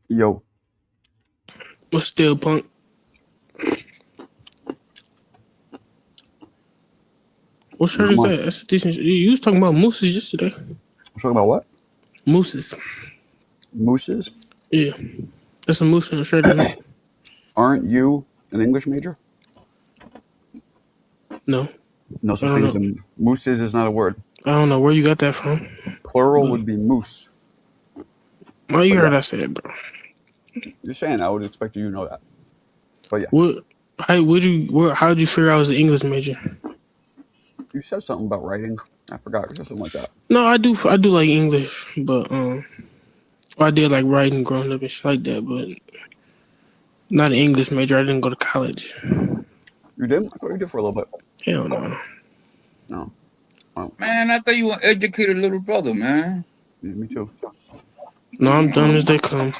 Yo, What's still, punk? What shirt is come on. that? That's a decent. You was talking about mooses yesterday. I'm talking about what? Mooses. Mooses? Yeah, that's a moose in the shirt, isn't it? Aren't you an English major? No, No I such don't thing as know. a mooses is not a word. I don't know where you got that from. Plural But would be moose. why you But heard yeah, I said, bro? you're saying I would expect you to know that. But yeah, What? How'd you figure I was an English major? you said something about writing. I forgot. You said something like that. No, I do. I do like English, but I did like writing growing up and shit like that. But not an English major. I didn't go to college. You did? I thought you did for a little bit. Hell no. No. Oh, Man, I thought you were an educated little brother, man. yeah, me too. No, I'm dumb as they come.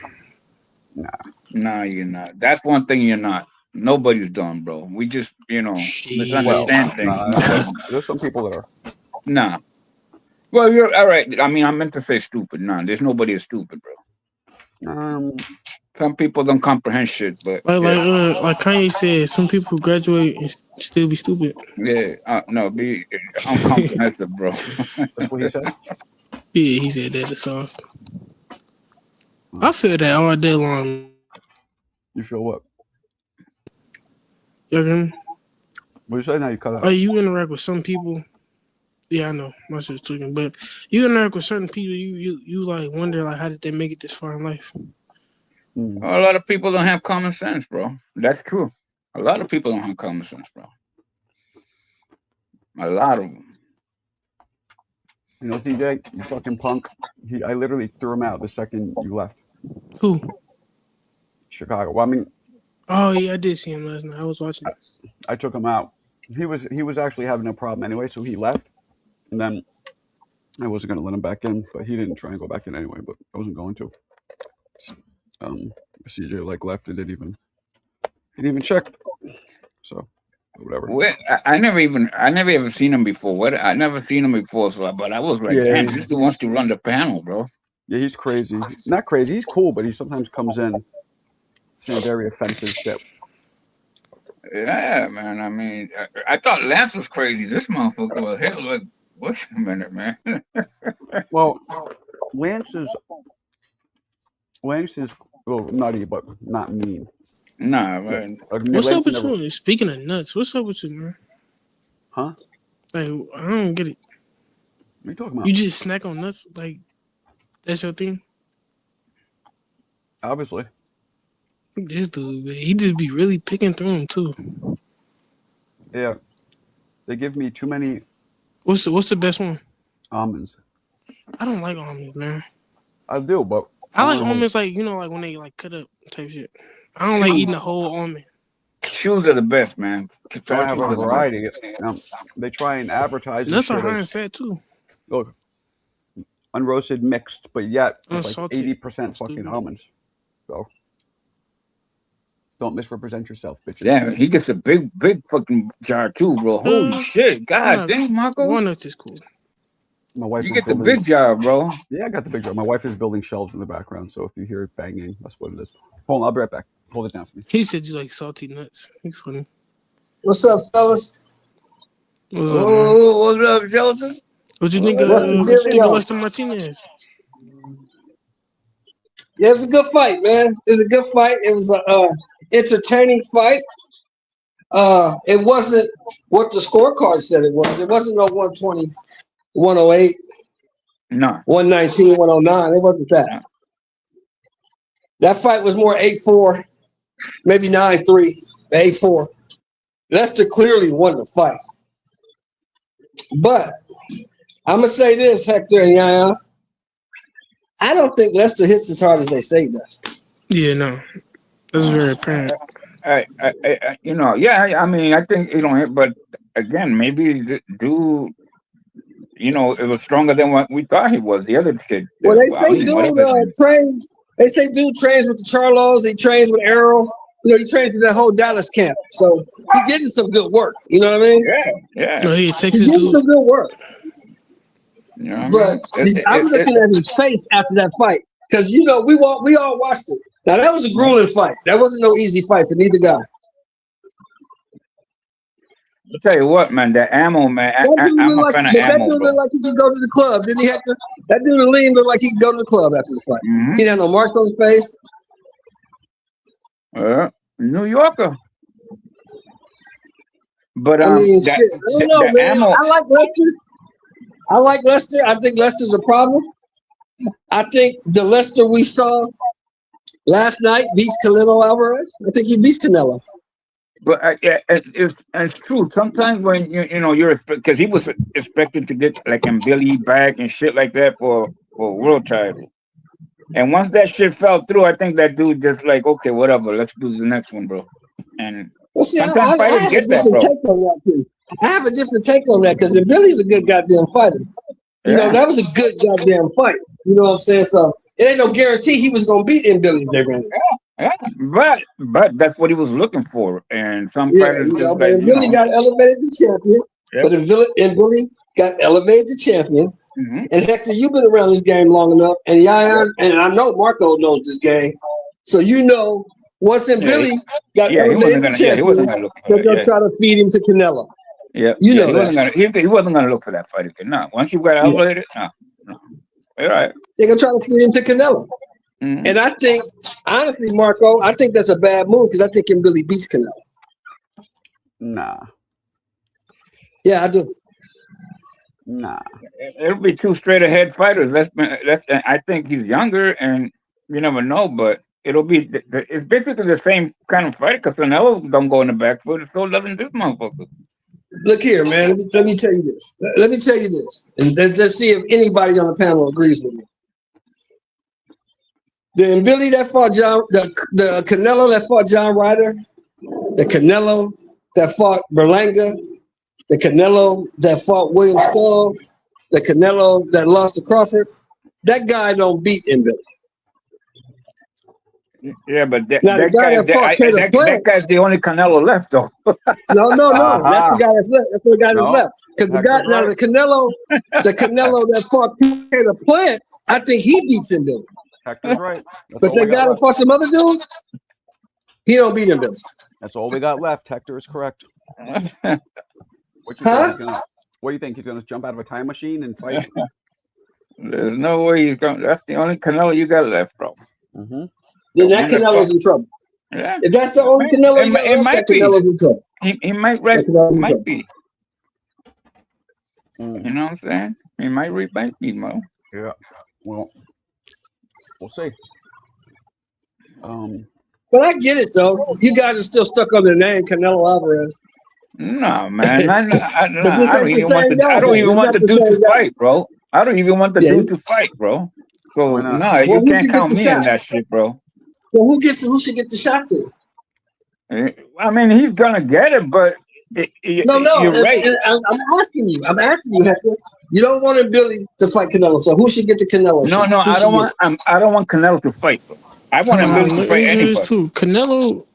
Nah. Nah, you're not. That's one thing you're not. Nobody's done, bro. We just, Well, misunderstand things. there's some people that are. Nah. Well, you're all right. I mean, I meant to say stupid. Nah, there's nobody is stupid, bro. Some people don't comprehend shit, but Like Kanye said, some people graduate and still be stupid. yeah, no, be uncomprehensive, bro. That's what he said. Yeah, he said that. So I feel that all day long. You feel what? You know, What you say now? You cut out. like you interact with some people. Yeah, I know my shit's tweaking, but you interact with certain people. You like wonder like how did they make it this far in life? A lot of people don't have common sense, bro. That's true. A lot of people don't have common sense, bro. A lot of them. You know, DJ, you fucking punk. I literally threw him out the second you left. Who? Chicago. Well, I mean, oh yeah, I did see him last night. I was watching this. I took him out. He was actually having a problem anyway, so he left. And then I wasn't gonna let him back in, but he didn't try and go back in anyway. But I wasn't going to. CJ like left and he didn't even check. So whatever. I never ever seen him before. I never seen him before, but I was like, damn, this dude wants to run the panel, bro. Yeah, he's crazy. He's not crazy. He's cool, but he sometimes comes in saying very offensive shit. Yeah, man. I mean, I thought Lance was crazy. This motherfucker was hell. Like, wait a minute, man. Well, Lance is well nutty, but not mean. Nah, man. What's up with you? Speaking of nuts, what's up with you, man? Huh? Like, I don't get it. What are you talking about? You just snack on nuts? Like, that's your thing? Obviously. This dude, man, he just be really picking through them, too. Yeah. They give me too many... What's the best one? Almonds. I don't like almonds, man. I do, but... I like almonds like, like when they like cut up type shit. I don't like eating the whole almond. Shoes are the best, man. I have a variety. They try and advertise. Nuts are high in fat too. Look, unroasted, mixed, but yet it's like 80% fucking stupid. almonds. So don't misrepresent yourself, bitches. Yeah, he gets a big fucking jar too, bro. Holy shit! God damn, Marco. Walnuts is cool. My wife. You get the big jar, bro. Yeah, I got the big jar. My wife is building shelves in the background, so if you hear it banging, that's what it is. Hold on, I'll be right back. Hold it down for me. He said you like salty nuts. He's funny. What's up, fellas? What's up, Jonathan? What you think of Lester Martinez? Yeah, it was a good fight, man. It was a good fight. It was a entertaining fight. It wasn't what the scorecard said it was. It wasn't no 120, 108, no, 119, 109. It wasn't that. No. That fight was more 8-4, maybe 9-3, 8-4. Lester clearly won the fight. But I'm going to say this, Hector and Yaya. I don't think Lester hits as hard as they say he does. Yeah, no. That's very apparent. I mean, I think he don't hit, but again, maybe the dude, it was stronger than what we thought he was. The other kid. Well, they say dude trains. They say dude trains with the Charlos. He trains with Errol. He trains with that whole Dallas camp. So he's getting some good work. You know what I mean? Yeah. No, he takes he's getting some good work. You know what But I mean? I'm looking at his face after that fight because we all watched it. Now that was a grueling fight. That wasn't no easy fight for neither guy. I'll tell you what, man, the ammo, man. I'm a fan of That ammo, dude bro. looked like he could go to the club. Didn't he have to? That dude lean looked like he could go to the club after the fight. Mhm. He didn't have no marks on his face. New Yorker. But I mean, shit. I don't know, man. ammo, I like Lester. I think Lester's a problem. I think the Lester we saw last night beats Canelo Alvarez. I think he beats Canelo. but it's true. Sometimes when you're because he was expected to get like Billy back and shit like that for world title, and once that shit fell through, I think that dude just like, okay, whatever, let's do the next one, bro. And Well, see, sometimes I fighters have get a that, different bro. take on that too. I have a different take on that because Billy's a good goddamn fighter. You know, Yeah. that was a good goddamn fight. You know what I'm saying? So it ain't no guarantee he was gonna beat Billy if they ran it. Yeah, but that's what he was looking for, and some Yeah, fighters you know, just but like, if Billy got elevated to champion, Yep. but if Billy got elevated to champion, Mhm. and Hector, you've been around this game long enough, and Yaya, and I know Marco knows this game, so you know once Billy got he elevated wasn't to gonna, champion, he wasn't gonna look for they're that. gonna Yeah. try to feed him to Canelo. Yeah, You know he that. wasn't gonna. He wasn't gonna look for that fight again. No, once you got elevated, no. All right. They're gonna try to feed him to Canelo. Mhm. And I think, honestly, Marco, I think that's a bad move because I think Billy beats Canelo. Nah. Yeah, I do. Nah. It'll be two straight ahead fighters. I think he's younger, and you never know, but it'll be. It's basically the same kind of fight because Canelo don't go in the back foot. So doesn't this motherfucker. Look here, man. Let me tell you this. Let me tell you this, and let's see if anybody on the panel agrees with me. The Billy that fought the Canelo that fought John Ryder, the Canelo that fought Berlanga, the Canelo that fought William Skull, the Canelo that lost to Crawford, that guy don't beat Billy. Yeah, but that guy's the only Canelo left, though. No. That's the guy that's left. That's the guy that's left. Because the guy now, the Canelo that fought Peter Plant, I think he beats Billy. Hector's right. That's But all we the got guy that left. fought the other dude, he don't beat Billy. That's all we got left. Hector is correct. What you Huh? think? What do you think? He's gonna jump out of a time machine and fight? There's no way he's going. That's the only Canelo you got left, bro. Mm-hmm. Then that Canelo's in trouble. Yeah, If that's the only Canelo you got it left, might that be. Canelo's in trouble. He might be. Mm. You know what I'm saying? He might be, Mo. Yeah. Well, we'll see. But I get it though. You guys are still stuck on the name Canelo Alvarez. No, man. I this don't ain't the even want same the. I don't guy. even It's want not the the dude same to guy. fight, bro. I don't even want the Yeah, dude to fight, bro. So Why not? no, Well, you who can't should count get the me in shot? that shit, bro. Well, who should get the shot then? I mean, he's gonna get it, but No, you're right. I'm asking you. Hector. You don't want Billy to fight Canelo, so who should get the Canelo? No, shot? no, Who I should don't get want. I don't want Canelo to fight, bro. I want him Billy to Let fight me say anybody. this too. Canelo,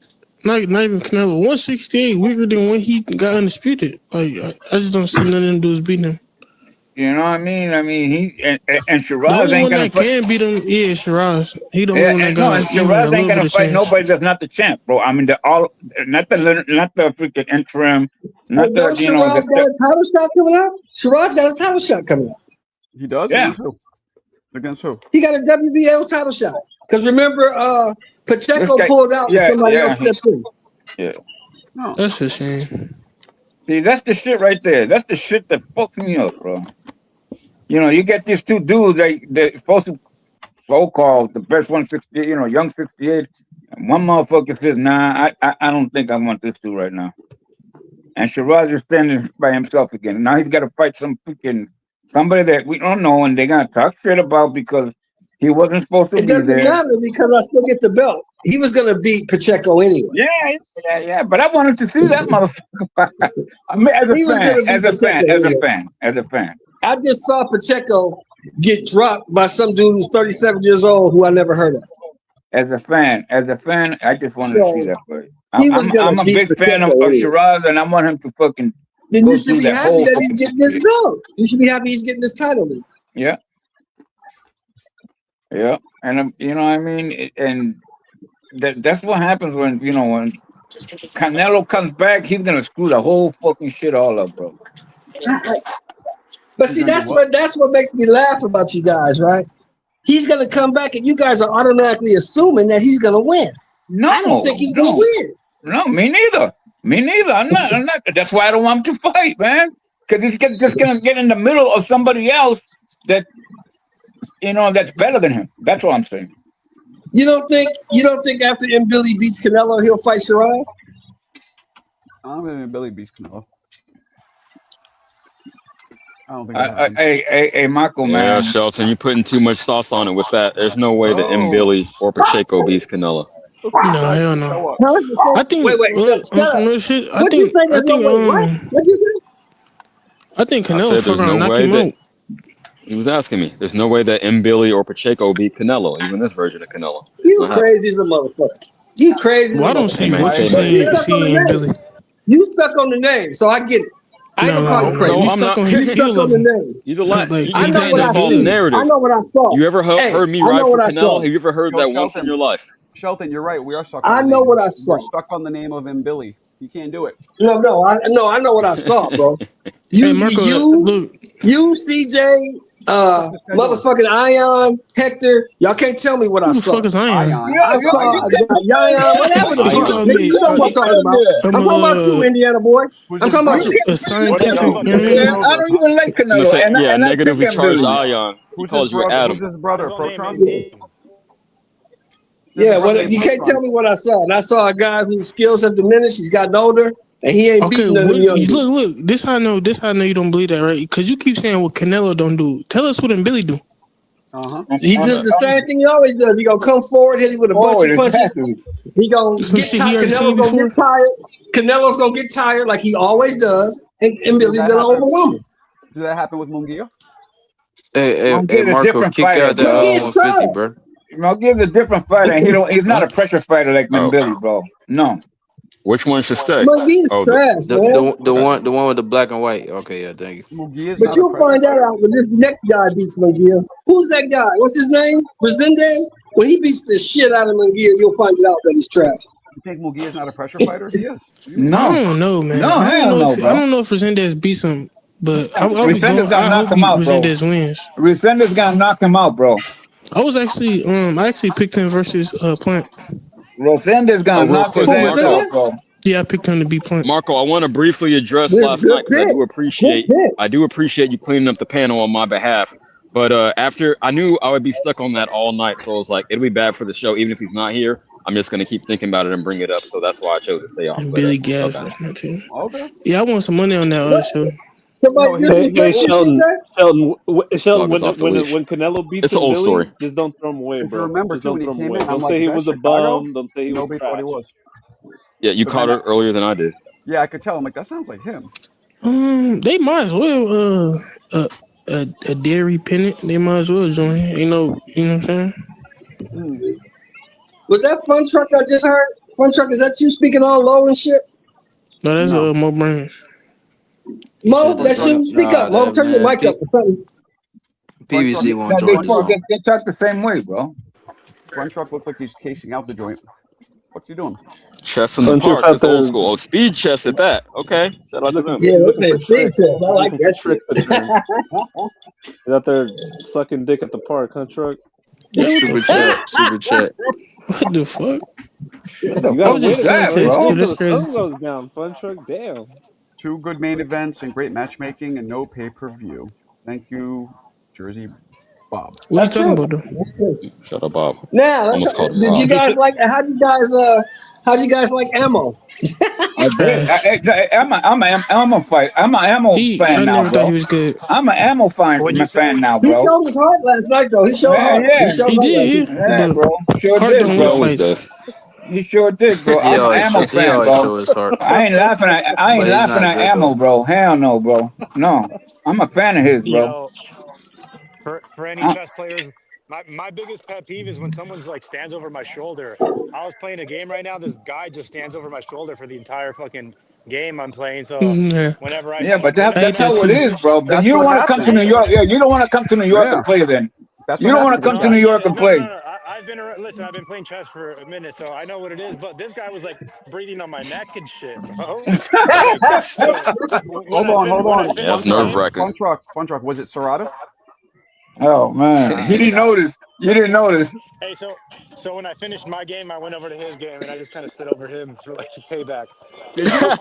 not even Canelo, 168 weaker than when he got undisputed. Like I just don't see nothing to do with beating him. You know what I mean? I mean, he and The Shiraz only ain't one gonna that fight. can beat him, yeah, Shiraz. He the only Yeah, one that and got like, even a Shiraz ain't little bit gonna of fight chance. nobody that's not the champ, bro. I mean, not the freaking interim, not Don't the you know. Shiraz got a title shot coming up? Shiraz got a title shot coming up. He does. Yeah. Against who? Against who? He got a WBO title shot. Because remember, Pacheco This guy- pulled out and somebody else stepped in. Yeah. No. That's a shame. See, that's the shit right there. That's the shit that fucks me up, bro. You know, you get these two dudes they're supposed to so-called the best 168, you know, young 68. And one motherfucker says, nah, I don't think I want this dude right now. And Shiraz is standing by himself again. Now he's got to fight somebody that we don't know, and they're gonna talk shit about because he wasn't supposed to It be doesn't there. matter because I still get the belt. He was going to beat Pacheco anyway. Yeah. But I wanted to see that motherfucker. I mean, as He was gonna beat a fan. I just saw Pacheco get dropped by some dude who's 37 years old who I never heard of. As a fan, I just wanted So, to see that fight. he was gonna I'm a beat big fan of Pacheco anyway. Shiraz, and I want him to fucking Then go you should through be that happy whole that he's fucking getting this shit. belt. You should be happy he's getting this title. Then. Yeah, yeah, and you know what I mean, and that's what happens when when Canelo comes back, he's gonna screw the whole fucking shit all up, bro. But He's see, gonna do what? that's what makes me laugh about you guys, right? He's gonna come back, and you guys are automatically assuming that he's gonna win. No, I don't think he's gonna win. No, me neither. Me neither. I'm not. That's why I don't want him to fight, man. Because he's just gonna get in the middle of somebody else that that's better than him. That's what I'm saying. You don't think after Billy beats Canelo, he'll fight Shiraz? I don't think Billy beats Canelo. I don't think that happens. Hey, Marco, Yeah, man. Shelton, you're putting too much sauce on it with that. There's no way that Oh. Billy or Pacheco beats Canelo. Look who's No, back. hell no. Show up. I think. Wait, on shut some up. real shit. What you say? There's no way. What? What you say? I think I Canelo said fuck there's around and no knock way him that out. he was asking me. There's no way that Billy or Pacheco beat Canelo, even this version of Canelo. You Not crazy as a motherfucker. You crazy as Well, a I don't motherfucker. see man, what hey, you man. You stuck on seeing the in Billy. name. You stuk on the name, so I get it. I ain't No, gonna call you no, crazy. no. You I'm stuck not. on You his stuck skill on the level. name. You the Like, you I he know gave that what that I false see. good. narrative. I know what I saw. You ever Hey, heard me I ride know for what I saw. Canelo? Have you ever heard Yo, that once in Shelton. your life? Shelton, you're right. We are stuck on I the know name. what I We're saw. stuck on the name of Billy. You can't do it. No, I know what I saw, bro. Hey, You, Marco, you, look, CJ, What's this guy doing? motherfucking Ion, Hector. Y'all can't tell me what I who the saw. fuck is Ion? Ion. Yeah, I yeah, saw you Ion, whatever the He Ion. fuck. called Nigga, me. you know what I'm talking about. I'm I'm talking about you, Indiana boy. Who's I'm his talking about brother? you. a scientific. What You know what I the mean? Man, I don't even like So you Canelo, say, and yeah, I negatively pick charged Billy. Ion. He Who's his calls you brother? Adam. Who's his brother? full name Protron? and name? There's a Yeah, brother well, named you can't Protron. tell me what I saw. And I saw a guy whose skills have diminished. He's gotten older, and he ain't Okay, beating none of what? them young dudes. Look. This how I know. This how I know you don't believe that, right? Because you keep saying what Canelo don't do. Tell us what Billy do. He does the same thing he always does. He gonna come forward, hit him with a bunch of punches. Exactly. He gonna Some get shit he tired. already seen Canelo's gonna before. get tired. Canelo's gonna get tired like he always does, and Billy's that gonna happen? overwhelm him. Did that happen with Munguia? Hey, Munguia's a Marco, different kick fighter, out that bro. Munguia's 150, trash. bro. Munguia's a different fighter, and he's not a pressure fighter like Oh, Billy, bro. No. which one should stay? Munguia's Oh, trash, man. The one with the black and white. Okay, yeah, thank you. Munguia's But not a you'll pressure find that fighter? out when this next guy beats Munguia. Who's that guy? What's his name? Resendez? When he beats the shit out of Munguia, you'll find it out that he's trash. You think Munguia's not a pressure fighter? He is. No. I don't know, man. No, I hell don't know no, if bro. I don't know if Resendez beats him, but I was Resendez going. gonna I knock hope him out, bro. Resendez wins. Resendez gonna knock him out, bro. I was actually I actually picked him versus Plant. Resendez gonna real knock his quick, ass Marco. out, bro. Yeah, I picked him to beat Plant. Marco, I want to briefly address This last good night because pick. Good pick. I do appreciate you cleaning up the panel on my behalf. But after I knew I would be stuck on that all night, so I was like, it'll be bad for the show, even if he's not here. I'm just gonna keep thinking about it and bring it up. So that's why I chose to stay on. And But Billy Gas okay. last night too. Okay. Yeah, I won some money on that What? show. Somebody No, really Hey, play Sheldon, CJ? Sheldon, Dog is off the leash. when Canelo beats It's an him, old Billy, story. just don't throw him away, If you bro. remember Just too, don't when he throw him came away. in, I'm Don't like, say is he that was a Chicago? bum. Don't say he was Nobody thought he trash. was. Yeah, you But caught then, it earlier than I did. yeah, I could tell. I'm like, that sounds like him. They might as well a dairy pennant. They might as well join. Ain't no, you know what I'm saying? Mm. Was that Fun Truck I just heard? Fun Truck, is that you speaking all low and shit? No, that's No. Mo Brains. Mo, Fun that's Truck. you. Speak up, Mo. that Turn your man. mic up or something. Fun Truck. PBC won't They join this one. talk the same way, bro. Fun Truck looked like he's casing out the joint. What's he doing? Chess in the Fun Trick's park. out That's old there school. Oh, speed chess at that. Okay, shout out to them. Yeah, he's look looking at for his tricks. chest. I like Looking for that tricks shit. to turn. He's out there sucking dick at the park, huh, Truck? Yeah, what Super the fuck? chat. Super chat. What the fuck? You I gotta was wait just until playing that, text bro? too. That's the crazy. sun goes down. Fun Truck, damn. 2 good main events and great matchmaking and no pay-per-view. Thank you, Jersey Bob. What you That's talking true. about though? That's true. Shut up, Bob. Now, Almost called him did you Rob. guys like? How'd you guys like Ammo? I did. Trash. I'm an ammo fight. I'm an ammo I fan now, never thought he bro. was good. I'm an ammo What'd you say? fan now, He bro. showed his heart last night, though. He showed Yeah, heart. yeah. He showed He heart last did, night. Yeah, but bro. Sure heart did, don't He win bro. always fights. does. He sure did, bro. He I'm an always ammo show, he fan, always bro. show his heart. I ain't laughing But he's at not good, ammo, though. bro. Hell no, bro. No. I'm a fan of his, bro. Yo, for any I, chess players, my biggest pet peeve is when someone's like stands over my shoulder. I was playing a game right now. This guy just stands over my shoulder for the entire fucking game I'm playing. So Yeah. whenever I Yeah, but I that's hate how that it too. is, bro. Then That's you don't what want to come to happened. New York. Yeah, you don't want to come to New York Yeah, and play. Then that's you what don't want to happened come with to no, New Josh. York and play. I've been around, listen. I've been playing chess for a minute, so I know what it is. But this guy was like breathing on my neck and shit, bro. Like so. Hold on, hold When I on. Yeah, finished it's the nerve game, wracking. Fun truck. Was it Serrata? Oh man, he didn't notice. You didn't notice. hey, so when I finished my game, I went over to his game and I just kind of stood over him for like payback. Did you?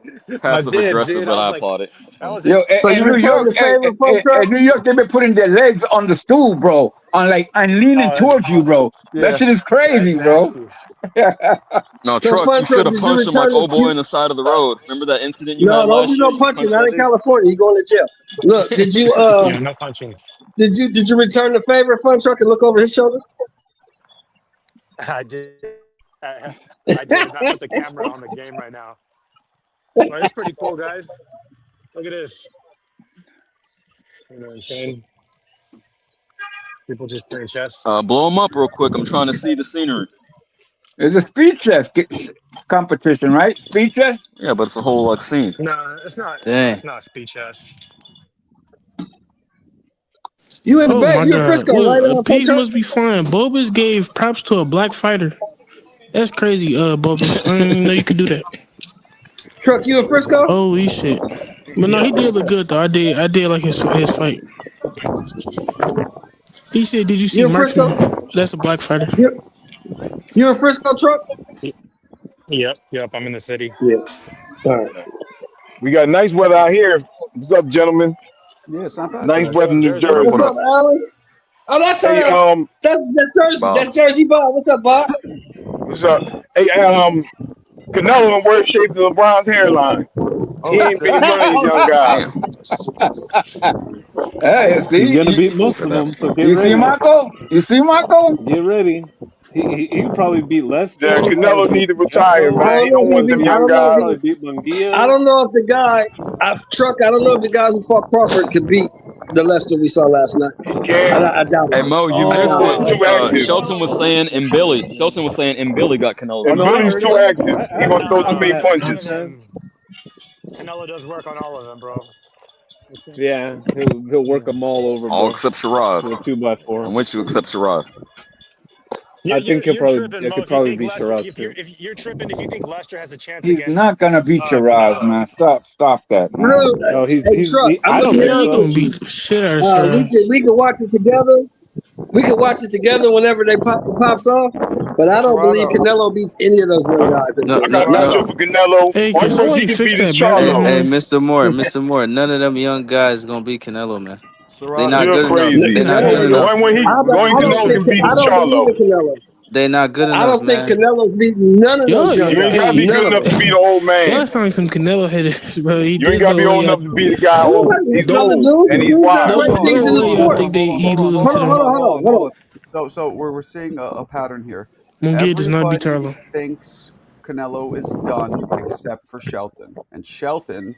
It's I passive did, aggressive, dude. but I was I like, applaud it. That's that funny. was Yo, it. So you in New return the York, favor, Fun Truck? in New York, they've been putting their legs on the stool, bro, on like and leaning Oh, towards you, bro. That Yeah. shit is that's crazy, bro. nasty. No, So Truck, Fun you Truck, should have did you punched him like return old boy the? in the side of the road. Remember that incident you No, had don't last do year? no You punching. punched Not that in dude? California. You going to jail. Look, Yeah, no punching. did you return the favor, Fun Truck, and look over his shoulder? I did. I did. I put the camera on the game right now. But it's pretty cool, guys. Look at this. You know what I'm saying? People just playing chess. Blow him up real quick. I'm trying to see the scenery. It's a speed chess competition, right? Speed chess. Yeah, but it's a whole like scene. No, it's not. Dang. It's not speed chess. You in the Oh back? my You in God! Frisco, right? Look, Fun pigs Truck? must be flying. Bobas gave props to a black fighter. That's crazy, Bobas. I didn't even know you could do that. Truck, you in Frisco? Holy shit! But no, he did look good though. I did like his fight. He said, "Did you see You in Frisco? Marksman? That's a black fighter." You in Frisco, Truck? Yep. I'm in the city. Yeah. All right. We got nice weather out here. What's up, gentlemen? Yeah, it's not bad Nice today. weather in New Jersey. Jersey. What's up, Alan? Oh, that's Hey, that's Jersey. Bob. That's Jersey Bob. What's up, Bob? what's up? Hey, Canelo in worse shape than LeBron's hairline. He Oh ain't shit. beating none of these young guys. Damn. Hey, He's see, gonna beat Look most at of that. them, so get you see ready. Marco? You see Marco? Get ready. He could probably beat Lester. Yeah, He'll Canelo probably need to beat retire, Echo. I man. don't He know don't if want he. them I young don't know He'll if guys. probably he. beat Munguia. I don't know if the guy, Truck. I don't know if the guy who fought Crawford could beat the Lester we saw last night. He can't. I doubt Hey it. Mo, you Oh, missed doubt it. Too active. Shelton was saying and Billy. Shelton was saying and Billy got Canelo's oh And no, I number. Billy's heard too that. active. I He heard gonna throw some some of big that None of punches. nonsense. them. Canelo does work on all of them, bro. Yeah, he'll work them all over, All bro. except Shiraz. With a 2x4. I'm with you except Shiraz. I think You're tripping, it Mo. could If you probably think be Lester, Shiraz if too. you're tripping, if you think Lester has a chance He's against not gonna beat Shiraz, Canelo, man. Stop that, man. No, No, hey, Truck. I'm I Oh don't gonna be man, think he honest so. gonna with beat you. the shit out of Shiraz. We can watch it together. We can watch it together whenever they pops off. But I don't believe Serrata. Canelo beats any of those young guys. No, I no, got a no. matchup for Canelo. Hey, Only can person he somebody can fix beat is that background Hey, Charlo. noise? Mr. Moore, none of them young guys gonna beat Canelo, man. They Serrata. not You're good enough. crazy. They not good Nah, The enough. only one I Canelo don't can think. beat I is don't believe Charlo. in Canelo. They not good I enough, don't think man. Canelo's beating none of those young You ain't guys. gotta be good None of enough to them. beat an old y'all man. sound like some Canelo hitters, bro. He You ain't did gotta be the way old y'all. enough to beat a guy Ain't old. nobody He's trying to old do. and he's He's done wise. The great things in the way y'all sport. think he Hold losing on, to them. Hold on. So we're seeing a pattern here. Munguia does not beat Everybody Charlo. thinks Canelo is done except for Shelton, and Shelton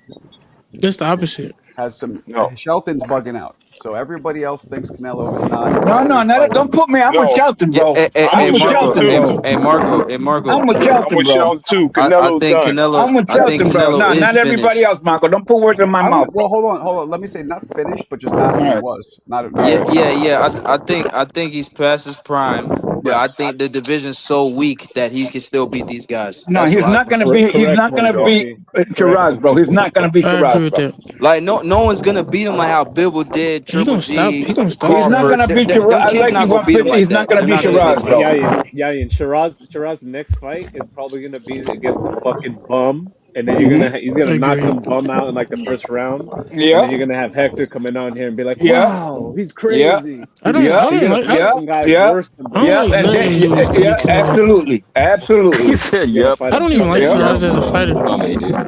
That's the opposite. has some. No, Shelton's bugging out, so everybody else thinks Canelo is not a No, serious don't fighter. put me. I'm with no. Shelton, Yeah, bro. I'm I'm with with Shelton Shelton, too. bro. Marco. I'm with I'm Shelton, with bro. Shelton too. I Canelo's think done. I'm with I think Shelton, bro. Canelo No, is not everybody finished. else, Marco. Don't put words in my mouth, Well, bro. hold on. Let me say not finished, but just not All who he right. was. Not Yeah, who he All was. right. I think he's past his prime, but I Yes. think the division's so weak that he can still beat these guys. No, That's he's what I not think. gonna be. He's Correct, not gonna Mo. beat Correct, Shiraz, bro. Mo. He's not gonna beat I Shiraz, agree with bro. that. Like no one's gonna beat him like how Bibble did, He Triple gonna stop. G, He gonna stop He's not Shiraz. Crawford. gonna beat Them Shiraz. I kids like not you gonna beat him 150. like He's not that. gonna They're beat not gonna beat him Shiraz, like bro. that. Yayin, Shiraz's next fight is probably gonna be against some fucking bum, and then Hmm. he's I gonna knock agree. some bum out in like the first round, and Yeah, then you're gonna have Hector coming on here and be like, yeah, "Wow, he's yeah, crazy." I yeah, He's don't gonna like. fight yeah, some guy yeah, worse than I don't bum. yeah, like and none of then them dudes to yeah, beat Canelo. absolutely, He absolutely. said, He's gonna "Yep." fight I him don't even like Yeah. Shiraz tough. as a fighter. Dummy, dude.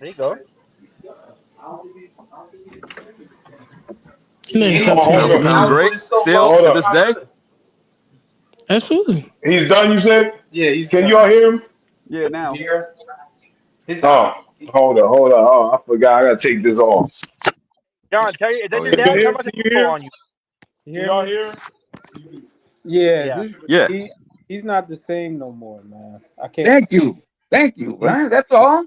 There you go. He named Oh, top 10 hold Canelo up. Alabama. great still Hold to up. this day. Absolutely. He's done, you said? Yeah, he's Can done. you all hear him? Yeah, now. His Oh, hold up. Oh, I forgot. I gotta take this off. John, is that Oh your yeah. Can you dad? hear? Talk about Can the you info hear? on you. You Can hear y'all me? hear? Yeah, Yeah. this Yeah. he's not the same no more, man. I can't. Thank you, man. That's all.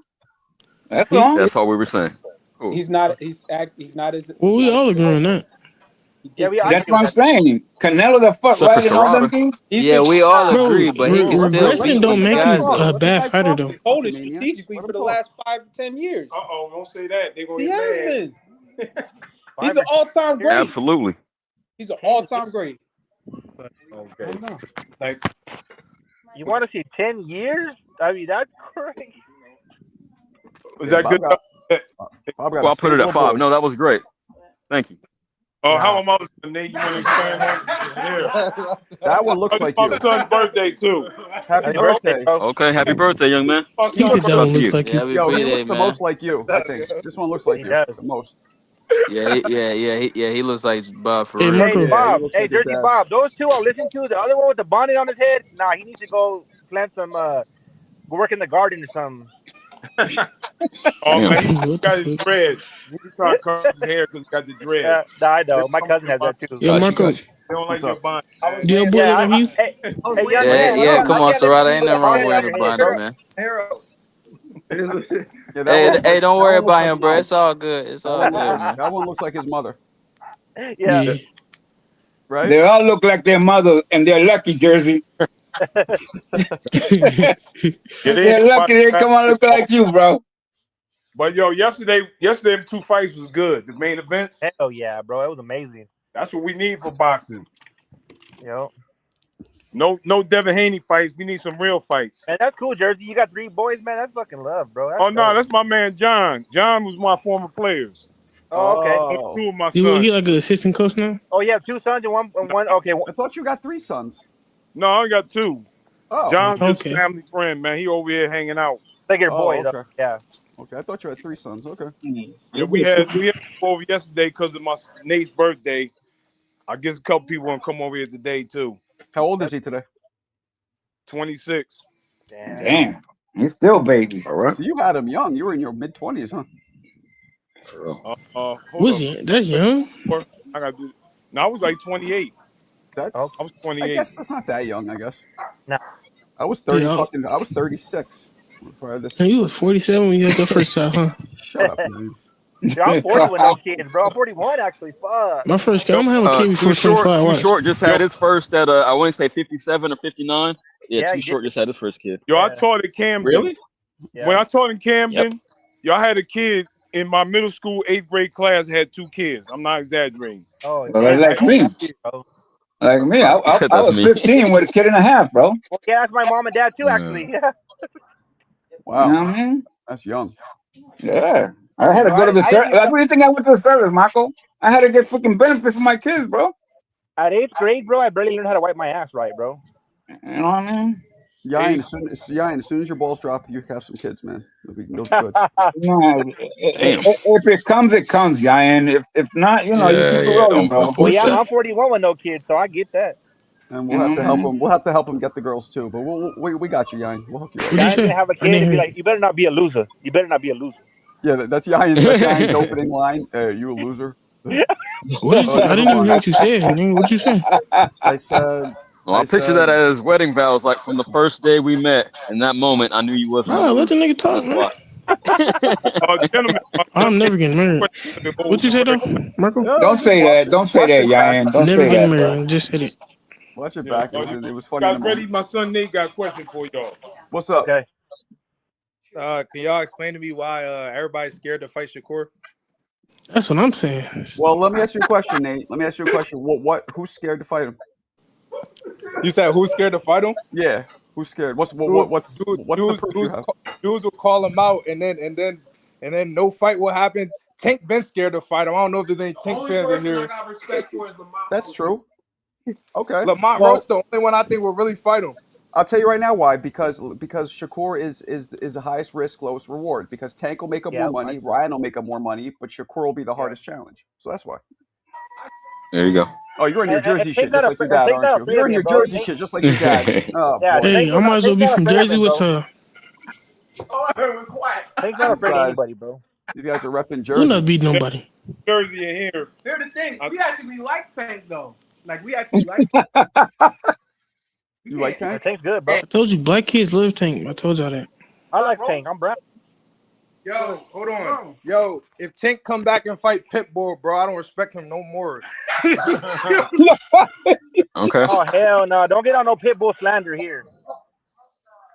That's He, all. That's all we were saying. Cool. he's not. He's not as. Well, He's we not. all agree on that. He Yeah, gets. I That's agree what with I'm that. saying. Canelo the fuck Except for right and all them Serrata. things. He's Yeah, been we all Bro, agree, but he can still regressing beat don't these make guys you though. a Let the bad guy fighter talk, though. you holding fucking maniac. strategically Let for him the talk. last 5 to 10 years. Don't say that. They're gonna He get has mad. been. Five He's an or all-time great. Absolutely. He's an all-time great. I Okay. don't know. Like, You want to see 10 years? I mean, that's crazy. is Yeah, that good? Bob got Well, a I'll put it stable at of 5. boys. No, that was great. Thank you. How Nah. am I? Nate, you want to expand on? Yeah. That one looks It's like my you. son's birthday too. Happy Happy birthday, birthday. bro. Okay. Happy birthday, young man. My He son's said that Shout out one to looks you. like Yeah, you. happy Yo, he birthday, looks the man. most like you, I think. This one looks like He you does. the most. He looks like Bob for Hey, real. Marco. Hey, Yeah, he Bob. looks Hey, like his Jersey dad. Bob. Those two I'll listen to. The other one with the bonnet on his head, nah, he needs to go plant some, go work in the garden or something. Oh Damn. man, he What the got his fuck? dreads. He trying to cut his hair because he got the dreads. Nah, I They know. don't My like cousin your has bond. that too. Yo, Marco. They don't like What's your up? bond. Do your boy Yeah, look like you? hey, hey, young Yeah, man. yeah. I Come on, can't listen Serrata. to you Ain't with a nothing wrong bonnet wearing on a your head, bonnet, bro. man. Yeah, that Hey, one looks like don't that worry one looks about like him, bro. mom. It's all good. It's That all one looks good, like man. that one looks like his mother, Yeah. Yeah. right? They all look like their mother, and they're lucky, Jersey. Yeah, they They're ain't lucky they come on look like you, bro. But yo, yesterday, them 2 fights was good. The main events. Hell yeah, bro. It was amazing. That's what we need for boxing. Yo. No Devin Haney fights. We need some real fights. And that's cool, Jersey. You got 3 boys, man. That's fucking love, bro. That's Oh no, dope. that's my man John. John was my former players. Oh, okay. Oh, 2 of my He sons. like an assistant coach now? Oh, you have 2 sons and one. Okay. I thought you got 3 sons. No, I only got 2. Oh, John's just Okay. family friend, man. He over here hanging out. Like your oh, boys. okay, Yeah. okay. I thought you had 3 sons. Okay. Yeah, we had over yesterday because of my Nate's birthday. I guess a couple people want to come over here today too. How old is he today? 26. Damn. He's still baby. All right. So you had him young. You were in your mid-20s, huh? Hold Was up. he? That's young. I got to do. No, I was like 28. That's. I was I 28. guess that's not that young. I guess. No. I was 30. Yeah. I was 36 before I had this. And you were 47 when you had your first child, huh? Shut up, man. Yeah, I'm 40 with no kids, bro. I'm 41 actually. Fuck. My first kid, I'm gonna have a kid before 25. Too Watch. Short just had his first at I want to say 57 or 59. Yeah, Yeah, Too he Short just had his first kid. Yo, I Yeah. taught at Camden. Really? Yeah. When I taught in Camden, y'all had a kid in my middle school 8th grade class had 2 kids. I'm not exaggerating. Oh, Well, damn, like that's me. nasty, bro. Like me. I He said that's was me. 15 with a kid and a half, bro. Well, yeah, that's my mom and dad too, actually. Yeah. Wow, You know what I mean? that's young. Yeah. I had to go to the service. What do you think I went to the service, Michael? I had to get freaking benefits for my kids, bro. At 8th grade, bro, I barely learned how to wipe my ass right, bro. You know what I mean? Yeah, and as soon as your balls drop, you have some kids, man. They'll be good. No, if it comes, it comes, yeah. And if not, you know, you keep it rolling, bro. Well, yeah, I'm 41 with no kids, so I get that. And we'll have to help them. We'll have to help them get the girls too. But we got you, Yain. We'll hook you up. Yain's gonna have a kid and be like, "You better not be a loser. You better not be a loser." Yeah, that's Yain's opening line. You a loser? What is, I didn't even hear what you said. Nigga. What you say? I said. Well, I picture that as wedding vows, like from the first day we met. In that moment, I knew you wasn't. Oh, let the nigga talk, man. Gentlemen, I'm never getting married. What you say though, Marco? Don't say that. Don't say that, Yain. Don't Never say getting that, married. bro. Just said it. Watch your back. It was funny. Guys, ready? My son Nate got a question for y'all. What's up? Okay. Can y'all explain to me why everybody's scared to fight Shakur? That's what I'm saying. Well, let me ask you a question, Nate. Let me ask you a question. Who's scared to fight him? You said who's scared to fight him? Yeah, who's scared? What's the proof you have? Dudes will call him out, and then no fight will happen. Tank been scared to fight him. I don't know if there's any Tank fans in here. That's true. Okay. Lamont Ross, the only one I think will really fight him. I'll tell you right now why. Because Shakur is the highest risk, lowest reward. Because Tank will make up more money, Ryan will make up more money, but Shakur will be the hardest challenge. So that's why. There you go. Oh, you're in your Jersey shit just like your dad, aren't you? You're in your Jersey shit just like your dad. Oh, boy. Hey, I might as well be from Jersey with Tank's not afraid of anybody, bro. These guys are repping We're Jersey. not beating nobody. Jersey in here. Here's the thing. We actually like Tank though. Like we actually like. You like Tank? Tank's good, bro. I told you, black kids love Tank. I told y'all that. I like Tank. I'm brown. Yo, hold on. Yo, if Tank come back and fight Pitbull, bro, I don't respect him no more. Okay. Oh hell no! Don't get on no Pitbull slander here.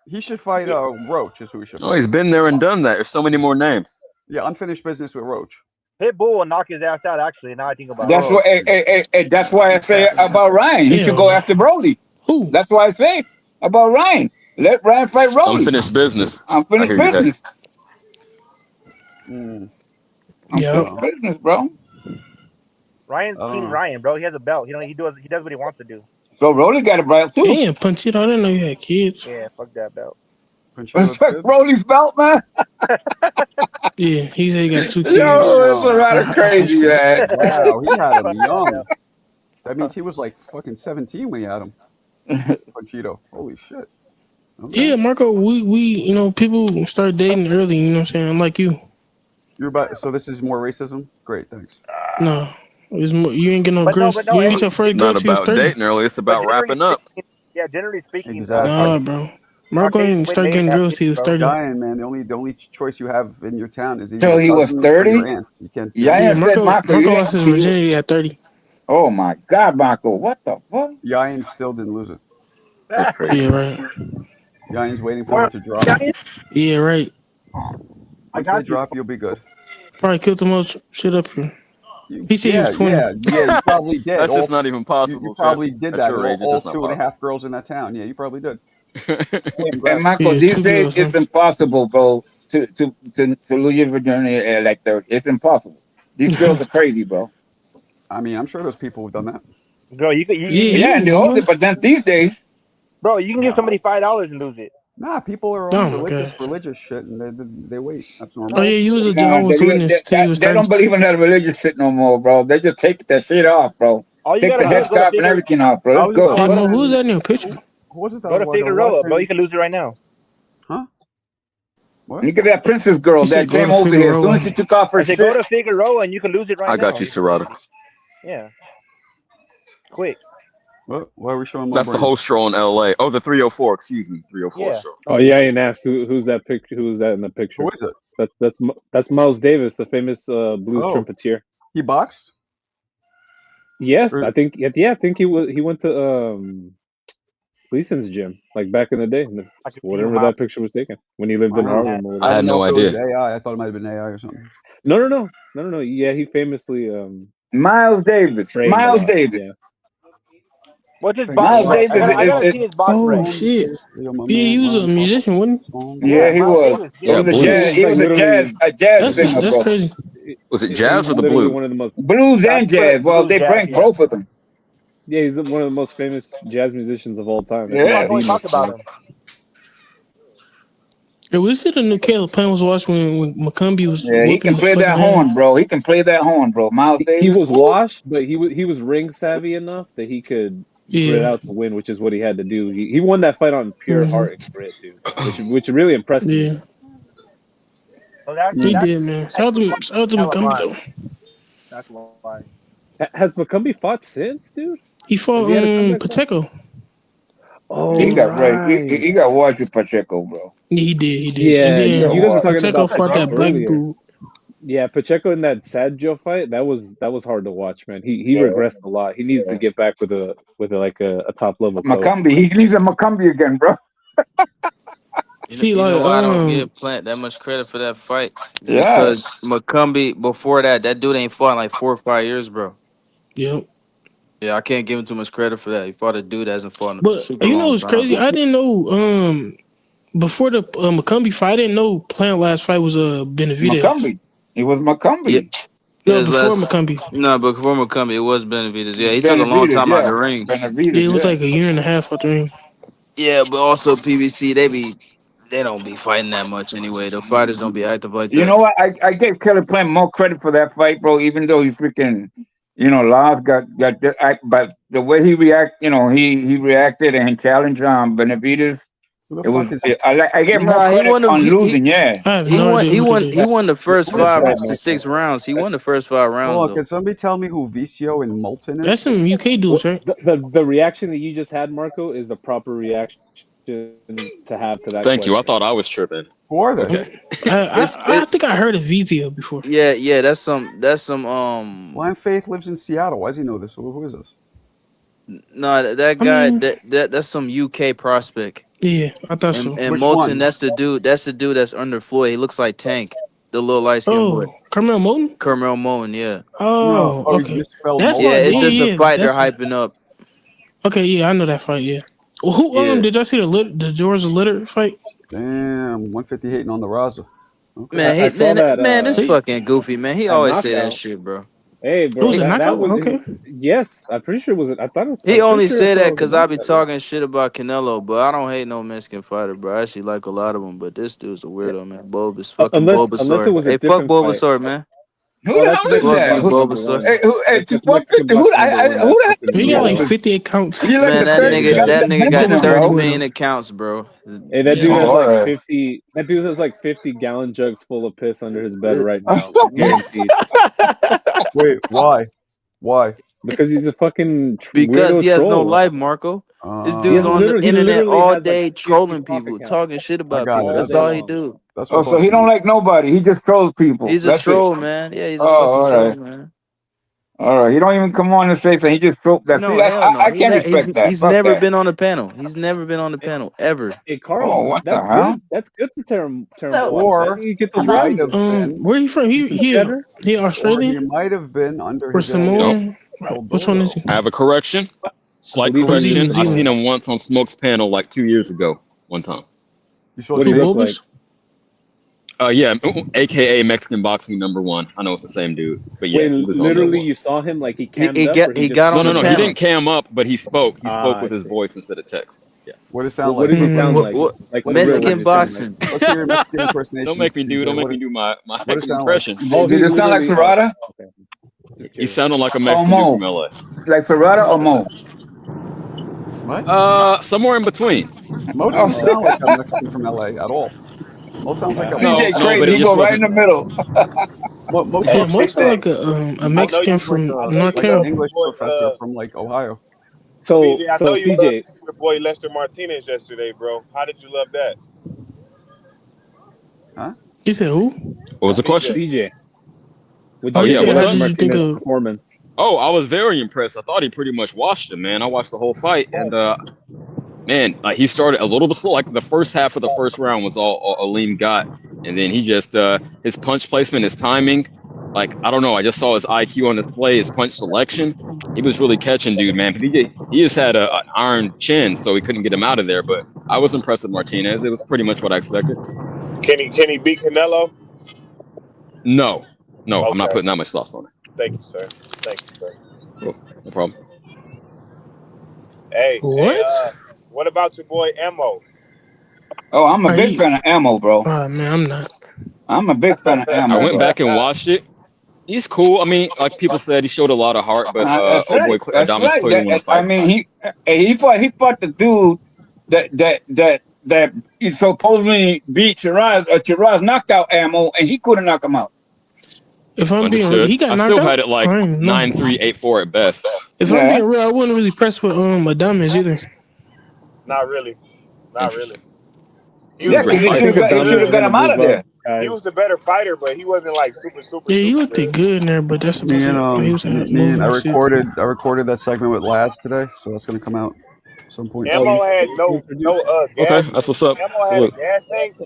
He should fight Roach. Is who he should Oh, fight. he's been there and done that. There's so many more names. Yeah, unfinished business with Roach. Pitbull will knock his ass out. Actually, now I think about That's it. what. Hey, that's why I say about Ryan. He should go after Brody. Who? That's why I say about Ryan. Let Ryan fight Brody. Unfinished business. Unfinished I hear you, Ed. business. Yeah. Unfinished business, bro. Ryan's King Ryan, bro. He has a belt. He does what he wants to do. So Brody got a belt too. Damn, Punchito, I didn't know you had kids. Yeah, fuck that belt. That's Brody's belt, man. Yeah, he said he got 2 kids. Yo, it's a rather crazy, man. Wow, he had him young. That means he was like fucking 17 when he had him. Panchito. Holy shit. Okay. Yeah, Marco, we you know, people start dating early, you know what I'm saying? Unlike you. You're about. So this is more racism. Great, thanks. No. It's more, you ain't get no But no, girls. but no, you ain't get your first girl Not till you was about 30. dating early. It's about wrapping up. Yeah, generally speaking. Exactly. Nah, bro. Marco ain't start getting girls till he was 30. Dying, man. The only choice you have in your town is either So your he was cousins or 30? your aunt. You can't. Yeah, Marco Marco lost his virginity at 30. Oh my God, Marco! What the fuck? Yayan still didn't lose it. That's crazy. Yeah, right. Yayan's waiting for it to drop. Yeah, right. Once they drop, you'll be good. Probably killed the most shit up here. He said he was 20. Yeah, you probably did. That's just not even possible. You probably Chip. did At that. your age, it's All just not 2.5 girls in that town. Yeah, you probably did. And Marco, Yeah, these 2 days girls, it's impossible, bro, to lose your virginity like 30. It's impossible. These girls are crazy, bro. I mean, I'm sure there's people who've done that. Bro, you Yeah, and the older, but then these days, bro, you can give somebody $5 and lose it. Nah, people are Oh on my religious shit, and they wait. That's normal. Oh, yeah, you was a nah, Jehovah's Witness till you was they 30. don't believe in that religious shit no more, bro. They just take that shit off, bro. All you Take gotta the do is go to headscarf and everything off, bro. Let's go. Hey, Mo, who's that in your picture? Who was it that Go to was watching? Figueroa, bro. You can lose it right now. Huh? What? Look at that princess girl He said that go came to over here. As soon Figueroa. as she took off her I said shit, go to Figueroa and you can lose it right now. I got you, Serrata. Yeah. Quick. What? Why are we showing? That's the host show in LA. Oh, the 304. Excuse me, 304 Yeah. show. Oh yeah, and asked who's that picture? Who's that in the picture? Who is it? That's Miles Davis, the famous blues Oh. trumpeter. He boxed. Yes, Or- I think. Yeah, I think he went to Gleason's gym like back in the day. Whatever that picture was taken when he lived in Wow. Harlem. Or I whatever. had no know if it was idea. AI. I thought it might have been AI or something. No. Yeah, he famously Miles Davis. trained. Miles Davis. Yeah. What's his Miles box Davis I gotta is- see his box Oh, break. shit. Yeah, he was a musician, wasn't he? Yeah, he Miles was. Davis, He yeah. was a blues. jazz. He was a jazz singer, That's bro. crazy. Was it jazz or the Literally blues? one of the most. Blues and jazz. Well, they jazz, bring yeah. both of them. Yeah, he's one of the most famous jazz musicians of all time. Yeah. I always talk about him. Yeah, we see the new Caleb Payne was watching when McCumbee was. Yeah, he whooping can play the that fucking ass. horn, bro. He can play that horn, bro. Miles Davis. He was washed, but he was ring savvy enough that he could grit Yeah, out to win, which is what he had to do. He won that fight on pure Mhm. heart and grit, dude, which really impressed me. yeah, So that's, he that's, did, man. Shout out to McCumbee though. that's why. Has McCumbee fought since, dude? He fought Has he had a comeback fight? Pacheco. Oh, He got right. He got washed with Pacheco, bro. Yeah, he did. He did. Yeah, and then you guys were talking Pacheco about fought that Pacheco black earlier. dude. Yeah, Pacheco in that Sadjo fight, that was hard to watch, man. He regressed a lot. He needs to get back with a top level coach. McCumbee. He needs a McCumbee again, bro. See, You like, know why I don't give Plant that much credit for that fight? Yeah. Because McCumbee, before that dude ain't fought in like 4 or 5 years, bro. Yep. Yeah, I can't give him too much credit for that. He fought a dude that hasn't fought in a But super you know long what's time. crazy? I didn't know before the McCumbee fight, I didn't know Plant last fight was Benavidez. McCumbee. It was McCumbee. Yeah. No, His before last- McCumbee. No, but before McCumbee, it was Benavidez. Yeah, he took a long Benavidez, time out yeah. the ring. Benavidez, Yeah, it was yeah. like a year and a half out the ring. Yeah, but also PBC, they don't be fighting that much anyway. The fighters don't be active like that. You know what? I gave Kelly Plant more credit for that fight, bro. Even though he freaking, lost, but the way he he reacted and challenged Benavidez, Who It the was. fuck is? I get more Nah, he credit won the on he, losing. Yeah. I have he no won idea he who that won is. he won the first That's 5 right, to Michael. 6 rounds. He won the first 5 rounds Hold on, though. can somebody tell me who Vicio and Moulton That's is? some UK dudes, right? The reaction that you just had, Marco, is the proper reaction to have to that Thank you. I question. thought I was tripping. Who are they? Okay. I think I heard of Vizio before. Yeah, that's some Blind Faith lives in Seattle. Why does he know this? Who is this? no, that I guy mean, that's some UK prospect. yeah, I thought so. And Which Moulton, one? that's the dude that's under Floyd. He looks like Tank, the little light skinned boy. Oh, Carmel Moulton? Carmel Moen, yeah. No, Oh, he okay. misspelled That's Yeah, why. Moulton. it's just a Yeah, fight they're that's hyping up. okay. Yeah, I know that fight. Yeah. Well, who? Yeah. Did y'all see the Georgia Litter fight? Damn, 150 hating on the Raza. Okay. Man, I saw that. this See? fucking goofy, man. He That always say that knockout. shit, bro. Hey, It bro, was a that knockout. was Okay. yes. I'm pretty sure it was. I thought it was. He I'm only pretty sure I said saw that it was a because I be knockout. talking shit about Canelo, but I don't hate no Mexican fighter, bro. I actually like a lot of them, but this dude's a weirdo, man. Bulbous, fucking Unless Bulbasaur. it was a Hey, fuck different fight. Bulbasaur, man. Who Well, the that's hell is Mexican that? Fuck box Who, number Bulbasaur. one. hey, That's Mexican 150? box Who? number one. Who the That's He freaking got like Bulbasaur. 50 accounts. You like Man, the that third nigga guy that that nigga got mentioned him, 30 bro? million accounts, bro. Hey, that Yeah. dude has Oh, like alright. 50. That dude has like 50 gallon jugs full of piss under his bed right now, guaranteed. Wait, why? Why? Because he's a fucking Because weirdo he has no troll. life, Marco. This He dude's has on the he internet literally all has like day 50 trolling stock people, accounts talking shit I about got people. it. That's all day all he long. do. That's what Oh, so he bugs don't me. like nobody. He just trolls people. He's a That's it. troll, man. Yeah, he's a Oh, fucking all troll, right. man. All right. He don't even come on and say that. He just troll. That. No, See, hell no. I can't respect that. He's Fuck never that. been on the panel. He's never been on the panel ever. Hey, Carl, Oh, what the that's hell? good. That's good for Terran Boy. Or You get he those might rounds have in. been, Where he from? Get some He cheddar. he or he Australian might have been under or his alias Nope. Samoan? El Which one is Burro. he? I have a correction. I Slight believe Or is he's he correction. New I seen Zealand? him once on Smoke's panel like 2 years ago. One time. You saw what he Who, looks like. Bulbous? Yeah, AKA Mexican boxing #1. I know it's the same dude, but yeah, Wait, he was on there literally, once. you saw him like he He cammed up, or he just got on No, the he panel. didn't cam up, but he spoke. He spoke Ah, with I his see. voice instead of text. Yeah. What does it sound What like? does he sound Hmm. like? What Like for Let's hear real, your what does he Mexican sound like? boxing? Let's hear your Mexican impersonation. Don't make me do. CJ. Don't make What me do my what does it sound like? impression. Oh, Did he it sound like literally. Serrata? Okay, just He curious. sounded like a Or Mexican dude from Mo? LA. Like Serrata or Mo? What? Somewhere in between. Mo Oh, doesn't sound like a Mexican from LA at all. Mo sounds like a No, CJ no, crazy. but it He just go right in wasn't. the middle. Mo Yeah, talks Mo like sound a like a I know Mexican you. from I know North you like an love Carolina. English your boy. professor from like Ohio. So, CJ, I know you love CJ, your boy Lester Martinez yesterday, bro. How did you love that? Huh? He said who? What was the question? CJ, what Oh, do he you yeah, said, think what's of how up? Lester did you think Martinez's of? performance? Oh, I was very impressed. I thought he pretty much washed him, man. I watched the whole fight, and man, he started a little bit slow. Like the first half of the first round was all Aleem got, and then he just his punch placement, his timing. Like I don't know, I just saw his IQ on display, his punch selection. He was really catching, dude, man. But he just had an iron chin, so he couldn't get him out of there. But I was impressed with Martinez. It was pretty much what I expected. Can he beat Canelo? No, I'm not Okay. putting that much sauce on it. Thank you, sir. Thank you, sir. Cool. No problem. Hey, What? what about your boy Emo? Oh, I'm a Are big you? fan of Ammo, bro. Oh man, I'm not. I'm a big fan of I Ammo, went bro. back and watched it. He's cool. I mean, like people said, he showed a lot of heart, but That's oh boy, right. That's Adames right. clearly won the I fight. mean, he fought the dude that he supposedly beat Shiraz. Shiraz knocked out Ammo, and he couldn't knock him out. If I'm being real, Understood. he got I knocked still out. had it like I didn't know. 9-3, 8-4 at best. If I'm Yeah. being real, I wasn't really impressed with Adames either. Not really. Not really. Interesting. He He was Yeah, a great because I fighter. think he should Adames have is got gonna him out of move there. up, guys. was the better fighter, but he wasn't like super Yeah, he super looked good. good in there, but that's about Me it. and He was moving I my seats. recorded that segment with Laz today, so that's gonna come out at some point Oh, soon. Emo had you no produced? gas. Okay, that's what's up. Emo had a Salute. gas tank.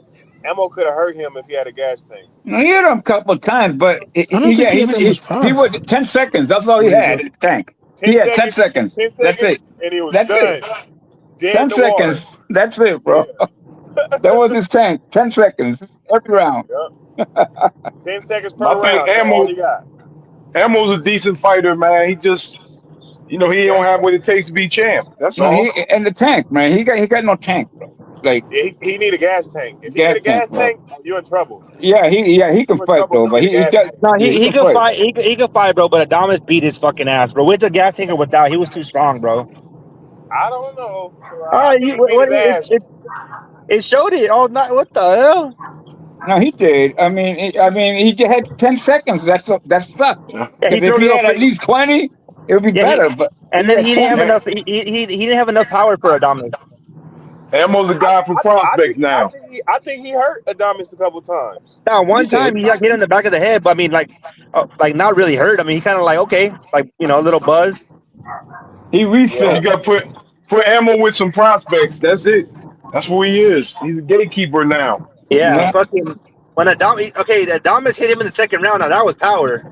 Emo could have hurt him if he had a gas tank. No, he hit him a couple of times, but I don't think he had that much he power. was 10 seconds. That's all he had in the tank. 10 He had 10 seconds. seconds. 10 That's seconds, it. and he was That's done. it. Dead 10 in the water. seconds. That's it, bro. That was his tank. 10 seconds every round. Yep. 10 seconds per I think round. That's all he got. Ammo's a decent fighter, man. He just, he don't have what it takes to be champ. That's No, all. he and the tank, man. He got no tank, bro. Like Yeah, he need a gas tank. If he gas get a gas tank, tank, you're in trouble. yeah, he You can in fight trouble though, but with a he gas got tank. No, he he can could fight. fight. He could fight, bro. But Adames beat his fucking ass, bro. With the gas tank or without, he was too strong, bro. I don't know. All right, I think he beat his ass. It showed it all night. What the hell? No, he did. I mean, he just had 10 seconds. That sucked. Yeah, he Because if threw he it had at least 20, it would be Yeah, better. But and he then had he didn't have 20. enough. He didn't have enough power for Adamas. Ammo's a guy for prospects now. I think he hurt Adamas a couple times. Now, one He time did. he got hit in the back of the head, but I mean, like not really hurt. I mean, he kind of like okay, like a little buzz. He reset. You got to put Ammo with some prospects. That's it. That's what he is. He's a gatekeeper now. Yeah, fucking when Adamas hit him in the second round. Now that was power.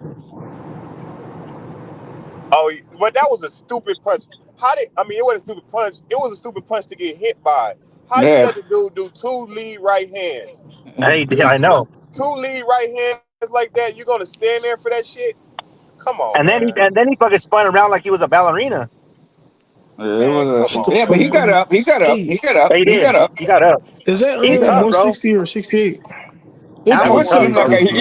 Oh, but that was a stupid punch. It wasn't a stupid punch. It was a stupid punch to get hit by. How you let the dude do 2 lead right hands? Hey, I know. 2 lead right hands like that. You gonna stand there for that shit? Come on. And then he fucking spun around like he was a ballerina. Yeah, but he got up. He got up. He got up. He He got up. He got up. Is that He's tough, bro. 160 or 68? He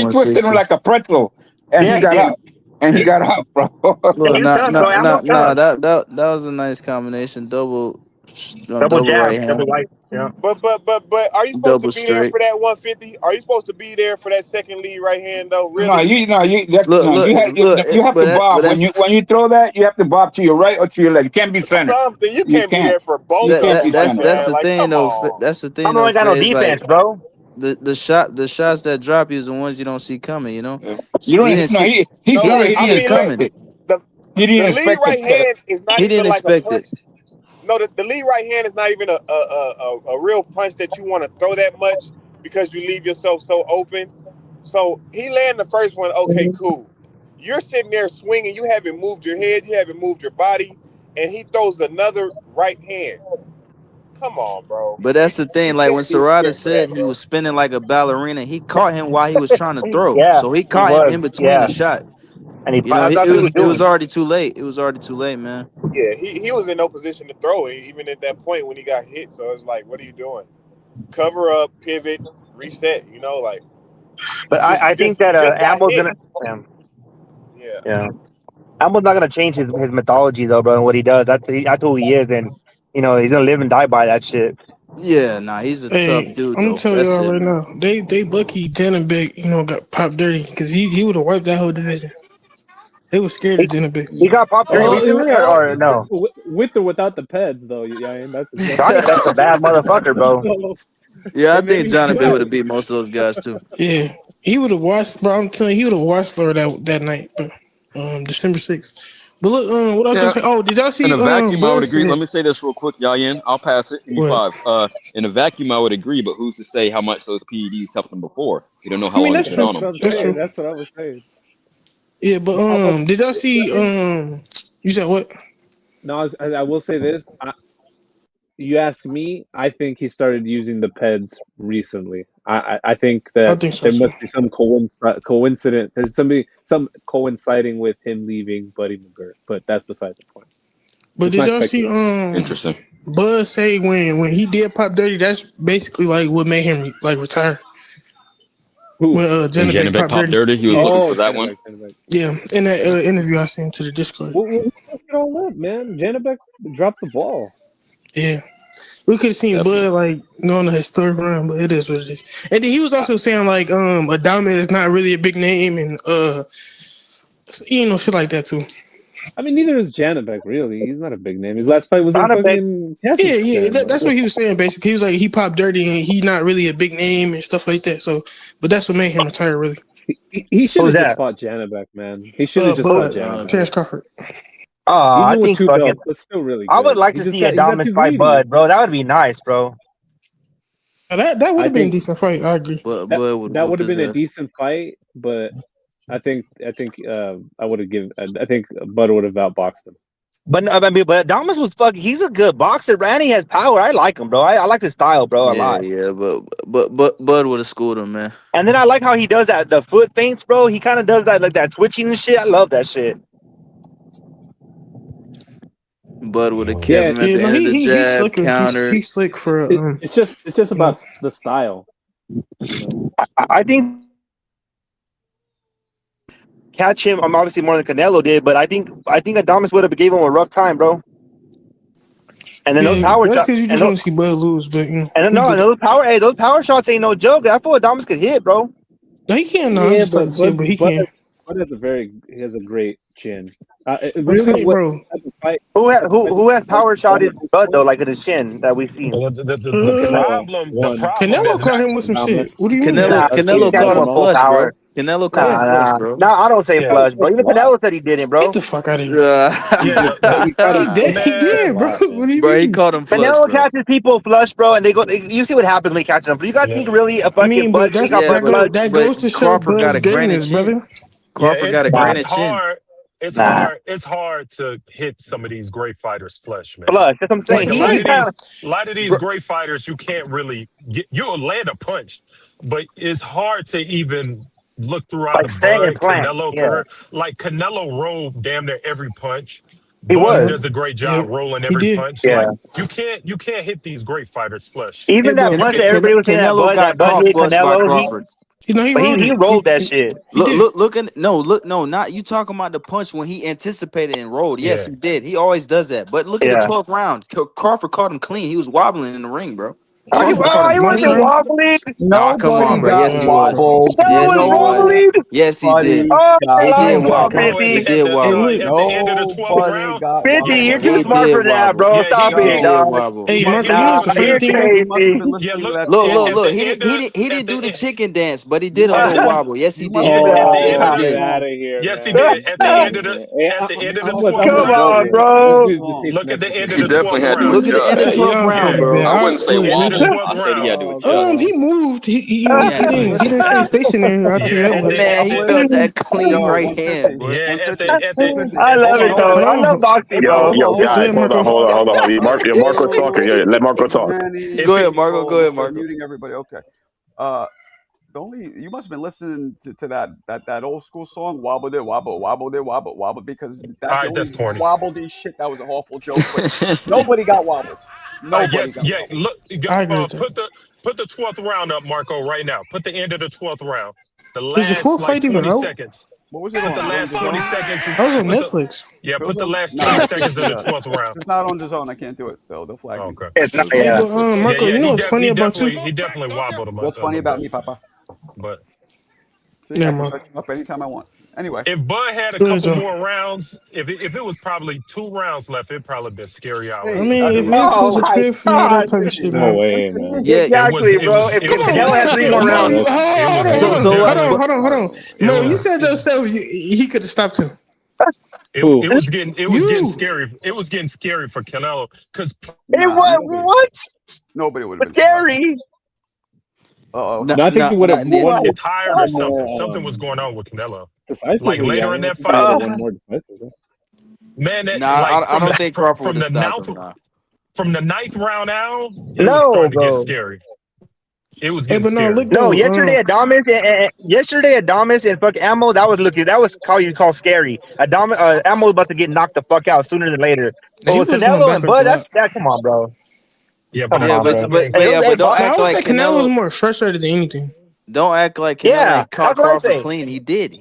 twisted him like a pretzel, and he got up. And he got up, bro. Look, that was a nice combination. Double jab, right hand. double right. Yeah. But are you supposed Double to be there straight. for that 150? Are you supposed to be there for that second lead right hand though? Really? You have to bob when you throw that. You have to bob to your right or to your left. You can't be center. Something you can't be there for both. That's the thing though. That's the thing. I don't got no defense, bro. The shots that drop you is the ones you don't see coming. You know. You don't. He didn't see it coming. The lead right hand is not. He didn't expect it. No, the lead right hand is not even a real punch that you want to throw that much because you leave yourself so open. So he landed the first one. Okay, cool. You're sitting there swinging. You haven't moved your head. You haven't moved your body, and he throws another right hand. Come on, bro. But that's the thing. Like when Serrata said he was spinning like a ballerina, he caught him while he was trying to throw. Yeah, so he caught him in between the shot. And he, it was already too late. It was already too late, man. Yeah, he was in no position to throw it, even at that point when he got hit. So it's like, what are you doing? Cover up, pivot, reset. But I think that Ammo's gonna. Yeah. Ammo's not gonna change his mythology though, bro. And what he does, that's who he is, and he's gonna live and die by that shit. Yeah, he's a tough dude. I'm gonna tell y'all right now, they lucky Janibek, got popped dirty because he would have wiped that whole division. They were scared of Janibek. He got popped dirty recently, or no? With or without the peds, though. Yeah, that's a bad motherfucker, bro. Yeah, I think Janibek would have beat most of those guys too. Yeah, he would have watched, bro. I'm telling you, he would have watched her that night, bro. December 6th. But look, what I was gonna say? Oh, did y'all see? In a vacuum, I would agree. Said, Let me say this real quick, Yayin. I'll pass it. Give me 5. In a vacuum, I would agree, but who's to say how much those PEDs helped them before? You don't know how long that's it's been on them. That's what I was saying. Yeah, but did y'all see? You said what? No, I will say this. You ask me, I think he started using the peds recently. I think that there must be some coincidence. There's some coinciding with him leaving Buddy McGirt, but that's beside the point. But did y'all see? Interesting. Buzz say when he did pop dirty, that's basically like what made him retire. Who? When Janibek popped dirty, he was looking for that one. Yeah, in that interview I sent to the Discord. We'll fuck it all up, man. Janibek dropped the ball. Yeah. We could have seen Bud going a historic run, but it is what it is. And then he was also saying Adama is not really a big name and shit like that too. I mean, neither is Janibek really. He's not a big name. His last fight was in fucking that's what he was saying basically. He was like he popped dirty and he's not really a big name and stuff like that. So, but that's what made him retire really. He should have just fought Janibek, man. He should have just fought Janibek. Terrence Crawford. I think belts, that's still really good. I would like to see Adamas fight Bud, bro. That would be nice, bro. That would have been a decent fight. I agree. That would have been a decent fight, but I think I would have given. I think Bud would have outboxed him. But Adamas was fucking. He's a good boxer, man. He has power. I like him, bro. I like his style, bro, a lot. Yeah, but Bud would have schooled him, man. And then I like how he does the foot feints, bro. He kind of does that switching and shit. I love that shit. Bud would have kept him at the end of the jab, counter. He's slick for. It's just about the style. I think catch him. I'm obviously more than Canelo did, but I think Adamas would have gave him a rough time, bro. And then those Yeah, power that's shots. because you just want to see Bud lose, but you know. And we no, good. those power shots ain't no joke. I thought Adamas could hit, bro. No, he can. No, I'm Yeah, just talking shit, but he can. Bud has a great chin. I'm Really, saying, what bro. type of fight? Who has power shotted Bud though, like in his chin that we've seen? Well, the problem Canelo is caught not. him with some shit. What do you mean? Canelo caught him full flush, power. bro. Canelo caught him flush, bro. Nah, I don't say Yeah. flush, bro. Even Canelo said he didn't, bro. Get the fuck out of here. Yeah, He did, bro. What do you Bro, he mean? caught him flush, Canelo bro. catches people flush, bro, and you see what happens when he catches them. But you guys think really a fucking but Bud that goes to show Bud's greatness, brother. Crawford got a granite chin. It's hard to hit some of these great fighters flush, man. Flush, that's what I'm saying. Like a lot of these great fighters, you can't really you'll land a punch, but it's hard to even look throughout Like the set Bud and plant, Canelo yeah. career. Like Canelo rolled damn near every punch. He Bud was. does a great job rolling every did. punch. Yeah. Like you can't hit these great fighters flush. Even that punch that everybody was saying that Bud hit Canelo, he rolled that shit. Look, not you talking about the punch when he anticipated and rolled. Yes, he did. He always does that. But look at the 12th round. Crawford caught him clean. He was wobbling in the ring, bro. He wasn't wobbling. Nah, come on, bro. Yes, he wobbled. was. Yes, he did. Oh, He did wobble. Buddy. He did wobble. At the end of the 12th round, 50, you're too He smart did for that, wobble. bro. Yeah, Stop he it, did dog. wobble. Hey, Marco, you know Nah, what's the funny you're thing? crazy. Look. He didn't do the chicken dance, but he did a little wobble. Yes, he did. Yes, Yes, he he did. Out of here, Yes, he man. did. At the end of the 12th Come round. on, bro. Look at the end of He the definitely 12th had to round. Look at the end of the 12th round, bro. I wouldn't say End of the wobble. 12th I said he had to round. adjust. He moved. He didn't stay stationary. I'll tell you that much. Man, he felt that clean right hand, bro. Yeah, I love it, though. I love boxing, yo. Yo, guys, ahead, hold Marco. on. Marco talking. Yeah, let Marco talk. Go ahead, Marco. Go ahead, Marco. Muting everybody. Okay. You must have been listening to that old school song, wobble it, wobble, wobble it, wobble, wobble, because that's the that's only corny. wobbledy shit that was a awful joke. But nobody got wobbled. Nobody got wobbled. Look, I agree with that. put the 12th round up, Marco, right now. Put the end of the 12th round. The Is the last full fight even 20 out? seconds. What was it Put on? the last 20 seconds. That was on Netflix. Put the last Nah, 20 seconds of the 12th round. It's not on the zone. I can't do it. They'll flag me. Okay. It's not, Hey, yeah. but Marco, you know what's funny about you? He definitely wobbled him. What's funny about me, Papa? But See, I can shut you up anytime I want. Anyway, if Bud had a couple more rounds, if it was probably 2 rounds left, it'd probably been scary hour. I mean, if this was a fifth and all that type of shit, No man. way, man. Yeah, Exactly, bro. If Canelo had 3 more rounds. Hold on. No, you said yourself he could have stopped him. It was getting scary. It was getting scary for Canelo because It was what? Nobody would have been scary. Uh-oh. No, I think he would have won. Get tired or something. Something was going on with Canelo. Decisively, Like later in that fight, more decisive. man. That, I don't think Crawford would have stopped him. From the 9th round out, it No, was starting to bro. get scary. It was getting scary. No, yesterday Adamas and fuck Ammo, that was you call scary. Ammo was about to get knocked the fuck out sooner than later. But with Canelo and Bud, that come on, bro. Yeah, but don't act like Canelo was more frustrated than anything. Don't act like Canelo caught Crawford clean. He did.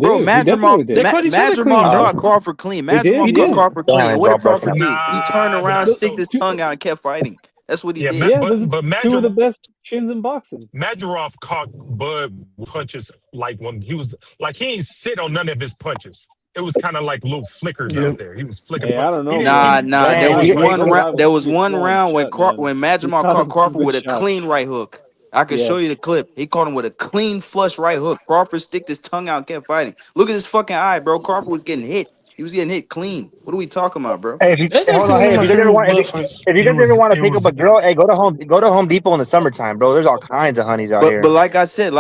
Bro, Madrimov caught Crawford clean. Madrimov caught Crawford clean. What did Crawford do? He turned around, stick his tongue out, and kept fighting. That's what he did. But two of the best chins in boxing. Madrimov caught Bud punches like when he was like he ain't sit on none of his punches. It was kind of like little flickers out there. He was flicking. I don't know. Nah. There was one round when Madrimov caught Crawford with a clean right hook. I can show you the clip. He caught him with a clean flush right hook. Crawford sticked his tongue out and kept fighting. Look at his fucking eye, bro. Crawford was getting hit. He was getting hit clean. What are we talking about, bro? Hey, if you guys ever want to pick up a girl, hey, go to Home Depot in the summertime, bro. There's all kinds of honeys out here. But like I said,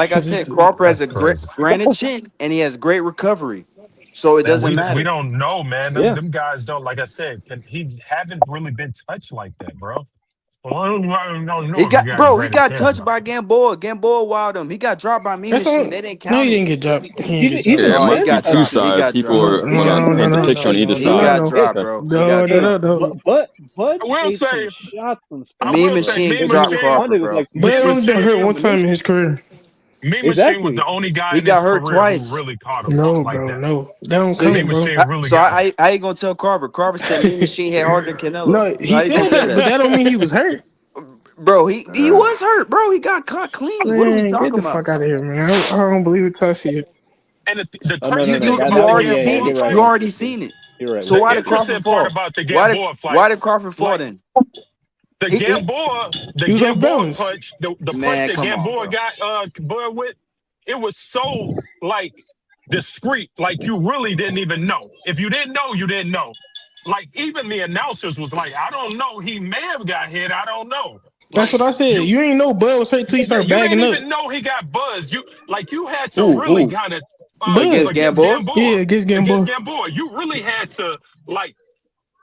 Crawford has a granite chin and he has great recovery. So it doesn't matter. We don't know, man. Them guys don't. Like I said, he haven't really been touched like that, bro. Well, I don't know. He got touched by Gamboa. Gamboa wowed him. He got dropped by me. They didn't count. No, he didn't get dropped. It must be two sides. People are paint the picture on either side. He got dropped, bro. No. But I will say, shots from Mean Machine dropped Crawford, bro. But only been hurt one time in his career. Mean Machine was the only guy He in his got hurt career who twice. really caught him No, like bro, that. no. They don't So, count, Mean bro. Machine really so got him. I ain't gonna tell Carver. Carver said Mean Machine hit harder than Canelo. No, So he how you gonna said say that, but that don't mean he was hurt. Bro, he was hurt, bro. He got caught clean. What are we Man, get talking the about? fuck out of here, man. I don't believe it till I see it. And the Oh, no, crazy no, no. thing That, You that about one, the already yeah, seen you're it. right. You already seen it. You're right. So the why did Crawford interesting part fall? about the Gamboa fight, Did Crawford fall like then? the He, Gamboa, the He was off Gamboa balance. punch, the punch man, that come on, Gamboa bro. got Bud with, it was so like discreet, like you really didn't even know. If you didn't know, you didn't know. Like even the announcers was like, I don't know, he may have got hit, I don't know. That's Like what I said. You ain't know Bud was hurt till you start you didn't bagging up. even know he got buzzed. You had to Who? really kind of Bud. Against Gamboa? Yeah, against Gamboa. Gamboa. You really had to like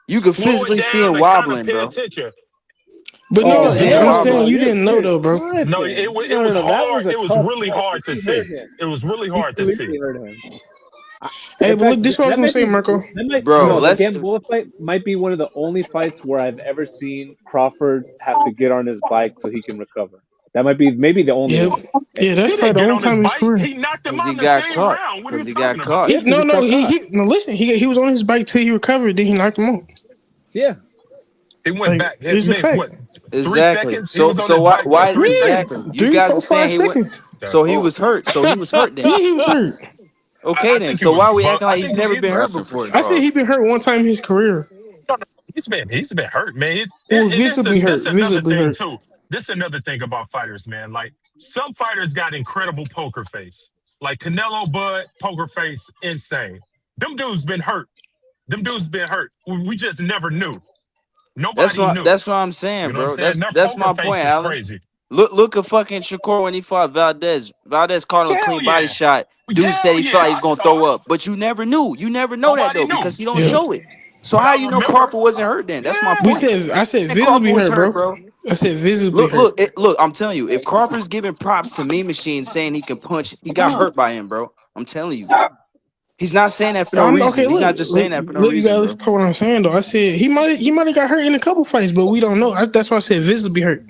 You could slow it physically see down him and kind of wobbling, pay bro. attention. But You no, can see him I'm hell no. saying wobbling. you didn't know though, bro. No, Tripping. it No, was that was hard. a It was tough really fight. hard to He see. hurt him. It was really He hard to see. clearly hurt him. Hey, In but look, fact, this is what I was that gonna might say, be Marco. Bro, the Gamboa fight might be one of the only fights where I've ever seen Crawford have to get on his bike so he can recover. That might be maybe the only Yeah, one. yeah, that's He probably didn't the get only on his time in his bike. career. He knocked him Because out he in the got same caught. round. What are you Because he got talking caught. about? Yeah, 'cause he got He caught. no, listen, he was on his bike till he recovered, then he knocked him out. Yeah. He went Like, back. it's a fact. What? 3 Exactly. seconds? He was on So his bike. What? why 3 Yeah, seconds? exactly? You 3, guys 4, are saying 5 he went. seconds. So he was hurt. So he was hurt then. Yeah, he was hurt. Okay I then. think he So was. why we But acting I like he's think never he's been hurt resting for before? sure. I said he been hurt one time in his career. No, he's been hurt, man. Well, And visibly hurt. this another Visibly thing hurt. too. This another thing about fighters, man. Like some fighters got incredible poker face. Like Canelo, Bud, poker face, insane. Them dudes been hurt. We just never knew. Nobody knew. That's what I'm saying, You know what I'm bro. saying? Their That's poker my face point, is Alan. crazy. Look at fucking Shakur when he fought Valdez. Valdez caught him a Hell clean body yeah. shot. Dude said Hell he felt yeah. like he was I gonna saw throw it. up, but you never knew. You never know that Nobody though knew. because he don't Yeah. show it. So But how I you know remember. Crawford wasn't hurt then? That's my Yeah. point. I said And visibly Crawford was hurt, bro. I said visibly Look, hurt. look. I'm telling you, if Crawford's giving props to Mean Machine saying he can punch, he got hurt by him, bro. I'm telling you. He's not saying that for no reason. Okay, He's not look, just saying that for no look, you reason, gotta bro. listen to what I'm saying though. I said he might have got hurt in a couple fights, but we don't know. That's why I said visibly hurt.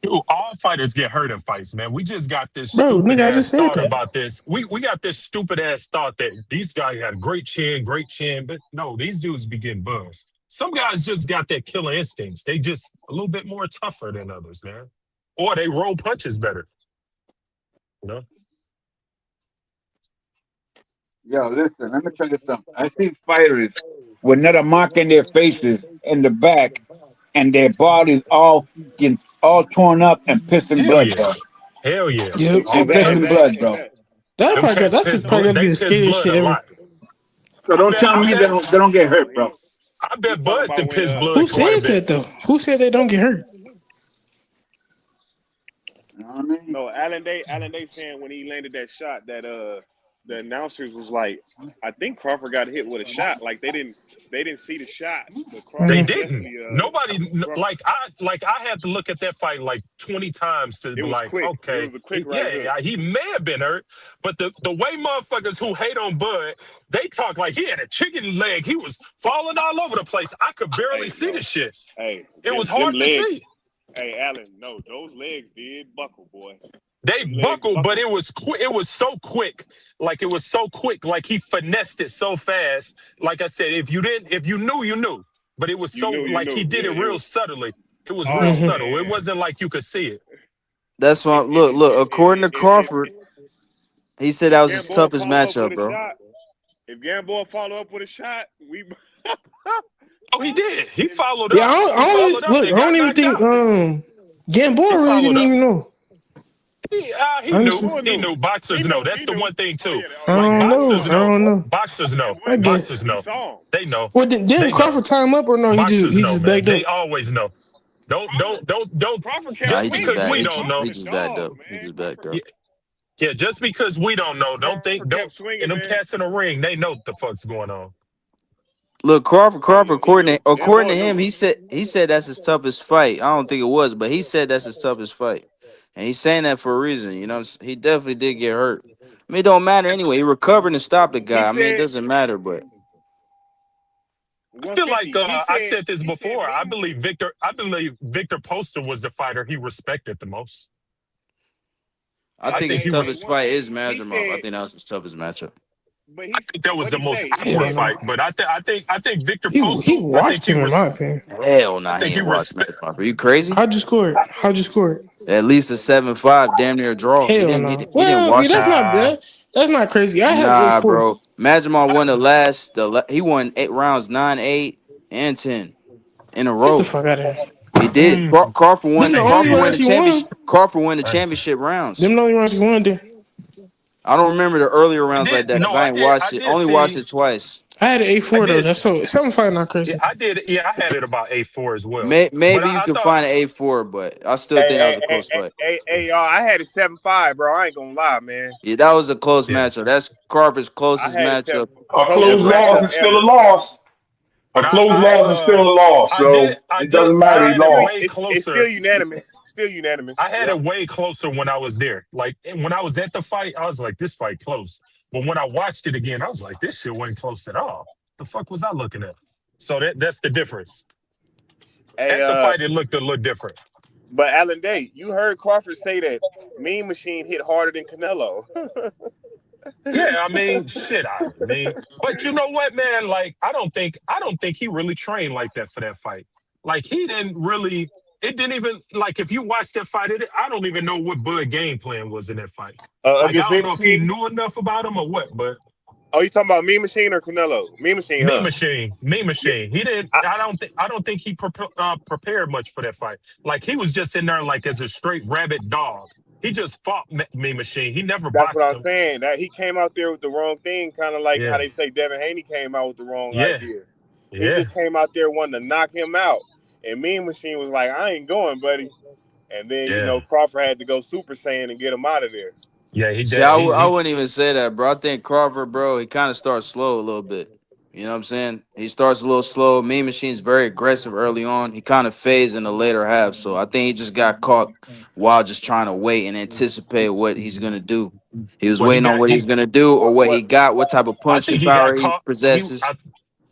Dude, all fighters get hurt in fights, man. We just got this Bro, stupid nigga, I ass just said thought that. about this. We got this stupid ass thought that these guys had great chin, but no, these dudes be getting buzzed. Some guys just got that killer instincts. They just a little bit more tougher than others, man. Or they roll punches better. You know? Yo, listen, let me tell you something. I see fighters with another mark in their faces in the back, and their bodies all torn up and pissing Hell blood, yeah. bro. Hell yeah. Yep. And pissing blood, bro. That's probably gotta be They the piss scariest blood shit a ever. lot. So don't tell me they don't get hurt, bro. I bet Bud can piss Who blood quite a says bit. that though? Who said they don't get hurt? You know what I mean? No, Alan Day saying when he landed that shot that the announcers was like, I think Crawford got hit with a shot. Like they didn't see the shot. But Crawford They didn't. Nobody Crawford, I had to look at that fight like 20 times to be like, quick. okay, It was a quick right hook. he may have been hurt, but the way motherfuckers who hate on Bud, they talk like he had a chicken leg. He was falling all over the place. I could barely see the shit. Hey, it was hard to see. Hey, Alan, no, those legs did buckle, boy. They buckled, but it was quick. It was so quick. Like it was so quick. Like he finessed it so fast. Like I said, if you knew, you knew. But it was so like he did it real subtly. It was real subtle. It wasn't like you could see it. That's why. Look. According to Crawford, he said that was his toughest matchup, bro. If Gamboa follow up with a shot, we. Oh, he did. He followed Yeah, up. I don't even think Gamboa really didn't even know. He knew. Boxers know. That's the one thing too. I don't know. Boxers know. I guess. Boxers know. They know. Well, didn't Crawford tie him up or no? He just backed up. They always know. Don't. Just because we don't know. He just backed up. Yeah, just because we don't know, don't and them cats in the ring, they know what the fuck's going on. Look, Crawford, according to him, he said that's his toughest fight. I don't think it was, but he said that's his toughest fight. And he's saying that for a reason, you know. He definitely did get hurt. I mean, it don't matter anyway. He recovered and stopped the guy. I mean, it doesn't matter, but I feel like I said this before. I believe Victor Poster was the fighter he respected the most. I think his toughest fight is Madrimov. I think that was his toughest matchup. But I think that was the most say? awkward fight. But I think Victor He Postol. watched him in my opinion. Hell nah, I think he ain't he watched Madrimov. Are you crazy? How'd you score? At least a 7-5, damn near a draw. Hell no. He didn't Well, watch that's him. not bad. That's not crazy. I have Nah, 8-4. bro. Madrimov won he won 8 rounds, 9, 8, and 10 in a row. Get the fuck out of here. He did. Crawford won. Them the only rounds he won. Crawford won the championship rounds. Them the only rounds he won there. I don't remember the earlier rounds like that because I ain't watched it. Only watched it twice. I had an 8-4 though. That's so 7-5 not crazy. I did. Yeah, I had it about 8-4 as well. Maybe you can find an 8-4, but I still think that was a close fight. Hey, y'all, I had it 7-5, bro. I ain't gonna lie, man. Yeah, that was a close matchup. That's Crawford's closest matchup. A close loss is still a loss. A close loss is still a loss. So it doesn't matter. He lost. It's still unanimous. Still unanimous. I had it way closer when I was there. Like when I was at the fight, I was like, "This fight close." But when I watched it again, I was like, "This shit wasn't close at all." The fuck was I looking at? So that's the difference. Hey, at the fight, it looked a little different. But Alan Day, you heard Crawford say that Mean Machine hit harder than Canelo. Yeah, I mean, shit. But you know what, man? Like, I don't think he really trained like that for that fight. Like, he didn't really. It didn't even like if you watch that fight. I don't even know what Bud game plan was in that fight. Like, I don't know if he knew enough about him or what. But you talking about Mean Machine or Canelo? Mean Machine. Mean Machine. He didn't. I don't think he prepared much for that fight. Like he was just in there like as a straight rabid dog. He just fought Mean Machine. He never boxed him. That's what I'm saying. That he came out there with the wrong thing, kind of like how they say Devin Haney came out with the wrong idea. He just came out there wanting to knock him out. And Mean Machine was like, I ain't going, buddy. And then, Crawford had to go Super Saiyan and get him out of there. Yeah, he did. See, I wouldn't even say that, bro. I think Crawford, bro, he kind of starts slow a little bit. You know what I'm saying? He starts a little slow. Mean Machine's very aggressive early on. He kind of fades in the later half. So I think he just got caught while just trying to wait and anticipate what he's going to do. He was waiting on what he's going to do or what he got, what type of punching power he possesses.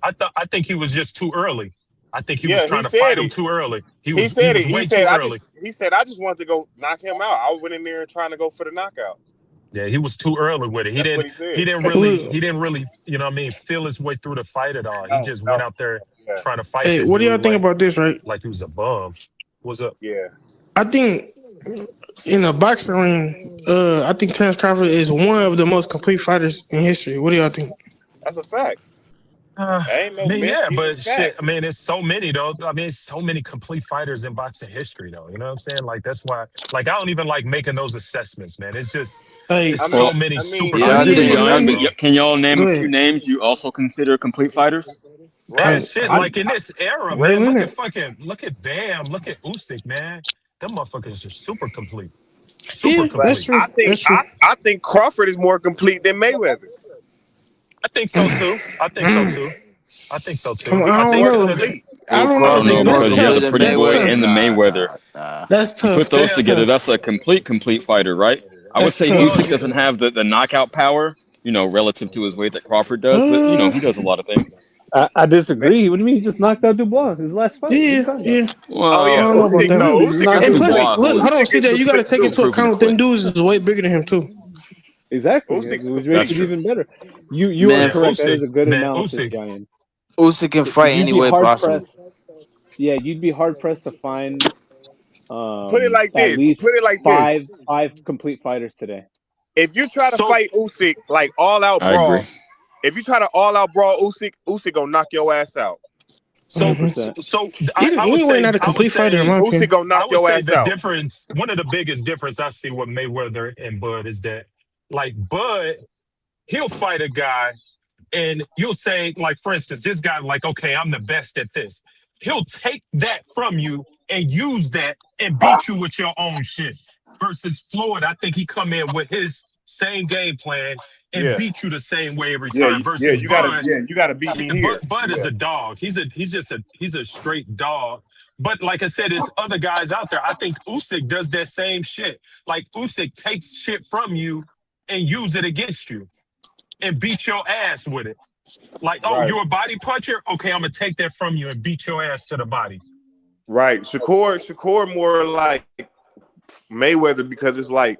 I think he was just too early. I think he was trying to fight him too early. He said way too early. He said, I just wanted to go knock him out. I went in there trying to go for the knockout. Yeah, he was too early with it. He didn't really, you know what I mean, feel his way through the fight at all. He just went out there trying to fight. Hey, what do y'all think about this, right? Like he was a bum. What's up? Yeah. I think in a boxing ring, I think Terence Crawford is one of the most complete fighters in history. What do y'all think? That's a fact. But shit, I mean, it's so many though. I mean, it's so many complete fighters in boxing history though. You know what I'm saying? Like that's why, like I don't even like making those assessments, man. It's just so many super. Can y'all name a few names you also consider complete fighters? Right, shit. Like in this era, man. Look at Bam. Look at Usyk, man. Them motherfuckers are super complete. Super complete. That's true. I think Crawford is more complete than Mayweather. I think so too. I think so too. I don't know because you're the pretty boy and the Mayweather. That's tough. Put those together, that's a complete fighter, right? I would say Usyk doesn't have the knockout power, relative to his weight that Crawford does, but he does a lot of things. I disagree. What do you mean? He just knocked out Dubois his last fight. Yeah. Well, I don't know about that. And plus, Dubois. look, hold on, CJ, you got to take into account them dudes is way bigger than him too. Exactly, which makes it even better. You are correct. That is a good analysis, Ryan. Usyk can fight any way possible. Yeah, you'd be hard pressed to find. Put it like this. At least Put it like five complete fighters today. If you try to fight Usyk like all out brawl, if you try to all out brawl Usyk gonna knock your ass out. So he ain't not a complete fighter in my opinion. Usyk gonna knock your ass out. Difference. One of the biggest difference I see with Mayweather and Bud is that. Like Bud, he'll fight a guy and you'll say, like, for instance, this guy, like, okay, I'm the best at this. He'll take that from you and use that and beat you with your own shit. Versus Floyd, I think he come in with his same game plan and beat you the same way every time. Versus you gotta beat me here. Bud is a dog. He's a straight dog. But like I said, there's other guys out there. I think Usyk does that same shit. Like Usyk takes shit from you and use it against you and beat your ass with it. Like, you're a body puncher? Okay, I'm going to take that from you and beat your ass to the body. Right. Shakur more like Mayweather because it's like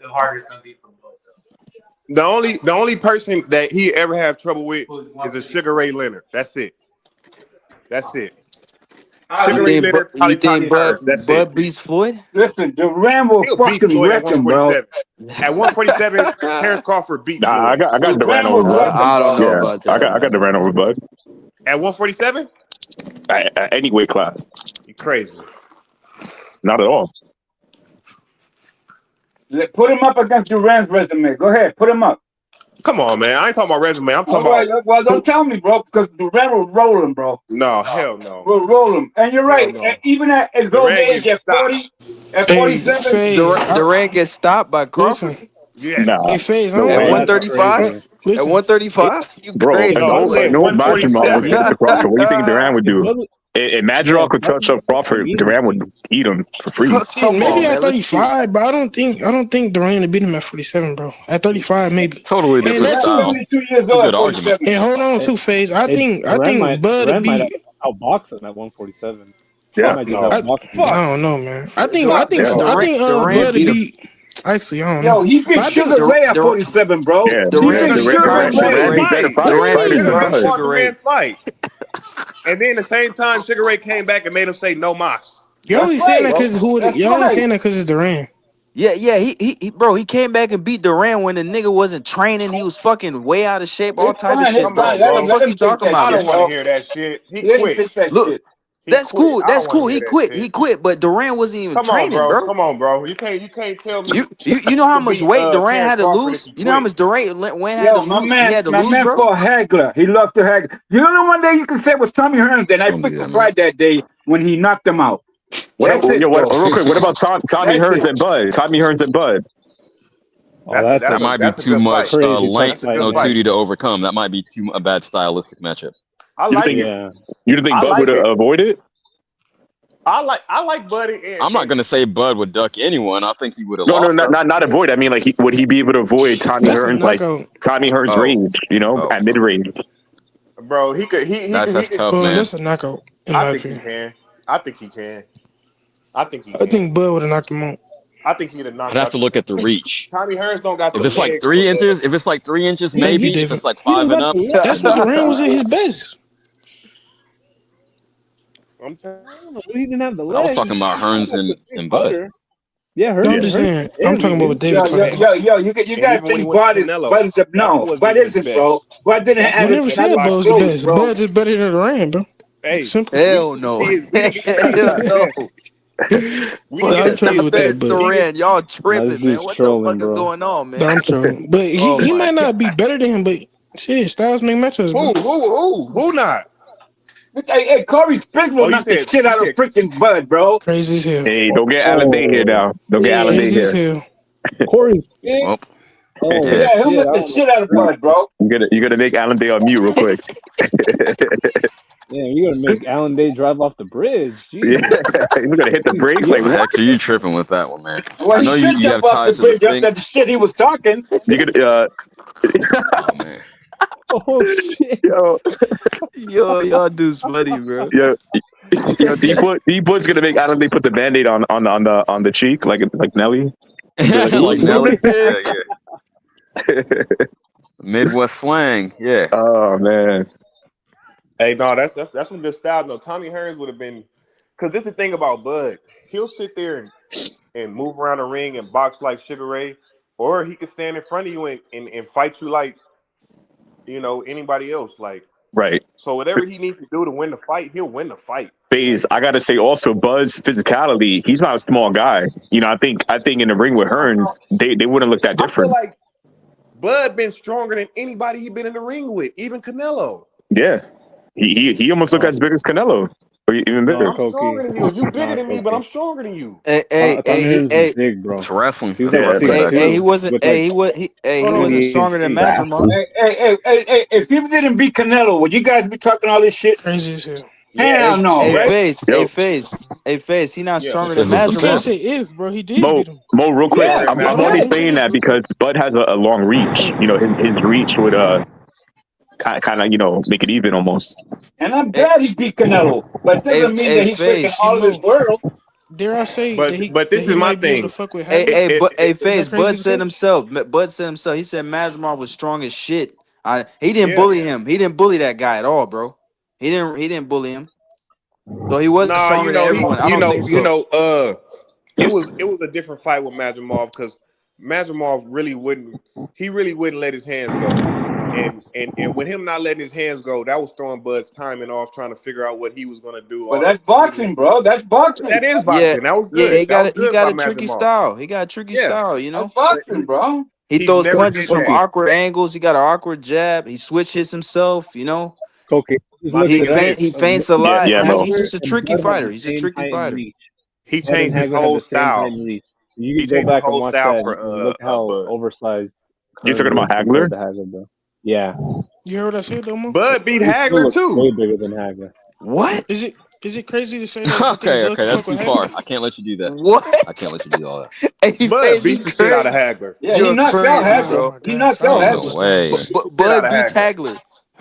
The only person that he ever have trouble with is a Sugar Ray Leonard. That's it. That's it. Sugar Ray Leonard, You think Hearns. That's Bud it. beats Floyd? Listen, Duran will He'll beat fucking Floyd at wreck him, bro. 147. At 147, Terrence Crawford beat Nah, Floyd. I got Durant over will Bud. wreck him, I don't know Yeah, about that. I got Durant over Bud. At 147? At any weight class, You crazy. not at all. Put him up against Duran's resume. Go ahead, put him up. Come on, man. I ain't talking about resume. I'm talking All right, about. well, don't tell me, bro, because Duran will roll him, bro. No, hell no. Will roll him. And you're right. Hell no. Even at his old Durant age, gets at 40, at Hey, 47, Faze, Durant gets stopped by Crawford listen. Yeah. Nah, Hey, Faze, I no don't at way. think. 135. At Listen, 135, you Bro, crazy? No, I'm saying no Madrigal was 147. getting to Crawford. What do you think Durant would do? Bud- If Madrigal could touch up Crawford, Durant would eat him for free. see, Come maybe on, at man. Let's 35, but I don't think Durant would beat him at 47, bro. At 35, maybe. Totally And different that too. style. 72 years That's a old good at argument. 47. And hold on, too, Faze. I think Bud Durant might would beat. outbox him at 147. Yeah. He might just No. outbox him. I don't know, man. I think Durant Bud would beat him. beat. Actually, I don't Yo, know. he beat But I think Sugar Ray at 47, bro. Yeah, He Durant- beat Durant- Sugar Durant- Ray. Durant beat better What do you fighters mean? than Durant Bud. fought the man's fight. And then at the same time, Sugar Ray came back and made him say no mas. Y'all only That's saying right, that because bro. That's y'all only right. saying that because it's Durant. Yeah, bro, he came back and beat Durant when the nigga wasn't training. He was fucking way out of shape, all It's type of fine, shit. it's Bro. fine. What Let the fuck him you think talking that I about, don't man? want to hear that shit. He Let him quit. think that Look, shit. He that's quit. cool. I That's don't want cool. to He hear that quit. shit. He quit, but Durant wasn't even Come on, training, bro. bro. Come on, bro. You can't tell me You know how to much beat weight Durant Terrence had to Crawford if lose? he You know how quit. much Durant had to Yo, lose? He had to my lose, man bro. called Hagler. He loves to Hagler. You know the one day you can say was Tommy Hearns, and I Don't do freaking that, man. cried that day when he knocked him out. That's it, bro. Real quick, what about Tommy That's Hearns it. and Bud? Tommy Hearns and Bud. Oh, That's That might be that's a too good much fight. crazy tough length, fight, no man. 2D to overcome. That might be a bad stylistic matchup. I You like think it. Yeah. you think I Bud like would it. avoid it? I like Buddy. I'm not gonna say Bud would duck anyone. I think he would have No, lost. not avoid. I mean, like, would he be able to avoid Tommy That's a Hearns, like knockout. Tommy Hearns' Oh, range? You know, oh, at mid range. Bro, he could. He that's could. tough, Well, man. that's a knockout, in my I think he opinion. can. I think he can. I think he I can. think Bud would have knocked him out. I think he'd have I'd knocked have out. to look at the reach. Tommy Hearns don't got If the it's like legs 3 for inches, if it's like 3 inches, Thank you, maybe. If David. it's like He 5 don't and got up, the legs. That's when Durant was at his best. I'm telling He didn't have the but I was legs. talking about Hearns and Bud. Butter. Yeah, Hearns. No, I'm just saying. I'm talking about what David Yo, talking yo, about. yo, yo, you and gotta even when he think went Bud to is Canelo, Bud is the that no. wasn't Bud even his isn't, best. bro. Bud didn't We have never his said Bud was the close, best. bro. Bud just better than Durant, bro. Hey, Simple. Hell no. we didn't say Hell he was the no. best. We Well, didn't I'm get trolling with that, but Durant, y'all Nah, this tripping, man. dude's What the trolling, fuck is bro. going on, man? I'm trolling. But Oh he my might not be god. better than him, but shit, styles make matchups, bro. Who not? Hey, Corey Spence will Oh, you knock the said shit out of freaking Bud, bro. Crazy as hell. Hey, don't get Alan Day here now. Don't get Alan Day Crazy as here. hell. Corey Spence. Well, Oh yeah. Yeah, he'll shit! knock I the don't shit know. out of Bud, bro. You gotta make Alan Day on mute real quick. Yeah, you gotta make Alan Day drive off the bridge. Yeah, Jesus. you gotta hit the brakes. Like what? Hector, you tripping with that one, man. Well, I he know should you jump have off the ties to the bridge after the Sphinx. shit he was talking. You could, Oh man. Oh shit! Yo, y'all dudes funny, bro. yo, D-Boot's gonna make Alan Day put the Band-Aid on the cheek, like Nelly. Like Nelly. Yeah. Yeah. Midwest swang. Yeah. Oh man. Hey, no, that's some good style. No, Tommy Hearns would have been, because this is the thing about Bud. He'll sit there and move around the ring and box like Sugar Ray, or he could stand in front of you and fight you like, anybody else. Like, Right. so whatever he needs to do to win the fight, he'll win the fight. Phase, I gotta say also Bud's physicality, he's not a small guy. I think in the ring with Hearns, they wouldn't look that I feel different. like Bud been stronger than anybody he been in the ring with, even Canelo. Yeah. He almost looked as big as Canelo. Or even bigger. I'm stronger than you. You bigger than me, but I'm stronger than you. Hey, big, bro. It's wrestling. He was That's like wrestling 6'2". back he then. wasn't. He wasn't stronger than Madrigal. Hey, if you didn't beat Canelo, would you guys be talking all this shit? Crazy as hell. Hell no. Hey, Face. He not stronger than You Madrigal. can't say if, bro. He did Mo, beat him. real quick, Yeah, I'm man. only Yeah. saying that because Bud has a long reach. His reach would kind of make it even almost. And I'm glad he beat Canelo, but it doesn't mean that he's breaking all of his world. Dare I say But- that he, but this that he is my might be able thing. to fuck with Hey, Habib? Face. Is that crazy Bud to said say? himself. Bud said himself. He said Masvidal was strong as shit. He didn't Yeah. bully him. He didn't bully that guy at all, bro. He didn't bully him. So he wasn't Nah, stronger than everyone. I don't think so. It was a different fight with Madrimov because Madrimov really wouldn't let his hands go. And with him not letting his hands go, that was throwing Bud's timing off, trying to figure out what he was gonna do. But that's boxing, bro. That's boxing. That is boxing. Yeah, That was good. yeah, he got a by tricky Madrimov. style. He got a tricky style, you know. That's boxing, bro. He throws never punches did from that. awkward angles. He got an awkward jab. He switch hits himself, you know. Okay. He feints a lot. Yeah, Man, no. he's just a tricky fighter. He's a tricky fighter. He changed his whole style. You He can go changed back his whole and watch style that. for, And look how Bud. oversized. You talking about Kern is Hagler? compared to Hagler, bro. Yeah. You heard what I said, though, Mo? Bud beat He still Hagler looks too. way bigger than Hagler. What? Is it crazy to say that? Okay, that's too far. I can't let you do that. What? I can't let you do all that. Hey, Bud beat the shit out of Hagler. Yeah, he knocks out Hagler. He knocks out No Hagler. way. Bud beats Hagler.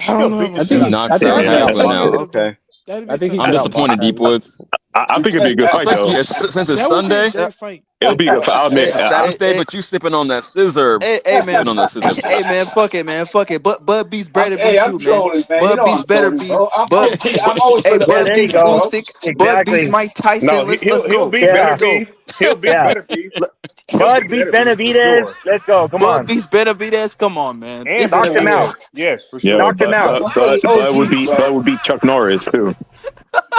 I don't know. I think He knocks out Hagler now. Okay. I think I'm disappointed, Deep Woods. I think it'd be a good fight though. Since it's Sunday, it'll be a. I'll admit, it's Saturday, but you sipping on that scissor. Hey man, on that scissor. hey man, fuck it. Bud beats better Hey, beat I'm too, man. trolling, man. You Bud know beats I'm better trolling, beat. bro. Bud, I'm always hey, for the Bud better beats beat, bro. Usyk. Bud beats Mike Tyson. No, Let's he'll go. beat better beef. He'll beat better beef. Bud beat Benavidez. Let's go. Come Bud on. beats Benavidez. Come on, man. And Knocked him out. Yes, for yeah, sure. Knocked him out. Bud would beat Chuck Norris too.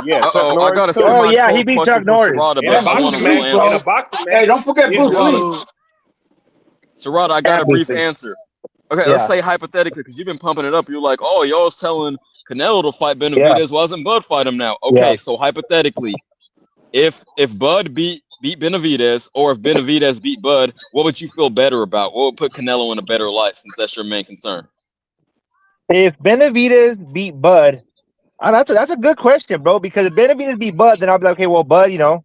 Yeah, Chuck I Norris gotta too. see Oh, my yeah, he soul beat question Chuck for Norris. Serrata, In but a I want boxing to match, land. in a boxing match. Hey, don't forget Bruce Lee. Serrata, I got a brief Everything. answer. Okay, Yeah. let's say hypothetically, because you've been pumping it up. You're like, oh, y'all's telling Canelo to fight Benavidez. Why doesn't Bud fight him now? Okay, Yeah. so hypothetically, if Bud beat Benavidez, or if Benavidez beat Bud, what would you feel better about? What would put Canelo in a better light, since that's your main concern? If Benavidez beat Bud, that's a good question, bro. Because if Benavidez beat Bud, then I'll be like, okay, well, Bud, you know,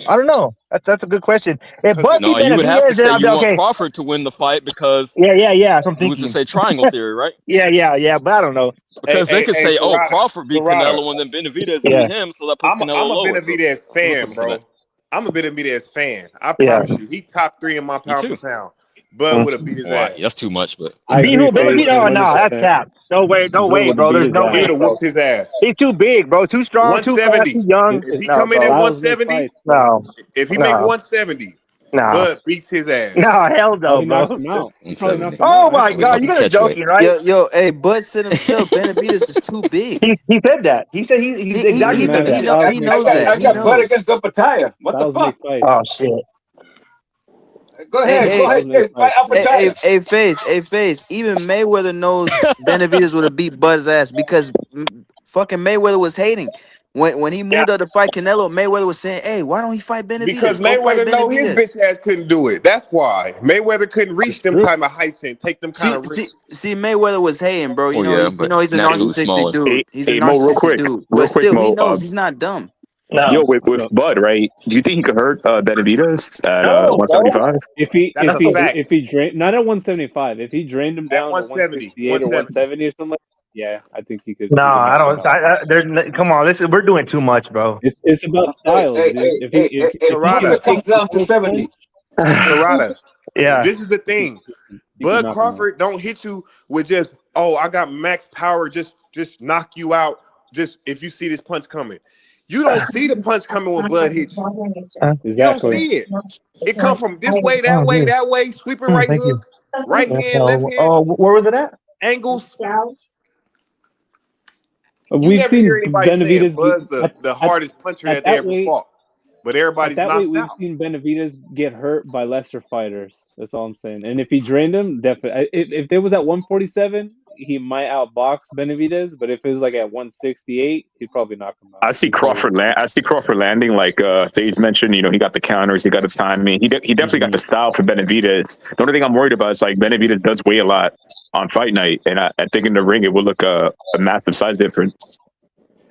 I don't know. That's a good question. If Bud No, beat you would have to Benavidez, then say I'll you be want okay. Crawford to win the fight because Yeah. So I'm you would thinking. just say triangle theory, right? Yeah. But I don't know. Because they could say, oh, Serrata, Crawford beat Serrata. Canelo and then Benavidez Yeah. beat him, so that puts I'm Canelo a lower. Benavidez So fan, what's up for bro. that? I'm a Benavidez fan. I Yeah. promise you. He top 3 in my pound too. for pound. Bud would have beat his Well, ass. that's too much, but I Beat agree, who? Faze, Benavidez? Oh, no, that's 100%. cap. No way, Bud bro. beat There's his no ass. He way. would have whooped his ass. He's too big, bro. Too strong, too fast, 170. too young. If he No, come in at bro. That was big 170, fight. No, if he make no, 170, no, Bud beats his ass. no. Hell no, Probably knocks bro. him out. He probably knocks 170. him Oh out. my We God, talking you guys are catch joking, weight. right? Yo, hey, Bud said himself, Benavidez is too big. He said that. He said he exactly Doesn't said matter. that. He knows I that. He got Bud knows. against Upataya. What That the was fuck? big fight. Oh shit. Go ahead. Hey, Go That ahead. was big Fight fight. Upataya. Faze. Even Mayweather knows Benavidez would have beat Bud's ass because fucking Mayweather was hating. When he moved up to fight Canelo, Mayweather was saying, hey, why don't he fight Benavidez? Because Go fight Mayweather know his Benavidez. bitch ass couldn't do it. That's why Mayweather couldn't reach them type of heights and take them kind of risks. See, Mayweather was hating, bro. You Oh know, yeah, you but know he's a naturally narcissistic smaller. dude. He's a Hey, Mo, real narcissistic quick, dude. real But quick, still, he Mo. knows he's not dumb. Yo, with So, Bud, right? Do you think he could hurt Benavidez at No, bro. 175? That's a fact. if he drained, not at 175, if he drained him At down to 170, 168 or 170. 170 or something, yeah, I think he could. No, He could I knock him don't. out. Come on, listen, we're doing too much, bro. It's about styles, dude. If he if he Serrata. can It comes take down to those 70. punches, Serrata. Yeah. This is the thing. he could Bud knock him out. Crawford don't hit you with just, oh, I got max power, just knock you out. Just if you see this punch coming. You don't see the punch coming when Bud hits you. You don't Exactly. see it. It come from this way, that way, sweeping right Thank you. hook, right hand, left hand, Oh, where was it at? angles. You We've never seen hear anybody saying Benavidez Bud's get the hardest puncher at that they that ever weight. fought. But At everybody's that weight, knocked we've out. seen Benavidez get hurt by lesser fighters. That's all I'm saying. And if he drained him, definitely. If it was at 147, he might outbox Benavidez. But if it was like at 168, he'd probably knock him out. I see Crawford landing like Faze mentioned. You know, he got the counters, he got the timing. He definitely got the style for Benavidez. The only thing I'm worried about is like Benavidez does weigh a lot on fight night, and I think in the ring it will look a massive size difference.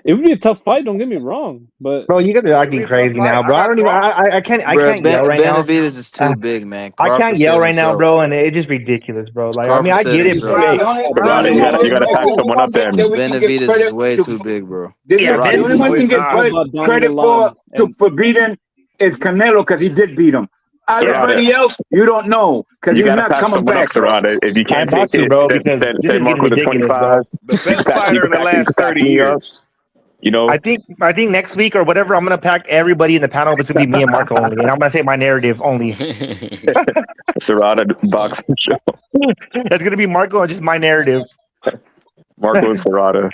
It would be a tough fight. Don't get me wrong, but Bro, you guys are acting crazy now, bro. I don't even. I can't yell right now. Benavidez is too big, man. I can't Crawford yell said right now, himself. bro, and it's just ridiculous, bro. Like, I mean, I Crawford get it. said But, himself. You gotta pack someone up then. Benavidez is way too big, bro. The only one can get credit for beating is Canelo because he did beat him. Everybody else, you don't know because he's gotta not pack coming someone back. up, Serrata. If you can't take it, bro, because send this is Mark getting with a ridiculous, 25. The best fighter in the last 30 years. You know, I think next week or whatever, I'm gonna pack everybody in the panel, but it's gonna be me and Marco only, and I'm gonna say my narrative only. Serrata boxing show. It's gonna be Marco and just my narrative. Marco and Serrata.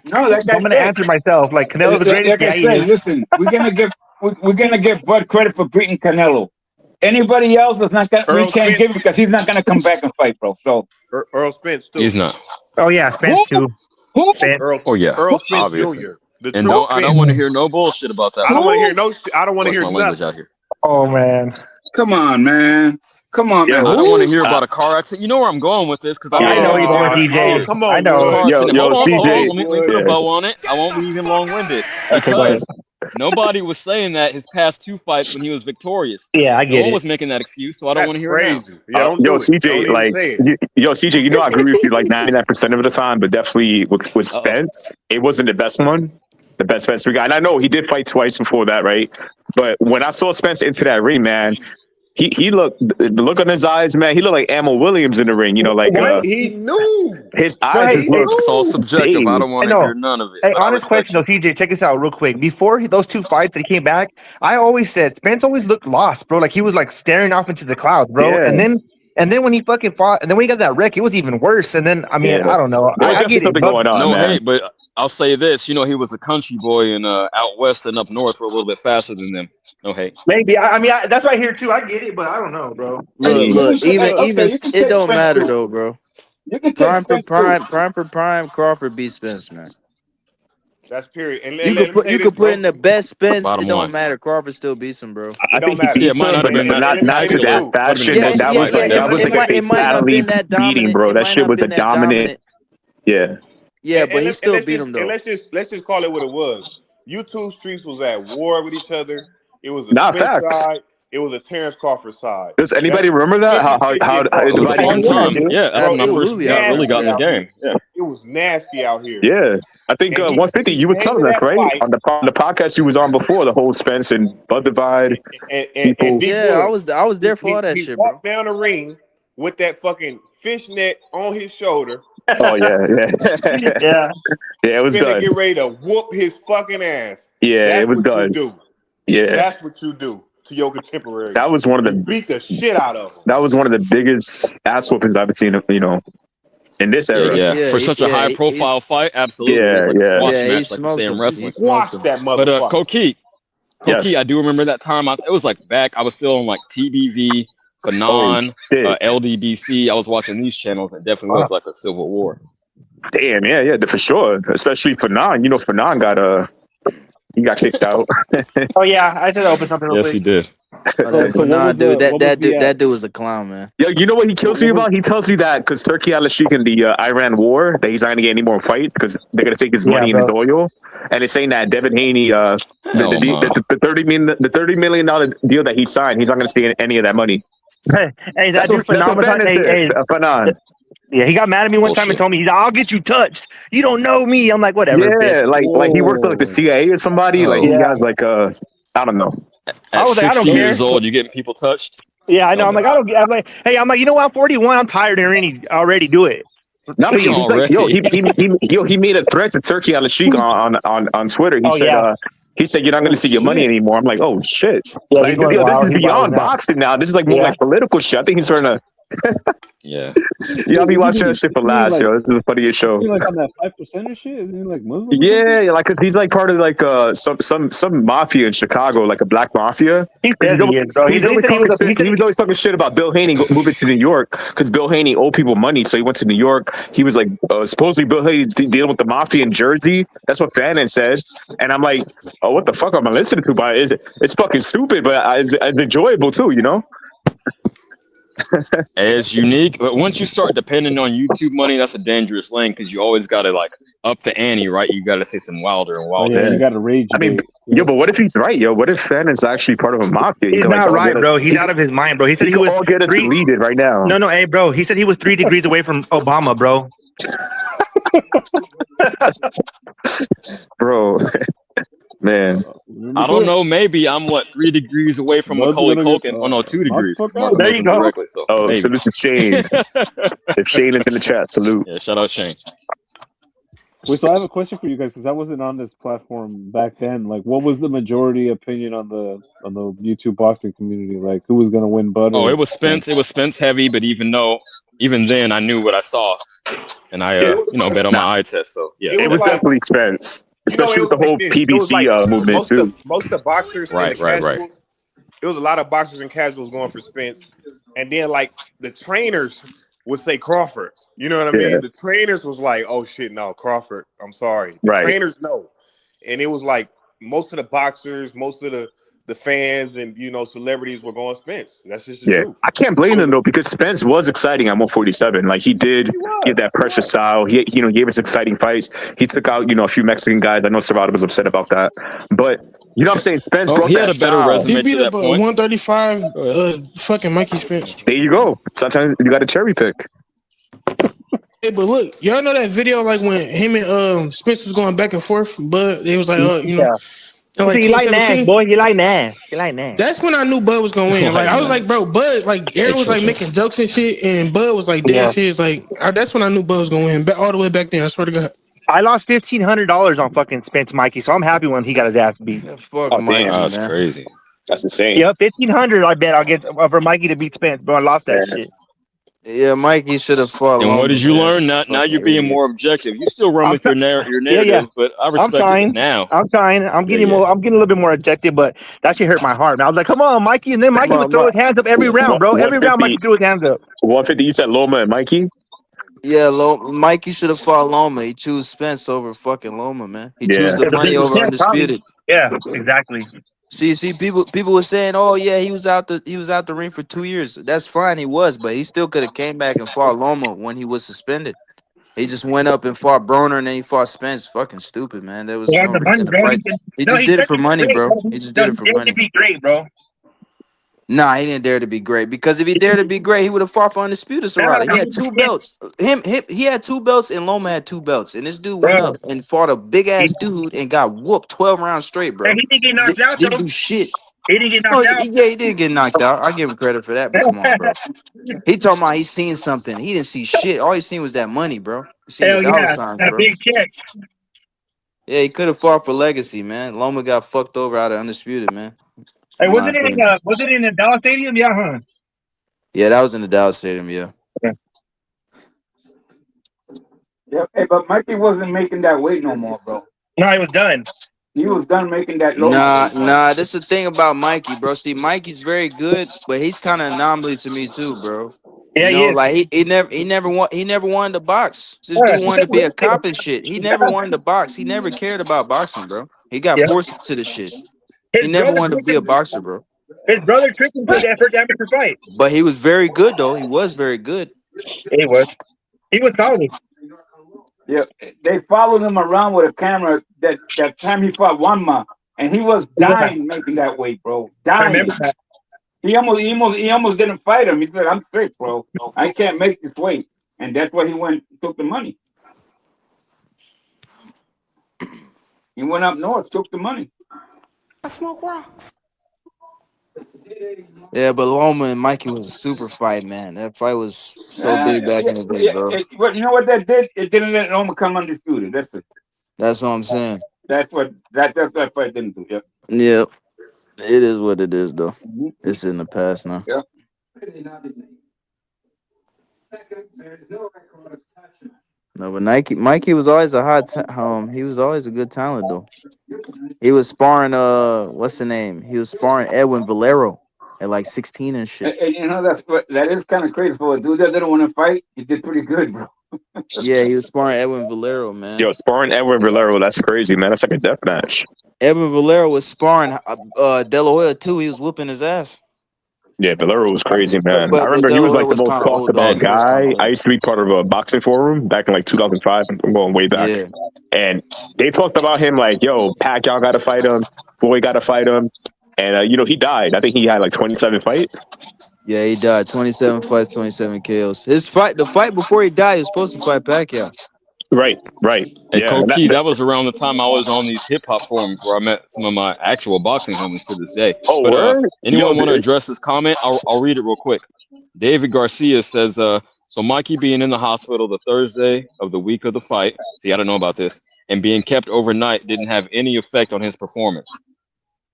No, like I'm gonna answer myself. Like Canelo's the greatest. Like I said, listen, we're gonna give Bud credit for beating Canelo. Anybody else is not gonna. We can't give it because he's not gonna come back and fight, bro. So Earl Spence too. He's not. Oh yeah, Spence too. Who? Oh yeah. Earl Spence Obviously. Jr. And I don't want to hear no bullshit about that. I don't want to hear no. I don't want to Watch hear my language nothing. out here. Oh man. Come on, man. Come on, man. I don't want to hear about a car accident. You know where I'm going with this because I know you're going, TJ. Come on, I know. Hold on, CJ. Let me put a bow on it. I won't be even long-winded because nobody was saying that his past 2 fights when he was victorious. Yeah, I No get one it. was making that excuse, so I don't want to hear it Crazy. Yeah, don't do Yo, it. Don't CJ, even like, say it. CJ, you know, I agree with you like 99% of the time, but definitely with Spence, it wasn't the best one, the best Spence we got. And I know he did fight twice before that, right? But when I saw Spence into that ring, man, he looked, the look on his eyes, man, he looked like Ammo Williams in the ring, you know, like He knew. his eyes just looked It's all subjective. I don't want to know. hear none of it. Hey, but I honest respect question though, TJ, check this out real quick. Before those 2 fights that he came back, I always said Spence always looked lost, bro. Like he was like staring off into the clouds, bro. Yeah. And then when he fucking fought, and then when he got that wreck, it was even worse. And then I mean, Yeah. I don't know. There's I get it. something Bro. going on, No man. hate, but I'll say this. You know, he was a country boy and out west and up north were a little bit faster than them. No hate. Maybe I mean that's right here too. I get it, but I don't know, bro. Look, even you can it say don't Spence matter too. though, bro. You can take Spence too. Prime for prime. Crawford beats Spence, man. That's period. And You let could me say this, put bro. in the best Spence. Bottom It don't line. matter. Crawford still beats him, bro. I don't think he matter. Yeah, beat it might not him, have been but that not to that fashion. Yeah, That was like it a might not have fatality been that beating, bro. dominant. That It shit might was not a been that dominant. Yeah. Yeah, And but he let's- still and let's beat just- him though. And let's just call it what it was. YouTube streets was at war with each other. It was a Nah, Spence facts. side. It was a Terrence Crawford side. Does anybody remember that? How It was a fun time. Yeah, that's when I first really got in the game. Yeah. It was nasty out here. Yeah, I think And he- 150. You was he telling hated us that right fight. on the podcast you was on before the whole Spence and Bud divide. And People. D Yeah, Wood, I was there for all that he shit, bro. walked down the ring with that fucking fishnet on his shoulder. Oh yeah. Yeah. Yeah, it was Finna done. get ready to whoop his fucking ass. Yeah, That's it was what done. you do. Yeah, That's what you do to your contemporaries. that was one of You the beat the shit out of them. that was one of the biggest ass whoopings I've seen. You know, in this era. Yeah. For such a high profile fight, absolutely. It was like a squash Yeah, he match, like you smoked say in him. wrestling. He smoked him. That But motherfucker. Koki, Yes. I do remember that time. It was like back. I was still on like TBV, Fanon, shit. LDBC. I was watching these channels. It definitely was like a civil war. Damn, yeah, for sure. Especially Fanon. You know, Fanon he got kicked out. Oh yeah, I said open something real Yes, he quick. did. That dude was a clown, man. Yo, you know what he kills you about? He tells you that because Turkey al-Sheikh in the Iran war, that he's not going to get any more fights because they're going to take his money and his oil. And it's saying that Devin Haney, the $30 million deal that he signed, he's not going to see any of that money. Hey, that dude Fanon. Yeah, he got mad at me one time and told me, he's like, I'll get you touched. You don't know me. I'm like, whatever. Yeah, bitch. like he works for like the CIA or somebody. Like he Yeah. has like I don't know. I was like, I don't 60 care. years old, you getting people touched? Yeah, I know. I'm like, I'm like, hey, you know what? I'm 41. I'm tired and already do it. No, he's like, he made a threat to Turkey al-Sheikh on Twitter. He said, you're not going to see your money anymore. I'm like, oh shit. Yeah, Like, this is beyond boxing now. This is like more like political shit. I think he's starting to. Yeah. Yeah, I'll be watching that shit for last, yo. This is the funniest show. Is he like on that 5% or shit? Is he like Muslim? Yeah, like he's like part of like some mafia in Chicago, like a black mafia. He said he is, bro. He was always talking shit about Bill Haney moving to New York because Bill Haney owed people money, so he went to New York. He was like supposedly Bill Haney dealing with the mafia in Jersey. That's what Fannin said, and I'm like, oh, what the fuck am I listening to? But it's fucking stupid, but it's enjoyable too, you know. It's unique, but once you start depending on YouTube money, that's a dangerous lane because you always got to like up the ante, right? You got to say some wilder and wilder. Yeah, you got to rage. I mean, but what if he's right, yo? What if Fannon's actually part of a mafia? He's not right, bro. He's out of his mind, bro. He said he was all get us deleted right now. No, hey, bro. He said he was 3 degrees away from Obama, bro. Bro, man. I don't know. Maybe I'm 3 degrees away from Macaulay Culkin. Oh no, 2 degrees. There you go. Directly, so Oh, maybe. salute to Shane. If Shane is in the chat, salute. Yeah, shout out Shane. Wait, so I have a question for you guys because I wasn't on this platform back then. Like, what was the majority opinion on the YouTube boxing community? Like, who was gonna win, Bud? Oh, Or it was Spence. It was Spence heavy, but even then, I knew what I saw, and I bet on my eye test. So yeah, it was definitely Spence, especially with the whole PBC movement too. Most of the boxers, right. It was a lot of boxers and casuals going for Spence, and then like the trainers would say Crawford. You know what I mean? Yeah. The trainers was like, "Oh shit, no, Crawford. I'm sorry." The Right. trainers know, and it was like most of the boxers, most of the fans, and celebrities were going Spence. That's just the truth. I can't blame him though, because Spence was exciting at 147. Like he had that pressure style. He gave us exciting fights. He took out a few Mexican guys. I know Serrano was upset about that, but you know what I'm saying. Spence brought he that had a better style. resume. He beat to that up a point. 135 fucking Mikey Spence. There you go. Sometimes you got to cherry pick. Hey, but look, y'all know that video like when him and Spence was going back and forth, but it was like like you like 2017. Nash, boy. You like Nash. You like Nash. That's when I knew Bud was gonna win. Like I was like, bro, Bud, like Aaron was like making jokes and shit, and Bud was like dead serious. Like that's when I knew Bud was gonna win. All the way back then, I swear to God. I lost $1,500 on fucking Spence Mikey, so I'm happy when he got his ass beat. Fuck Mikey, That's man. crazy. That's insane. Yeah, $1,500. I bet I'll get for Mikey to beat Spence, bro. I lost that shit. Yeah, Mikey should have fought. And what did you learn? man. Now you're being more objective. You still run with your narrative, but I respect it now. I'm trying. I'm getting more. I'm getting a little bit more objective, but that shit hurt my heart. Man. I was like, "Come on, Mikey!" And then Mikey would throw his hands up every round, bro. Every round, Mikey threw his hands up. 150. You said Loma and Mikey. Yeah, Mikey should have fought Loma. He chose Spence over fucking Loma, man. He chose the money over Undisputed. Yeah, exactly. See, people were saying, "Oh yeah, he was out the ring for 2 years." That's fine, he was, but he still could have came back and fought Loma when he was suspended. He just went up and fought Broner, and then he fought Spence. Fucking stupid, man. There was no reason to fight. He just did it for money, bro. He just did it for money. Be great, bro. Nah, he didn't dare to be great, because if he dared to be great, he would have fought for Undisputed Serrano. He had 2 belts. He had 2 belts, and Loma had 2 belts. And this dude went up and fought a big ass dude and got whooped 12 rounds straight, bro. He didn't get knocked out. Didn't do shit. He didn't get knocked out. Yeah, he did get knocked out. I give him credit for that. But come on, bro. He talking about he seen something. He didn't see shit. All he seen was that money, bro. He seen the dollar signs, that bro. big check. Yeah, he could have fought for legacy, man. Loma got fucked over out of Undisputed, man. Hey, was it in the Dallas Stadium? Yeah, huh? Yeah, that was in the Dallas Stadium, yeah. Yeah, hey, but Mikey wasn't making that weight no more, bro. No, he was done. He was done making that low. Nah, this is the thing about Mikey, bro. See, Mikey's very good, but he's kind of anomaly to me too, bro. Yeah, you know, like he never wanted to box. This dude wanted to be a cop and shit. He never wanted to box. He never cared about boxing, bro. He got forced to the shit. He never wanted to be a boxer, bro. His brother tricked him to that first amateur fight. But he was very good, though. He was very good. He was solid. Yeah, they followed him around with a camera that time he fought Wanma, and he was dying making that weight, bro. Dying. He almost didn't fight him. He said, "I'm sick, bro. I can't make this weight," and that's why he took the money. He went up north, took the money. I smoke rocks. Yeah, but Loma and Mikey was a super fight, man. That fight was so big back in the day, bro. But you know what that did? It didn't let Loma come undisputed. That's it. That's what I'm saying. That's what that fight didn't do. Yep. Yep. It is what it is, though. It's in the past now. Yep. No, but Mikey was always he was always a good talent, though. He was sparring what's the name? He was sparring Edwin Valero at like 16 and shit. And you know that is kind of crazy for a dude that didn't want to fight. He did pretty good, bro. Yeah, he was sparring Edwin Valero, man. Yo, sparring Edwin Valero, that's crazy, man. That's like a death match. Edwin Valero was sparring De La Hoya too. He was whooping his ass. Yeah, Valero was crazy, man. But I remember he was like the most talked old, about man. guy. I used to be part of a boxing forum back in like 2005. I'm going way back. Yeah. And they talked about him like, yo, Pacquiao got to fight him. Floyd got to fight him. And, he died. I think he had like 27 fights. Yeah, he died. 27 fights, 27 KOs. The fight before he died, he was supposed to fight Pacquiao. Right. And Koki, that was around the time I was on these hip hop forums where I met some of my actual boxing homies to this day. Oh, but word? anyone want to address this comment? I'll read it real quick. David Garcia says, So Mikey being in the hospital the Thursday of the week of the fight. See, I don't know about this. And being kept overnight didn't have any effect on his performance.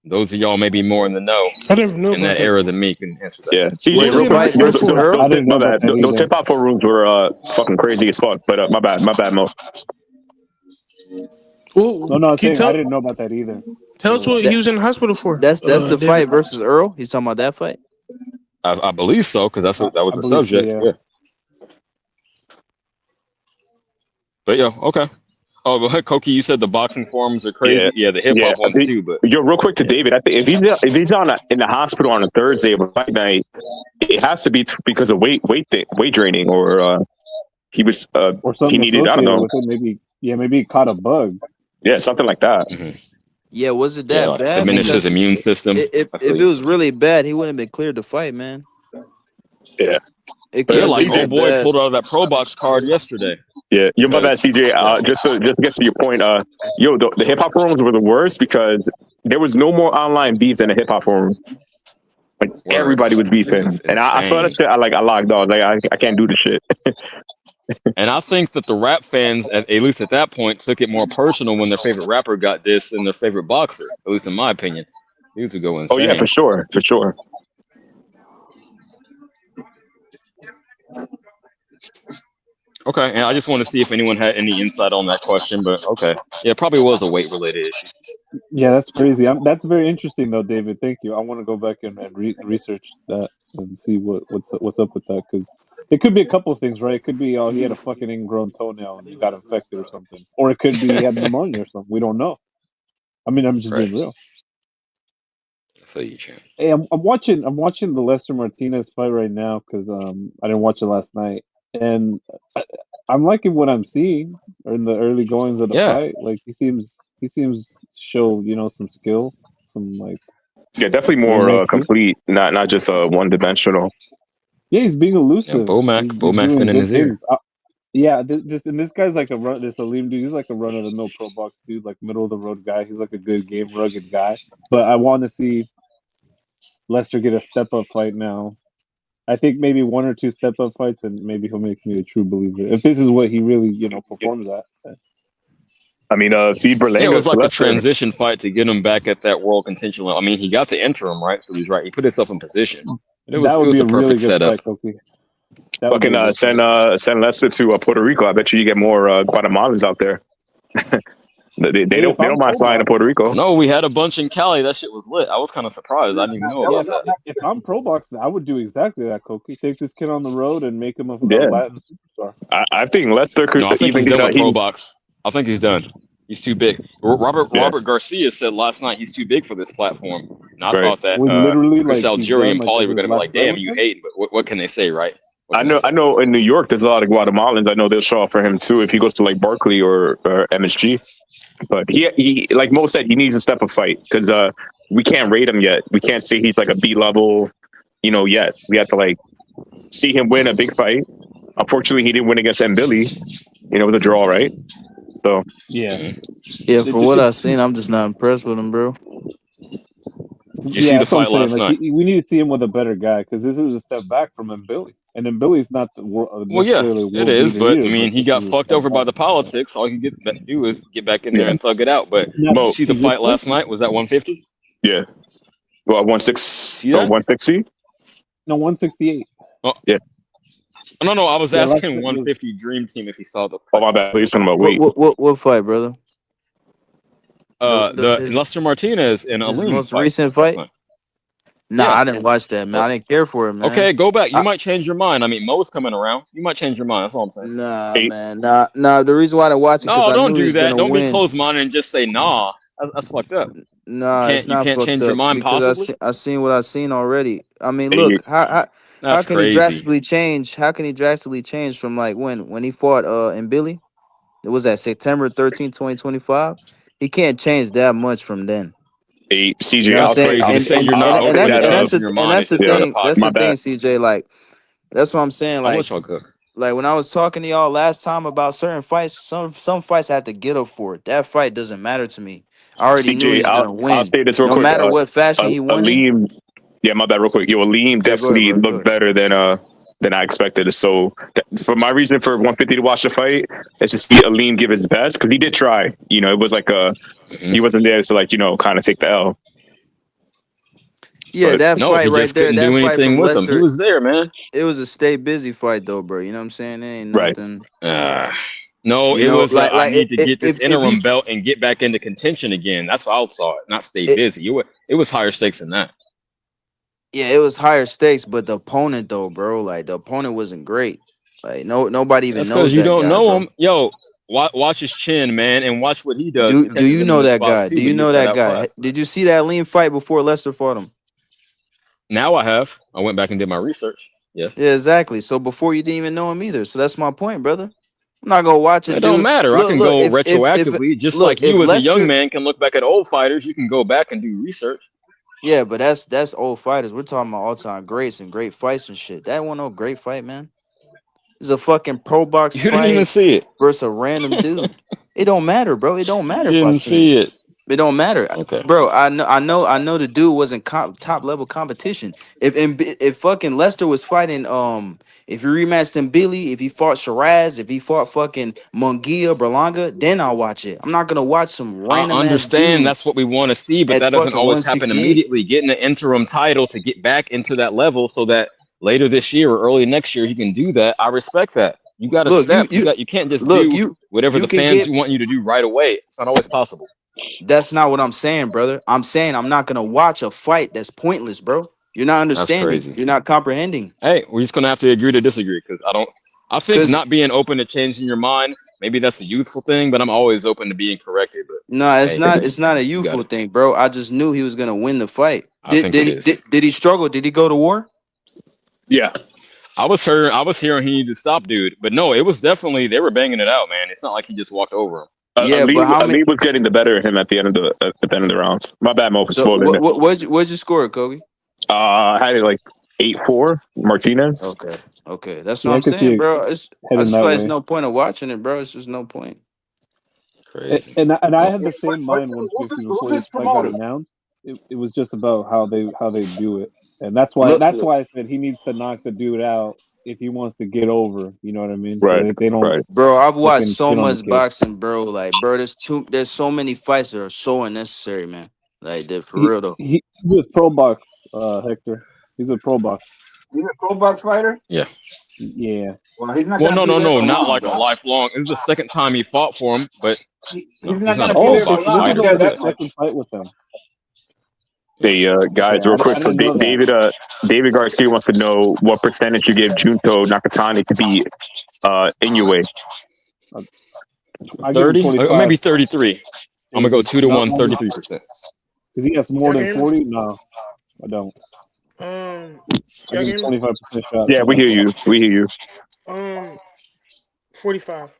Those of y'all may be more in the know I didn't know in that era than me can answer that. Yeah, CJ, real quick. My bad. Those hip hop rooms were fucking crazy as fuck. But my bad, Mo. Well, I didn't know about that either. Tell us what he was in the hospital for. That's the David. fight versus Earl. He's talking about that fight. I believe so, because that was the subject. So, yeah. But yeah, okay. Oh, but Koki, you said the boxing forums are crazy. Yeah, the hip hop ones too. But real quick to David, I think if he's in the hospital on a Thursday of a fight night, it has to be because of weight draining, or he was or something he needed. I don't know. With it. Maybe he caught a bug. Yeah, something like that. Mm-hmm. Yeah, was it that bad? Diminish his immune system. If it was really bad, he wouldn't have been cleared to fight, man. Yeah. Like old boy pulled out of that Pro Box card yesterday. Yeah, you're my bad, CJ. Just to get to your point, the hip hop forums were the worst because there was no more online beef than a hip hop forum. Like everybody was beefing, and I saw that shit. I logged on. Like I can't do the shit. And I think that the rap fans, at least at that point, took it more personal when their favorite rapper got dissed than their favorite boxer. At least in my opinion, these would go insane. Oh yeah, for sure. Okay, and I just want to see if anyone had any insight on that question, but okay. Yeah, it probably was a weight-related issue. Yeah, that's crazy. That's very interesting, though, David. Thank you. I want to go back and research that and see what's up with that, because it could be a couple of things, right? It could be, he had a fucking ingrown toenail and he got infected or something. Or it could be he had pneumonia or something. We don't know. I mean, I'm just being real. Hey, I'm watching the Lester Martinez fight right now because I didn't watch it last night, and I'm liking what I'm seeing in the early goings of the fight. Like he seems to show some skill, some like definitely more complete, not just one dimensional. Yeah, he's being elusive. Yeah, Bomac's been in his ear. This guy's like this Aleem dude. He's like a run of the mill pro box dude, like middle of the road guy. He's like a good game, rugged guy. But I want to see Lester get a step up fight now. I think maybe 1 or 2 step up fights, and maybe he'll make me a true believer. If this is what he really performs at. I mean, Feed Berlanga. It was like a transition fight to get him back at that world contention level. I mean, he got the interim, right? So he's right. He put himself in position. It was a perfect setup. Fucking send Lester to Puerto Rico. I bet you get more Guatemalans out there. they don't mind flying to Puerto Rico. No, we had a bunch in Cali. That shit was lit. I was kind of surprised. I didn't even know about that. If I'm pro boxing, I would do exactly that, Koki. Take this kid on the road and make him a Latin superstar. I think Lester could. No, I think he's done with pro box. I think he's done. He's too big. Robert Garcia said last night he's too big for this platform. And I thought that Chris Algieri and Paulie were going to be like, "Damn, you hating," but what can they say, right? I know. In New York, there's a lot of Guatemalans. I know they'll show up for him too if he goes to like Barkley or MSG. But he like Mo said, he needs a step up fight because we can't rate him yet. We can't say he's like a B level, yet. We have to like see him win a big fight. Unfortunately, he didn't win against Billy. It was a draw, right? So yeah. For what I've seen, I'm just not impressed with him, bro. Did you see the fight last night? We need to see him with a better guy because this is a step back from Billy. And Billy's not the world. Well, yeah, it is. But I mean, he got fucked over by the politics. All he could do is get back in there and thug it out. But did you see the fight last night? Was that 150? Yeah. Well, 160? No, 168. Oh. Yeah. No. I was asking 150 Dream Team if he saw the. Oh, my bad. You're talking about weight. What fight, brother? The Lester Martinez and the most recent fight. Nah, I didn't watch that, man. I didn't care for it, man. Okay, go back. You might change your mind. I mean, Mo's coming around. You might change your mind. That's all I'm saying. Nah, man. Nah. The reason why I didn't watch it because don't do that. Don't be closed-minded and just say nah. That's fucked up. Nah, it's not. You can't change your mind possibly. I seen what I seen already. I mean, look, how can he drastically change? How can he drastically change from like when he fought in Billy? It was at September 13, 2025. He can't change that much from then. CJ, that's the thing. That's the thing, CJ. Like, that's what I'm saying. Like, when I was talking to y'all last time about certain fights, some fights I had to get up for it. That fight doesn't matter to me. I already knew he's gonna win. I'll say this real quick. No matter what fashion he won. Yeah, my bad. Real quick. Aleem definitely looked better than than I expected. So for my reason for 150 to watch the fight is to see Aleem give his best, because he did try. It was like he wasn't there to kind of take the L. Yeah, But that No, fight he right just there, couldn't that do fight anything from with him. He Lester, was there, man. it was a stay busy fight though, bro. You know what I'm saying? It ain't Right. nothing. No, You it know, was. I need to get this if you interim belt and get back into contention again. That's how I saw it. Not stay busy. It was higher stakes than that. yeah, it was higher stakes, but the opponent though, bro, like the opponent wasn't great. Like nobody even That's knows because you that don't guy, know bro. him. Yo, watch his chin, man, and watch what he does. He Do catches you him in know the that spots guy? too, Do but you he know just got that guy? outclassed. Did you see that lean fight before Lester fought him? Now I have. I went back and did my research. Yes. Yeah, exactly. So before you didn't even know him either. So that's my point, brother. I'm not gonna watch a It don't dude. matter. I can Look, go if retroactively, just like if you as a young Lester, man can look back at old fighters. You can go back and do research. yeah, but that's old fighters. We're talking about all time greats and great fights and shit. That wasn't no great fight, man. It's a fucking pro box You didn't even fight see it. versus a random dude. It don't matter, bro. It don't You matter if I didn't seen see it. it. It don't matter, Okay. bro. I know the dude wasn't top level competition. If fucking Lester was fighting, if he rematched him Billy, if he fought Shiraz, if he fought fucking Munguia, Berlanga, then I'll watch it. I'm not gonna watch some I random ass understand dude that's what we want to see, but at that doesn't fucking always happen 168. immediately. Getting an interim title to get back into that level so that later this year or early next year he can do that. I respect that. You got to Look, step. You can't just look, do whatever you the can fans get. want you to do right away. It's not always possible. That's not what I'm saying, brother. I'm saying I'm not gonna watch a fight that's pointless, bro. You're not That's understanding. crazy. You're not comprehending. Hey, we're just gonna have to agree to disagree because I think Because not being open to changing your mind, maybe that's a youthful thing, but I'm always open to being corrected. But no, it's hey, not. It's not a you got youthful it. thing, bro. I just knew he was gonna win the fight. I think it is. Did he struggle? Did he go to war? Yeah. I was hearing he needed to stop, dude. But no, it was definitely they were banging it out, man. It's not like he just walked over him. Yeah, but how many? Ali was getting the better of him at the end of the rounds. My bad, Mo, for So spoiling it. what'd you score, Kobe? I had it like 8-4 Martinez. Okay, that's Yeah, what I I'm could see saying, it bro. I just heading feel that like it's way. no point of watching it, bro. It's just no point. Crazy. And I had the same mind 150 before this fight got announced. It was just about how they do it, and that's why Look, I said he needs to knock the dude out if he wants to get over. You know what I mean? So Right. they don't bro, I've watched fucking so shit on the much kid. boxing, bro. Like, bro, there's so many fights that are so unnecessary, man. Like, for real though. He's with Pro Box, Hector. He's a Pro Box. He's a pro box fighter. Yeah. Yeah. Well, he's not. Well, gonna no, be there for not long, like a bro. lifelong. This is the second time he fought for him, but He's no, not he's not gonna a be pro there for So boxing long. this is I fighter. tell only that his much. second fight with them. Hey, guys, Okay, real quick. I So didn't know that. David Garcia wants to know what percentage you give Junto Nakatani to beat Inoue. I give him 30 or 25. maybe 33. I'm gonna go 2-1, No, 33%. Does he has more Y'all than can hear me? 40? No, I don't. I Y'all give can him hear me? 25% shot. Yeah, we hear you. We hear you. 45.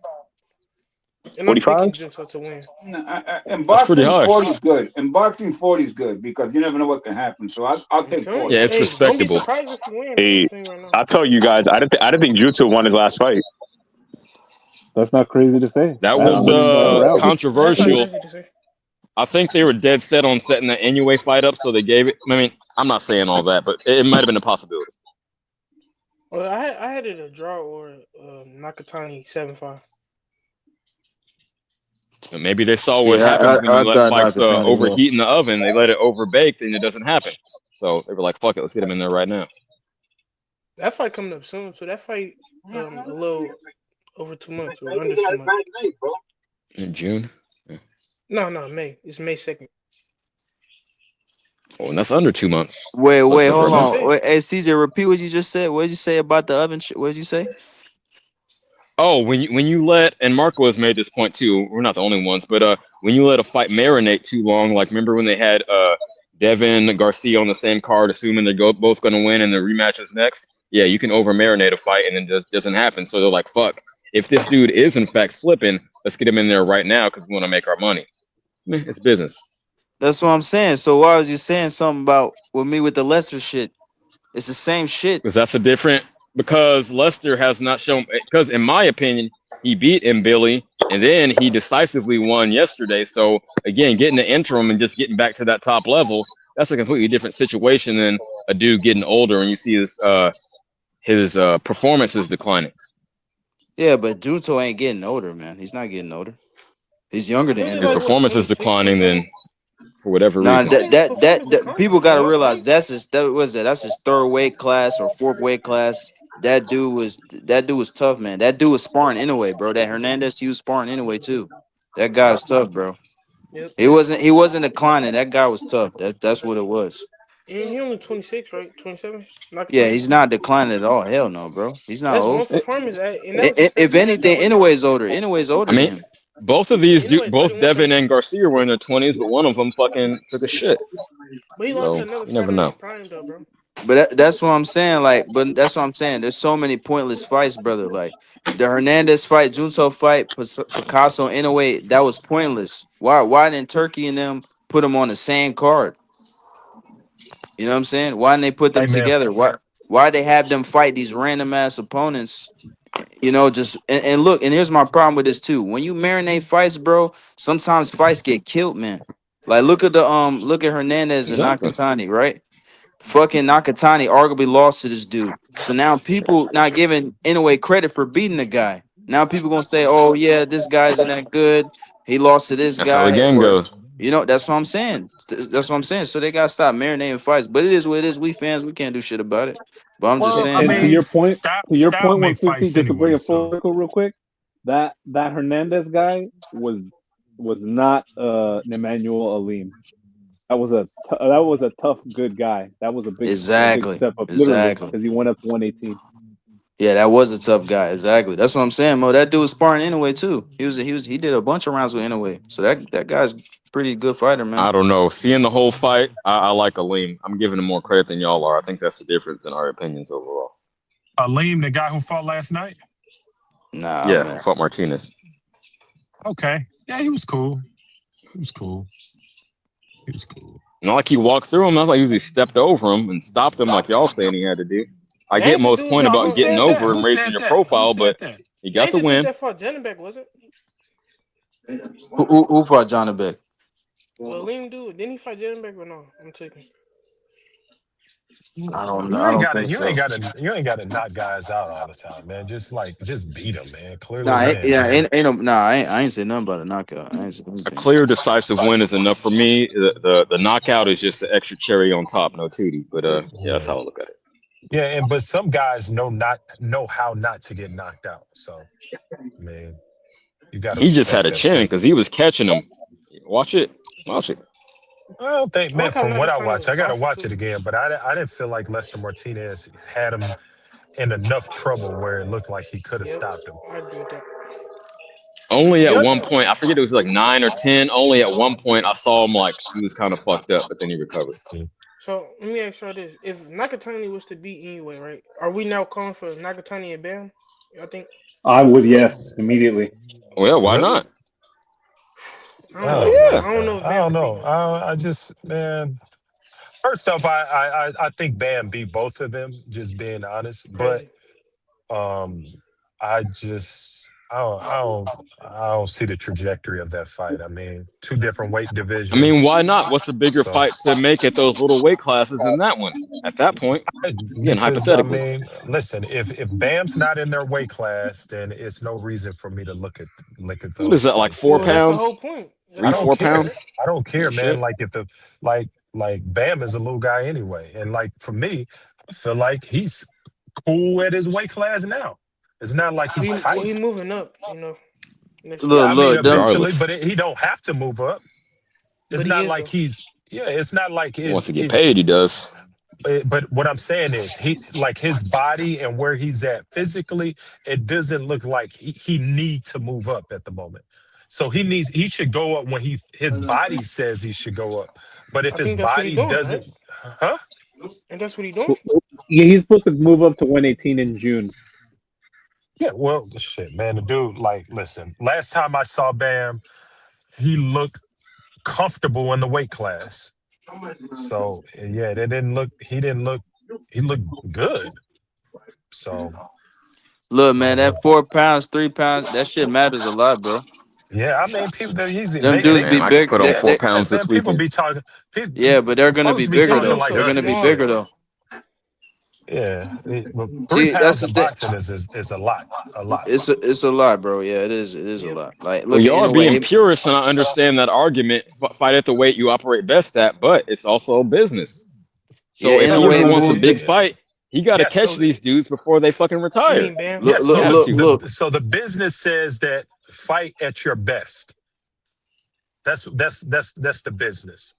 And I'm 45? picking Junto to win. In That's pretty boxing, high. 40 is good. In boxing, 40 is good because you never know what can happen. So I'll take 40. Yeah, it's Hey, don't be respectable. surprised if you win. Hey, I'm saying right now. I'll tell you guys, I didn't think Junto won his last fight. That's not crazy to say. That I was haven't been around. That's not controversial. crazy to say. I think they were dead set on setting that Inoue fight up, so they gave it. I mean, I'm not saying all that, but it might have been a possibility. Well, I had it a draw or Nakatani 7-5. And maybe they saw what Yeah, happens when you I let thought fights Nakatani overheat lost. in the oven. They let it overbake, and it doesn't happen. So they were like, "Fuck it, let's get him in there right now." That fight coming up soon, so that fight a little over 2 months or under 2 months. In June. Yeah. No, May. It's May 2nd. Oh, and that's under 2 months. Wait, Less than hold 4 months. on. Wait, hey, CJ, repeat what you just said. What did you say about the oven? What did you say? Oh, when you let, and Marco has made this point too. We're not the only ones, but when you let a fight marinate too long, like remember when they had Devin Garcia on the same card, assuming they're both going to win and the rematch is next. Yeah, you can over marinate a fight and it doesn't happen. So they're like, fuck. If this dude is in fact slipping, let's get him in there right now because we want to make our money. It's business. That's what I'm saying. So why was you saying something about with me with the Lester shit? It's the same shit. Because that's a different. Because Lester has not shown. Because in my opinion, he beat Billy, and then he decisively won yesterday. So again, getting the interim and just getting back to that top level, that's a completely different situation than a dude getting older and you see this his performance is declining. Yeah, but Junto ain't getting older, man. He's not getting older. He's younger than His performance is declining. Then, for whatever reason, that people got to realize that's his third weight class or fourth weight class. That dude was tough, man. That dude was sparring anyway, bro. That Hernandez, he was sparring anyway too. That guy's tough, bro. Yep. He wasn't declining. That guy was tough. That's what it was. And he only 26, right? 27. Yeah, he's not declining at all. Hell no, bro. He's not That's old. one performance. If anything, Inoue's older. Inoue's older. I mean, than him. both of these, both Devin and Garcia were in their 20s, but one of them fucking took a shit. But he So you never know. prime, though, bro. But that's what I'm saying. Like, but that's what I'm saying. There's so many pointless fights, brother. Like the Hernandez fight, Junto fight, Picasso, Inoue, that was pointless. Why didn't Turkey and them put them on the same card? You know what I'm saying? Why didn't they put them together? Why they have them fight these random ass opponents? You know, just and look, and here's my problem with this too. When you marinate fights, bro, sometimes fights get killed, man. Like look at Hernandez and Nakatani, right? Fucking Nakatani arguably lost to this dude. So now people not giving Inoue credit for beating the guy. Now people gonna say, oh yeah, this guy isn't that good. He lost to this guy. That's how the game goes. You know, that's what I'm saying. That's what I'm saying. So they gotta stop marinating fights. But it is what it is. We fans, we can't do shit about it. But I'm just saying. And to your point, Stop 150, just to bring anyway, it full circle real quick, that Hernandez guy was not Emmanuel Alim. That was a tough, good guy. That was a big step up, literally, because he went up to 118. Yeah, that was a tough guy. Exactly. That's what I'm saying, Mo. That dude was sparring Inoue too. He did a bunch of rounds with Inoue. So that guy's pretty good fighter, man. I don't know. Seeing the whole fight, I like Aleem. I'm giving him more credit than y'all are. I think that's the difference in our opinions overall. Aleem, the guy who fought last night? Nah. Yeah, man. fought Martinez. Okay. Yeah, he was cool. Not like he walked through him. Not like he stepped over him and stopped him like y'all saying he had to do. I get Mo's point about getting over and raising your profile, but he got the win. That fought Janabek, was it? Who fought Janabek? Well, Liam dude, didn't he fight Janabek or no? I'm taking. I don't know. You ain't got to knock guys out all the time, man. Just beat them, man. Clearly, I ain't say nothing about a knockout. I ain't say anything. A clear, decisive win is enough for me. The knockout is just the extra cherry on top, no tootie. But yeah, that's how I look at it. Yeah, but some guys know how not to get knocked out. So, man, you got. He just had a chin because he was catching him. Watch it. I don't think, man. From what I watched, I gotta watch it again. But I didn't feel like Lester Martinez had him in enough trouble where it looked like he could have stopped him. Only at one point, I forget it was like 9 or 10. Only at one point, I saw him like he was kind of fucked up, but then he recovered. So let me ask you this: if Nakatani was to beat anyway, right? Are we now calling for Nakatani and Bam? I think. I would, yes, immediately. Well, why not? I don't know. I just, man. First off, I think Bam beat both of them. Just being honest, but I don't see the trajectory of that fight. I mean, two different weight divisions. I mean, why not? What's a bigger fight to make at those little weight classes than that one? At that point, again, hypothetically. I mean, listen, if Bam's not in their weight class, then it's no reason for me to look at those. What is that, like 4 pounds? That's the whole point. 3-4 pounds? I don't care, man. Like if like Bam is a little guy anyway, and like for me, I feel like he's cool at his weight class now. It's not like he's tight. He's moving up, you know. Eventually, but he don't have to move up. It's not like it's not like he wants to get paid. He does. But what I'm saying is, he's like his body and where he's at physically. It doesn't look like he need to move up at the moment. So he should go up when his body says he should go up. But if his body doesn't, right? And that's what he's doing. Yeah, he's supposed to move up to 118 in June. Yeah, well, shit, man. The dude, like, listen. Last time I saw Bam, he looked comfortable in the weight class. So yeah, he looked good. So look, man, that 4 pounds, 3 pounds, that shit matters a lot, bro. Yeah, I mean, people, them dudes be big. Put on 4 pounds this weekend. People be talking. Yeah, but they're gonna be bigger though. They're gonna be bigger though. Yeah, well, 3 See, that's pounds the of thing. boxing is a lot, a lot. It's a lot, bro. Yeah, it is. It is a lot. Like, Well, look at y'all are anyway. being purists, and I understand that argument. Fight at the weight you operate best at, but it's also a business. So Yeah, if in he a way, really wants a Boone, big fight, he got to Yeah, catch so these dudes before they fucking retire. Bam. look, yeah, look, so look. so the business says that fight at your best. That's the business.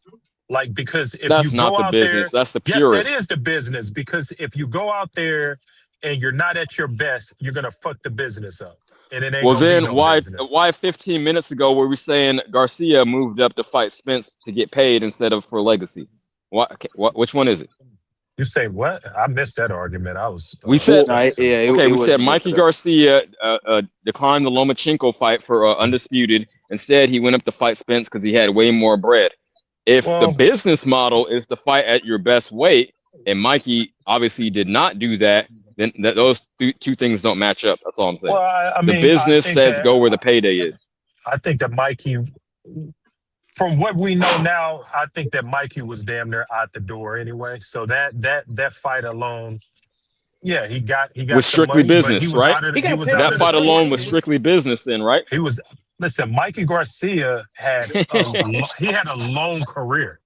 Like, because if That's you not go the out there, business. That's the yes, that purist. is the business. Because if you go out there and you're not at your best, you're gonna fuck the business up, and it ain't Well, gonna be then no why business. 15 minutes ago were we saying Garcia moved up to fight Spence to get paid instead of for legacy? Which one is it? You say what? I missed that argument. I was We said we said Mikey Garcia declined the Lomachenko fight for undisputed. Instead, he went up to fight Spence because he had way more bread. If the business model is to fight at your best weight, and Mikey obviously did not do that, then those two things don't match up. That's all I'm saying. Well, I the mean, business I think says that, go where the payday is. I think that Mikey, from what we know now, I think that Mikey was damn near out the door anyway. So that fight alone, yeah, he got Was some strictly money, but business, he was right? out of, he was That out of fight the alone sport. was strictly business, then, right? He was. Listen, Mikey Garcia had he had a long career,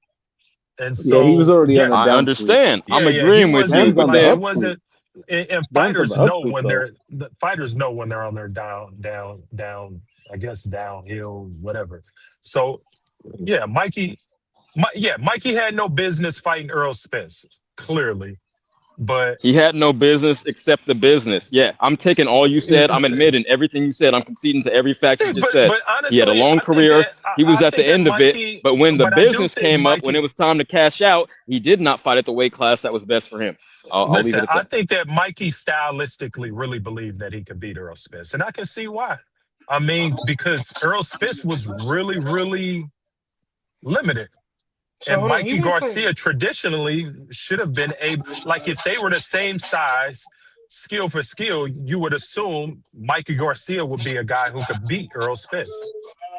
and so he was already on the I down understand. streak. I'm he agreeing with you, wasn't but like then it wasn't. And Dan's on fighters the know upsweep, when though. the fighters know when they're on their down. I guess downhill, whatever. So, yeah, Mikey had no business fighting Earl Spence, clearly, but he had no business except the business. Yeah, I'm taking all you said. I'm admitting everything you said. I'm conceding to every fact you just said. but He had a honestly, long I think career. that He was I at the think that end of it. Mikey, But when the but I do business think came up, when Mikey. it was time to cash out, he did not fight at the weight class that was best for him. I'll leave it Listen, at I that. think that Mikey stylistically really believed that he could beat Earl Spence, and I can see why. I mean, because Earl Spence was really, really limited. So And hold on, he Mikey went Garcia from traditionally should have been like if they were the same size, skill for skill, you would assume Mikey Garcia would be a guy who could beat Earl Spence.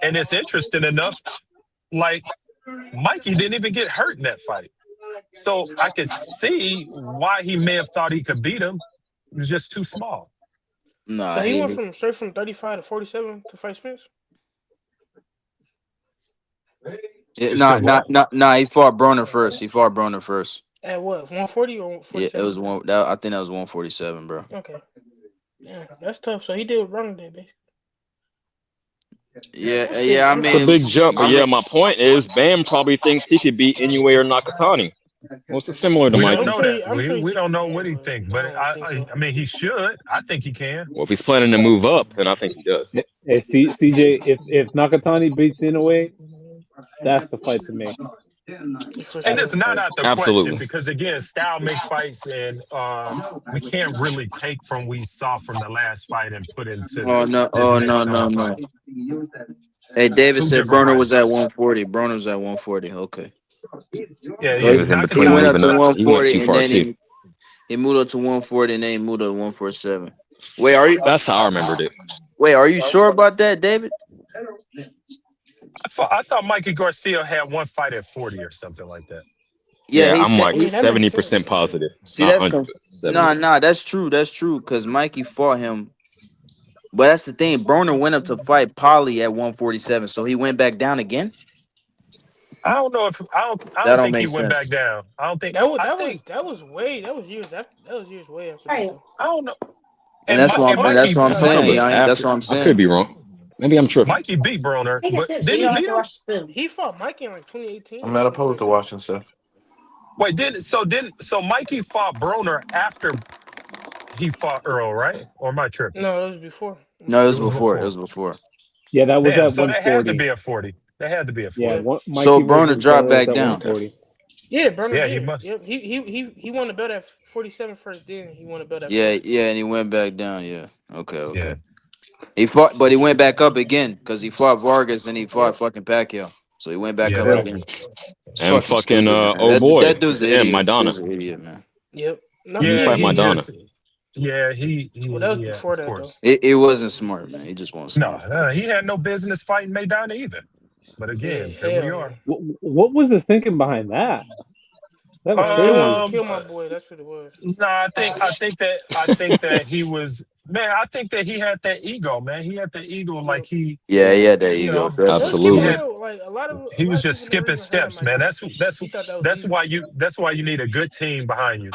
And it's interesting enough, like Mikey didn't even get hurt in that fight. So I could see why he may have thought he could beat him. He was just too small. Nah, So he went straight from 35 to 47 to fight Spence. Yeah, nah. He fought Broner first. At what? 140 or 47? Yeah, it was one. I think that was 147, bro. Okay. Yeah, that's tough. So he did what Broner did, basically. Yeah. I mean, It's a big jump, but yeah, my point is, Bam probably thinks he could beat Inoue or Nakatani. Well, it's similar to We Mikey. don't know that. We don't know what he thinks, but I mean, he should. I think he can. Well, if he's planning to move up, then I think he does. Hey, CJ, if Nakatani beats Inoue, that's the fight to make. And it's not out the question because again, style make fights, and we can't really take from we saw from the last fight and put into. No. Hey, David said Broner was at 140. Broner was at 140. Okay. Yeah, he was in between. He went up to 140 he went too and far then too. he moved up to 140 and then he moved up to 147. Wait, are you? That's how I remembered it. Wait, are you sure about that, David? I thought Mikey Garcia had one fight at 40 or something like that. Yeah, I'm like 70% positive. See, that's true. That's true because Mikey fought him. But that's the thing. Broner went up to fight Polly at 147, so he went back down again. I don't know if I don't think he went back down. I don't think that was years after. That was years way after. I don't know. And that's what I'm saying. That's what I'm saying. I could be wrong. Maybe I'm tripping. Mikey beat Broner, but did he beat him? He fought Mikey in like 2018. I'm not opposed to watching stuff. Wait, so Mikey fought Broner after he fought Earl, right? Or am I tripping? No, it was before. No, it was before. It was before. Yeah, that was at so 140. that had to be a 40. That had to be a 40. Yeah, so Broner dropped back down. Yeah, Broner. Yeah, did. he must. Yep. He won the belt at 47 first. Then he won the belt at. Yeah, and he went back down. Yeah. Okay. Yeah. He fought, but he went back up again because he fought Vargas and he fought fucking Pacquiao. So he went back up again. And fucking boy, that dude's an idiot. Maidana. Dude's an idiot, man. Yep. No, He fight Maidana. He well, that was before of that, course. It wasn't smart, man. He just wasn't smart. No, he had no business fighting Maidana either. But again, here we are. What was the thinking behind that? That was crazy. Kill my boy. That's what it was. No, I think that he was, man. I think that he had that ego, man. He had the ego, like he had that you ego. know, Definitely. Absolutely. Like a lot of he was just people in the skipping original had him steps, like man. that. He thought that was easy. That's why you need a good team behind you,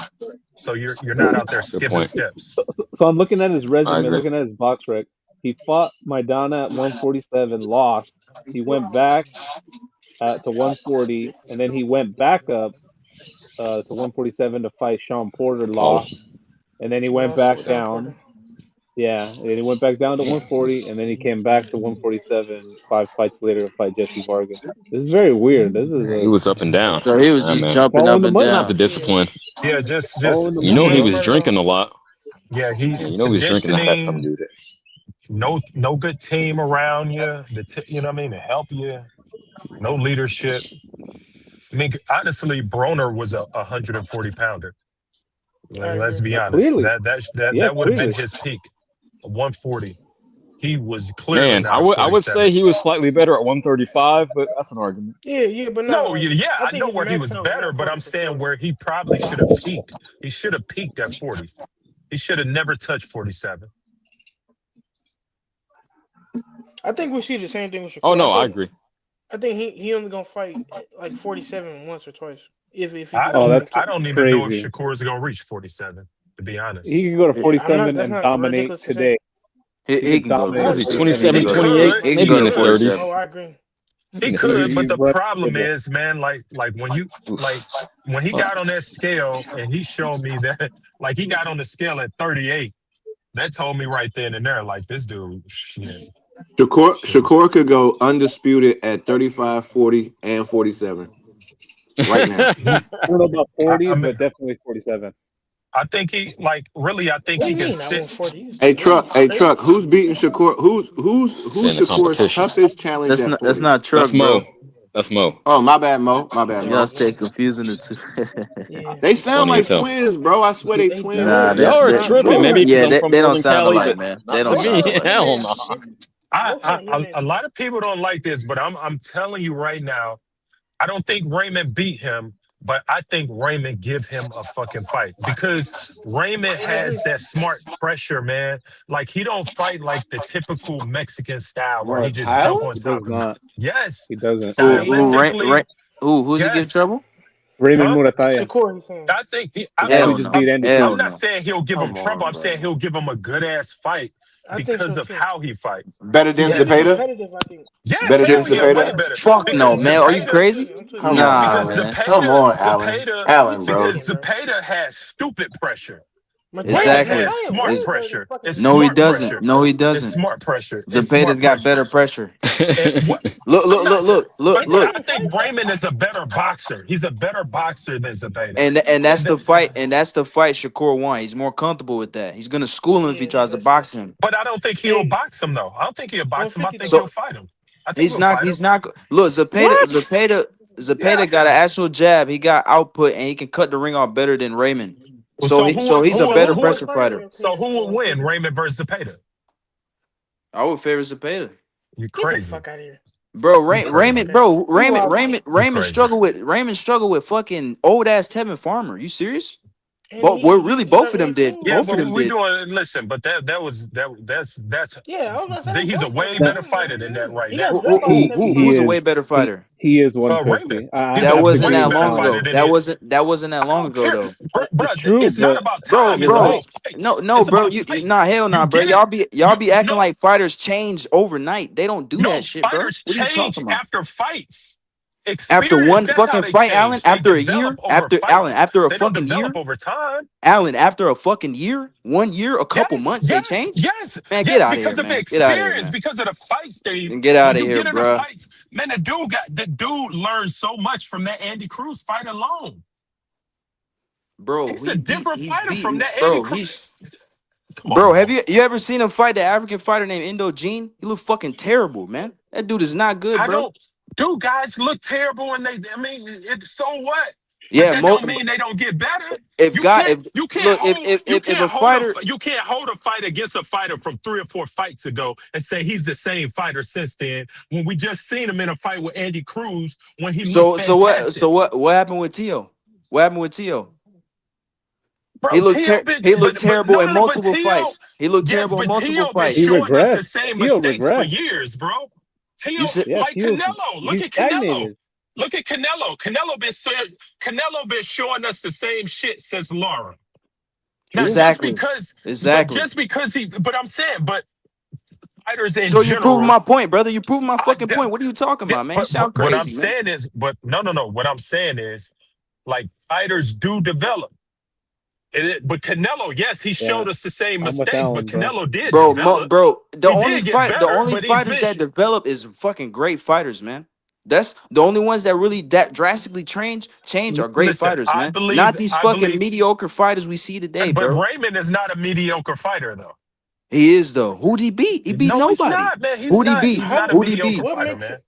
so you're not out there Good skipping point. steps. So I'm looking at his I resume, agree. looking at his box rec. He fought Maidana at 147, lost. He went back to 140, and then he went back up to 147 to fight Sean Porter, lost, and then he went back down. Yeah, and he went back down to 140, and then he came back to 147 5 fights later to fight Jesse Vargas. This is very weird. This is He was up and down. So he was just jumping up and Not down. the discipline. Yeah, just You know he was drinking a lot. Yeah, You know he was drinking. That had something to do with it. no good team around you. You know what I mean, to help you. No leadership. I mean, honestly, Broner was a 140 pounder. Let's be honest. Clearly. That would have been his peak. 140. He was clearly Man, not I would say he was slightly better at 135, but that's an argument. Yeah, but no, I know where he was better, but I'm saying where he probably should have peaked. He should have peaked at 40. He should have never touched 47. I think we see the same thing with Shakur. Oh no, I agree. I think he only gonna fight like 47 once or twice. If he I don't even know if Shakur is gonna reach 47. To be honest, He can go to 47 and dominate today. He can go to 27, 28, maybe in his 30s. Oh, I agree. He could, but the problem is, man, like when he got on that scale and he showed me that, like he got on the scale at 38, that told me right then and there, like this dude, shit. Shakur could go undisputed at 35, 40, and 47 right now. I don't know about 40, but definitely 47. I think he can sit. Hey Truck, who's beating Shakur? Who's Shakur's toughest challenge? That's not Truck, bro. That's Mo. Oh, my bad, Mo. My bad, You Mo. gotta stay confusing the two. They sound Funny like as hell. twins, bro. I swear they twins. Nah, Y'all are tripping. Maybe yeah, because I'm from they don't Northern sound Cali, alike, but man. not They don't to me. sound alike. Hell no. A lot of people don't like this, but I'm telling you right now, I don't think Raymond beat him, but I think Raymond give him a fucking fight because Raymond has that smart pressure, man. Like he don't fight like the typical Mexican style where he just jump on top of you. Yes, he doesn't. Who's he give trouble? Raymond Murataya. I think I'm not saying he'll give him trouble. I'm saying he'll give him a good ass fight because of how he fights. Better than Zepeda? Yes, Better than Zepeda. Zepeda? Fuck no, man. Are you crazy? Come Nah, on, man. Come on, Alan, bro. Because Zepeda has stupid pressure. Exactly. It's smart pressure. It's No, he smart doesn't. pressure. No, he It's doesn't. smart pressure. It's Zepeda smart got pressure. better pressure. Look. Look. I think Raymond is a better boxer. He's a better boxer than Zepeda. And that's the fight. And that's the fight Shakur won. He's more comfortable with that. He's gonna school him if he tries to box him. But I don't think he'll box him though. I don't think he'll box him. I think So- he'll fight him. I think He's he'll not. fight He's him. not. Look, Zepeda got an actual jab. He got output, and he can cut the ring off better than Raymond. So he's a better pressure fighter. So who will win, Raymond versus Zepeda? I would favor Zepeda. You crazy? Fuck out of here. Bro, Raymond struggled with fucking old ass Tevin Farmer. You serious? But we're really both of them did. Yeah, Both but of them we did. doing. Listen, but that's Yeah, I was gonna say he's a way better fighter than that right now. Who's a way better fighter? He is 150. That wasn't that long ago. That wasn't that long ago though. Bro, It's true, it's not about time. It's Bro, about fights. no, It's bro, about you fights. nah, hell nah, You bro. get it? Y'all be acting like fighters change overnight. They don't do No, that shit, bro. fighters What are you change talking about? after fights. After one Experience, that's how fucking they fight, change. Alan. They After a year, develop over after fights. Alan, after a They don't fucking year, develop over time. Alan, after a fucking year, 1 year, a couple months, they change. Yes, Man, get out of because here, of man. the Get out of here, experience, man. because of the fights they. And get out when of you here, get in the bruh. fights, man, the dude learned so much from that Andy Cruz fight alone. Bro, He's a different he's fighter from that bro, Andy Cruz. Bro, have you ever seen him fight the African fighter named Indo Gene? He look fucking terrible, man. That dude is not good, bro. Dude, guys look terrible, and so what? Yeah, that don't mean they don't get better. If you God, can't, if you can't look, hold, if you a can't hold fighter, you can't hold a fight against a fighter from 3 or 4 fights ago and say he's the same fighter since then. When we just seen him in a fight with Andy Cruz when he looked fantastic. so what happened with Tio? What happened with Tio? Bro, He looked Tio been, he looked but terrible in but multiple Tio, fights. He looked yes, terrible in but multiple Tio been fights. He showing us the regressed. same Tio mistakes for regressed. years, bro. You Tio, said, Yeah, like Tio, Canelo. Look he at Canelo. stagnated. Look at Canelo. Canelo been showing us the same shit since Laura. Now, exactly. But I'm saying, but fighters in So you proving general. my point, brother. You proving my fucking point. What are you talking about, man? You But sound what I'm crazy, man. saying is, but no. What I'm saying is, like fighters do develop. But Canelo, yes, he showed us the same I'm with mistakes, Alan, but bro. Canelo did develop. The He only did get better, but he's fighters that develop is fucking great fighters, man. That's the only ones that really that drastically change are great Listen, fighters, man. Not these fucking mediocre fighters we see today, but bro. Raymond is not a mediocre fighter, though. He is though. Who'd he beat? He beat No, nobody. he's not, man. Who'd he beat? He's not a Who'd he mediocre beat? fighter, man.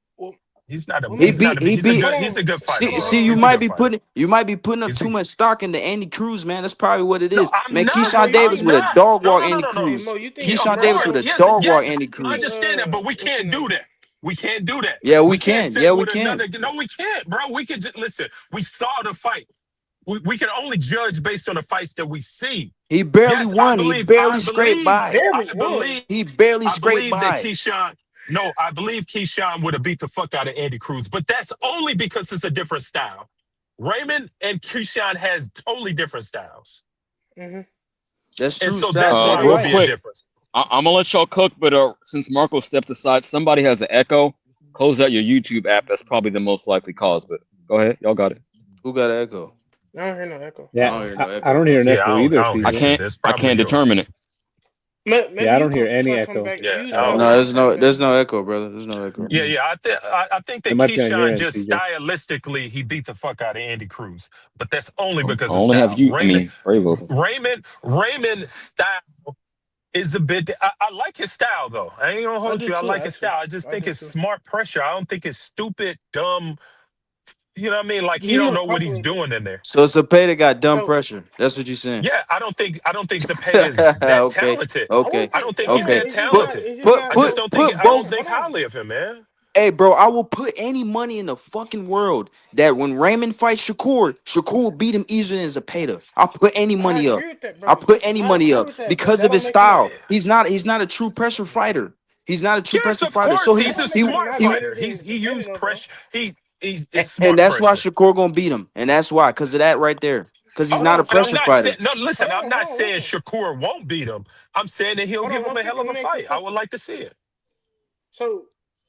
He's not a. He He's not beat. a. He beat. He's a good fighter. bro. See, you He's a might good be fighter. putting up too much stock into Andy Cruz, man. That's probably what it is. I'm Man, not. Keyshawn Davis I'm with a not. dog walk No, Andy no. Cruz. Of Keyshawn Davis with course, a yes, dog walk yes. Andy I Cruz. understand that, but we can't do that. We can't do that. Yeah, we can't can. sit Yeah, we with can. another. No, we can't, bro. We can just listen. We saw the fight. We can only judge based on the fights that we see. He barely Yes, won. He barely scraped by. He barely scraped that by. Keyshawn. No, I believe Keyshawn would have beat the fuck out of Andy Cruz, but that's only because it's a different style. Raymond and Keyshawn has totally different styles. That's And true. so that's why it Real would be a quick, difference. I'm gonna let y'all cook, but since Marco stepped aside, somebody has an echo. Close out your YouTube app. That's probably the most likely cause. But go ahead, y'all got it. Who got an echo? I don't hear no echo. Yeah, I don't hear no echo. I don't hear an echo either. I can't determine it. Yeah, I don't hear any echo. No, there's no echo, brother. There's no echo. Yeah. I think that It might be on your Keyshawn end, just TJ. stylistically he beat the fuck out of Andy Cruz, but that's only because I of only style. have you. I mean, Bravo. Raymond's style is a bit. I like his style though. I ain't gonna hold do you. I too, like his actually. style. I just think do it's too. smart pressure. I don't think it's stupid, dumb. You know what I mean? Like he You don't know know what he's probably- doing in there. So Zepeda got dumb pressure. That's what you're saying. Yeah, I don't think Zepeda is that talented. Okay. I don't think he's Okay. that talented. Put I just don't think. I don't think highly of him, man. Hey, bro, I will put any money in the fucking world that when Raymond fights Shakur will beat him easier than Zepeda. I'll put any money up. I'll put any money up because of his style. He's not a true pressure fighter. He's not a true Yes, pressure of fighter. course, So he's a smart fighter. He used pressure. He's smart and that's pressure. why Shakur gonna beat him. And that's why, because of that right there. Because he's not a pressure fighter. Listen, I'm not saying Shakur won't beat him. I'm saying that he'll give him a hell of a fight. I would like to see it. So,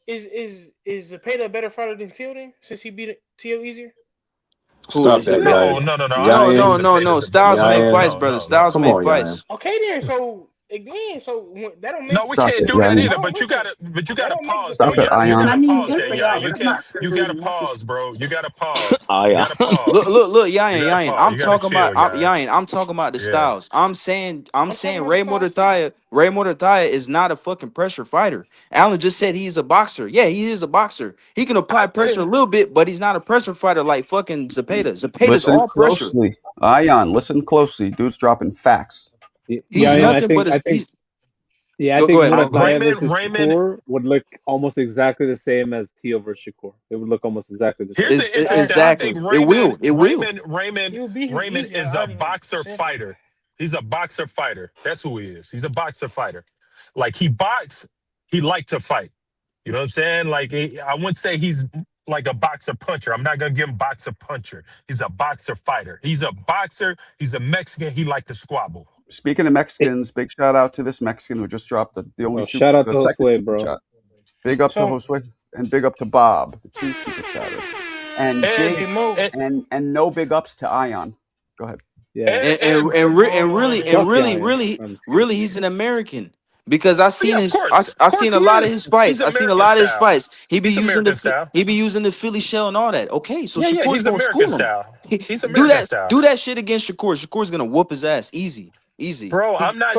is Zepeda a better fighter than Tio then? Since he beat Tio easier? Stop that, No. No. Styles make fights, brother. Styles make fights. Okay then. So again, that don't make. No, we Stop can't it, do that Yanni. either. But you gotta pause. Stop though, it, Yanni. You Ion. gotta pause there, Yanni. You gotta pause, bro. You gotta pause. You gotta pause. Look, You Yayin. gotta pause. I'm You gotta talking chill, about Yanni. Yayin. I'm talking about the Yeah. styles. I'm saying Ray Mordecai is not a fucking pressure fighter. Alan just said he's a boxer. Yeah, he is a boxer. He can apply pressure a little bit, but he's not a pressure fighter like fucking Zepeda. Zepeda's Listen all pressure. closely. Ion, listen closely. Dude's dropping facts. He's Yeah, nothing but a. I Go think ahead, Mordecai Raymond- versus Raymond- Shakur would look almost exactly the same as Tio versus Shakur. It would look almost exactly the same. Here's the interesting. exactly. I think It will. Raymond is a boxer fighter. He's a boxer fighter. That's who he is. He's a boxer fighter. Like he box, he like to fight. You know what I'm saying? Like I wouldn't say he's like a boxer puncher. I'm not gonna give him boxer puncher. He's a boxer fighter. He's a boxer. He's a Mexican. He like to squabble. Speaking of Mexicans, big shout out to this Mexican who just dropped the only shout out to second Josue, super bro. chat. Big up to Josue and big up to Bob, the 2 super chatters. And no big ups to Ion. Go ahead. Yeah. Really, he's an American. Because I seen of course. I seen a He lot of is. his fights. He's I seen a American lot of his style. fights. He be He's using American style. the Philly shell and all that. Okay, so Yeah, Shakur's he's gonna American school him. style. He's Do American that. style. Do that shit against Shakur. Shakur's gonna whoop his ass easy. Bro, I'm not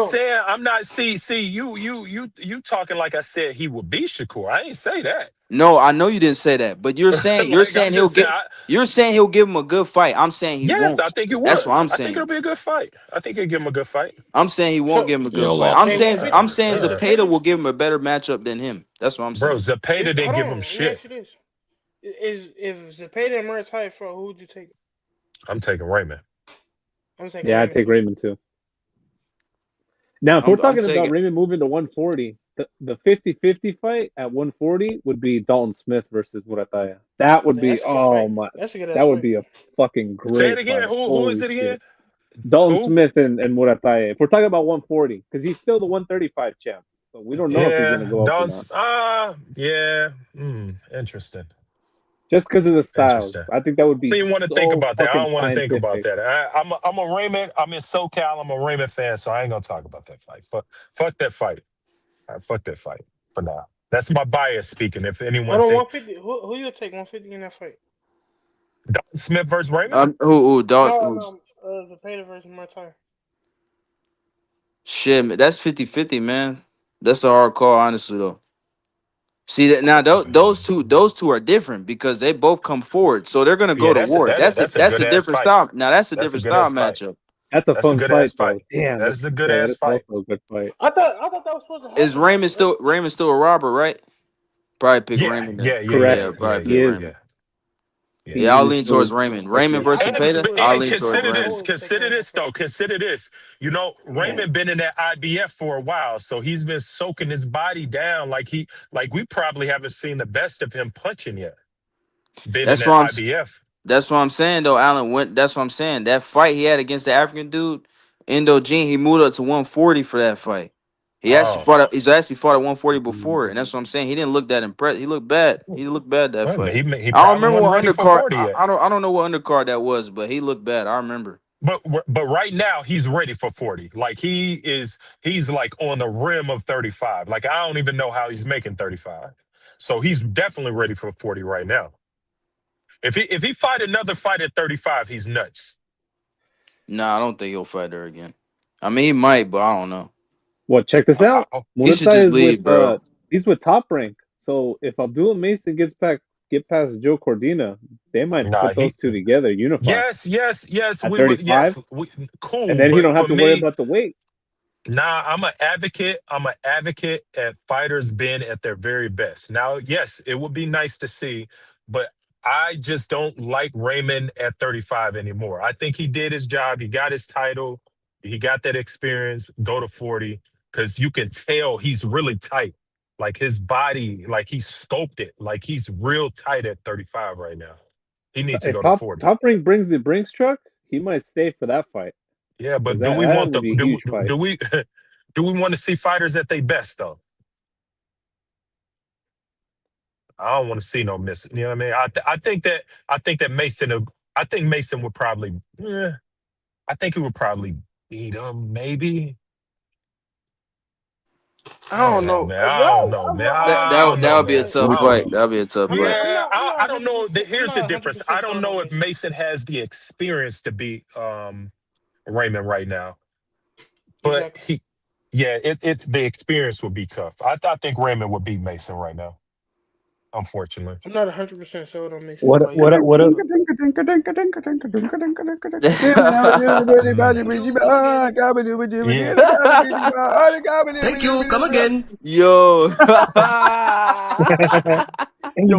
saying you talking like I said he would beat Shakur. I ain't say that. No, I know you didn't say that, but you're saying Like, I'm just saying, you're saying he'll give him a good fight. I'm saying he won't. I think he would. That's what I'm I think saying. it'll be a good fight. I think he'll give him a good fight. I'm saying he won't give him a good Yo, fight. lost. I'm saying Zepeda will give him a better matchup than him. That's what I'm saying. Bro, Zepeda didn't give him shit. If Zepeda and Murray tight for who would you take? I'm taking Raymond. I'm taking Yeah, I Raymond take too. Raymond too. Now, if we're I'm talking about taking. Raymond moving to 140, the 50-50 fight at 140 would be Dalton Smith versus Murataya. That would be, That's a good fight. my, That's a good that ass would fight. be a fucking Say it great again. fight. Who is Holy it again? shit. Dalton Who? Smith and Murataya. If we're talking about 140, because he's still the 135 champ. So we don't know if he's going to Yeah, go up or not. yeah. Interesting. Just because of the styles. Interesting. I think that would I be don't even want to think so about that. I fucking don't want to think about scientific. that. I'm a Raymond. I'm in SoCal. I'm a Raymond fan, so I ain't gonna talk about that fight. Fuck that fight. Fuck that fight for now. That's my bias speaking. If anyone Hold on, think 150. Who you take 150 in that fight? Dalton Smith versus Raymond, Who Dalton? No, Zepeda versus Murataya. Shit, that's 50-50, man. That's a hard call, honestly, though. See that now? Those two are different because they both come forward, so they're gonna go yeah, to war. That's that's a a good ass different fight. style. Now that's a That's a different good style ass fight. matchup. That's a That's a fun good fight, ass though. fight. Damn. That is a good ass That's fight. also a good fight. I thought that was supposed to happen. Is Raymond still a robber, right? Probably pick Yeah, Raymond. Then. Correct. Probably He pick is. Raymond. He Yeah, I'll is lean still towards Raymond. Raymond versus Zepeda. I'll And lean towards consider Raymond. this. Consider this though. Consider this. You know, Raymond been in that IBF for a while, so he's been soaking his body down. Like we probably haven't seen the best of him punching yet. Been in That's that what I'm. IBF. That's what I'm saying, though, Alan. That's what I'm saying. That fight he had against the African dude, Indogene, he moved up to 140 for that fight. He's actually fought at 140 before, and that's what I'm saying. He didn't look that impressed. He looked bad. He looked bad that fight. He I don't probably remember wasn't what ready for undercard. 40 yet. I don't know what undercard that was, but he looked bad. I remember. But right now he's ready for 40. Like he's like on the rim of 35. Like I don't even know how he's making 35. So he's definitely ready for 40 right now. If he fight another fight at 35, he's nuts. Nah, I don't think he'll fight her again. I mean, he might, but I don't know. Well, check this out. He should just leave, bro. He's with Top Rank. So if Abdullah Mason get past Joe Cordina, they might put those two together, unify. Yes. At 35? Cool. And then he don't have for to worry me, about the weight. Nah, I'm an advocate. I'm an advocate at fighters being at their very best. Now, yes, it would be nice to see, but I just don't like Raymond at 35 anymore. I think he did his job. He got his title. He got that experience. Go to 40 because you can tell he's really tight. Like his body, like he scoped it. Like he's real tight at 35 right now. He needs to go to 40. Top Rank brings the Brinks truck, he might stay for that fight. Yeah, but do we want do we want to see fighters at their best though? I don't want to see no missing. You know what I mean? I think that Mason. I think Mason would probably. I think he would probably beat him. Maybe. I don't know, man. I don't know, man. That would be a tough fight. That would be a tough fight. Yeah, I don't know. Here's the difference. I don't know if Mason has the experience to beat Raymond right now, but it's the experience would be tough. I think Raymond would beat Mason right now. Unfortunately, I'm not 100% sold on Mason. What? Thank you. Come again. Yo. Yo,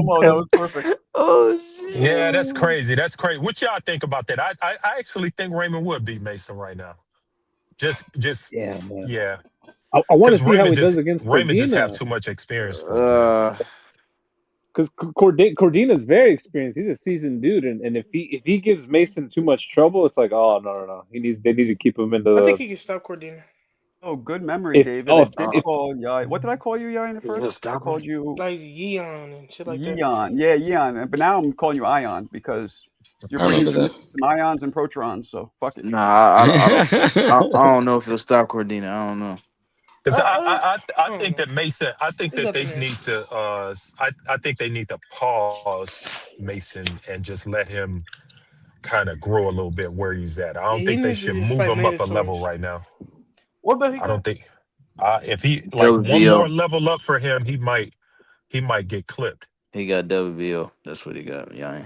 Mo, that was perfect. Oh shit. Yeah, that's crazy. That's crazy. What y'all think about that? I actually think Raymond would beat Mason right now. Just yeah, man. Yeah. I want to see Raymond how he does against Raymond Cordina. just have too much experience for him. Because Cordina's very experienced. He's a seasoned dude, and if he gives Mason too much trouble, it's like, oh no. They need to keep him in the. I think he can stop Cordina. Oh, good memory, David. I did call Yai. What did I call you, Yai, in the first? I called you like Yeon and shit like that. Yeon. Yeah, Yeon. But now I'm calling you Ion because you're producing some ions and protrons. So fuck it. Nah, I don't know if he'll stop Cordina. I don't know. Because I think that Mason. I think that they need to. I think they need to pause Mason and just let him kind of grow a little bit where he's at. I don't think they should move him up a level right now. What does he? I don't think. If he one more level up for him, he might get clipped. He got WBO. That's what he got. Yeah.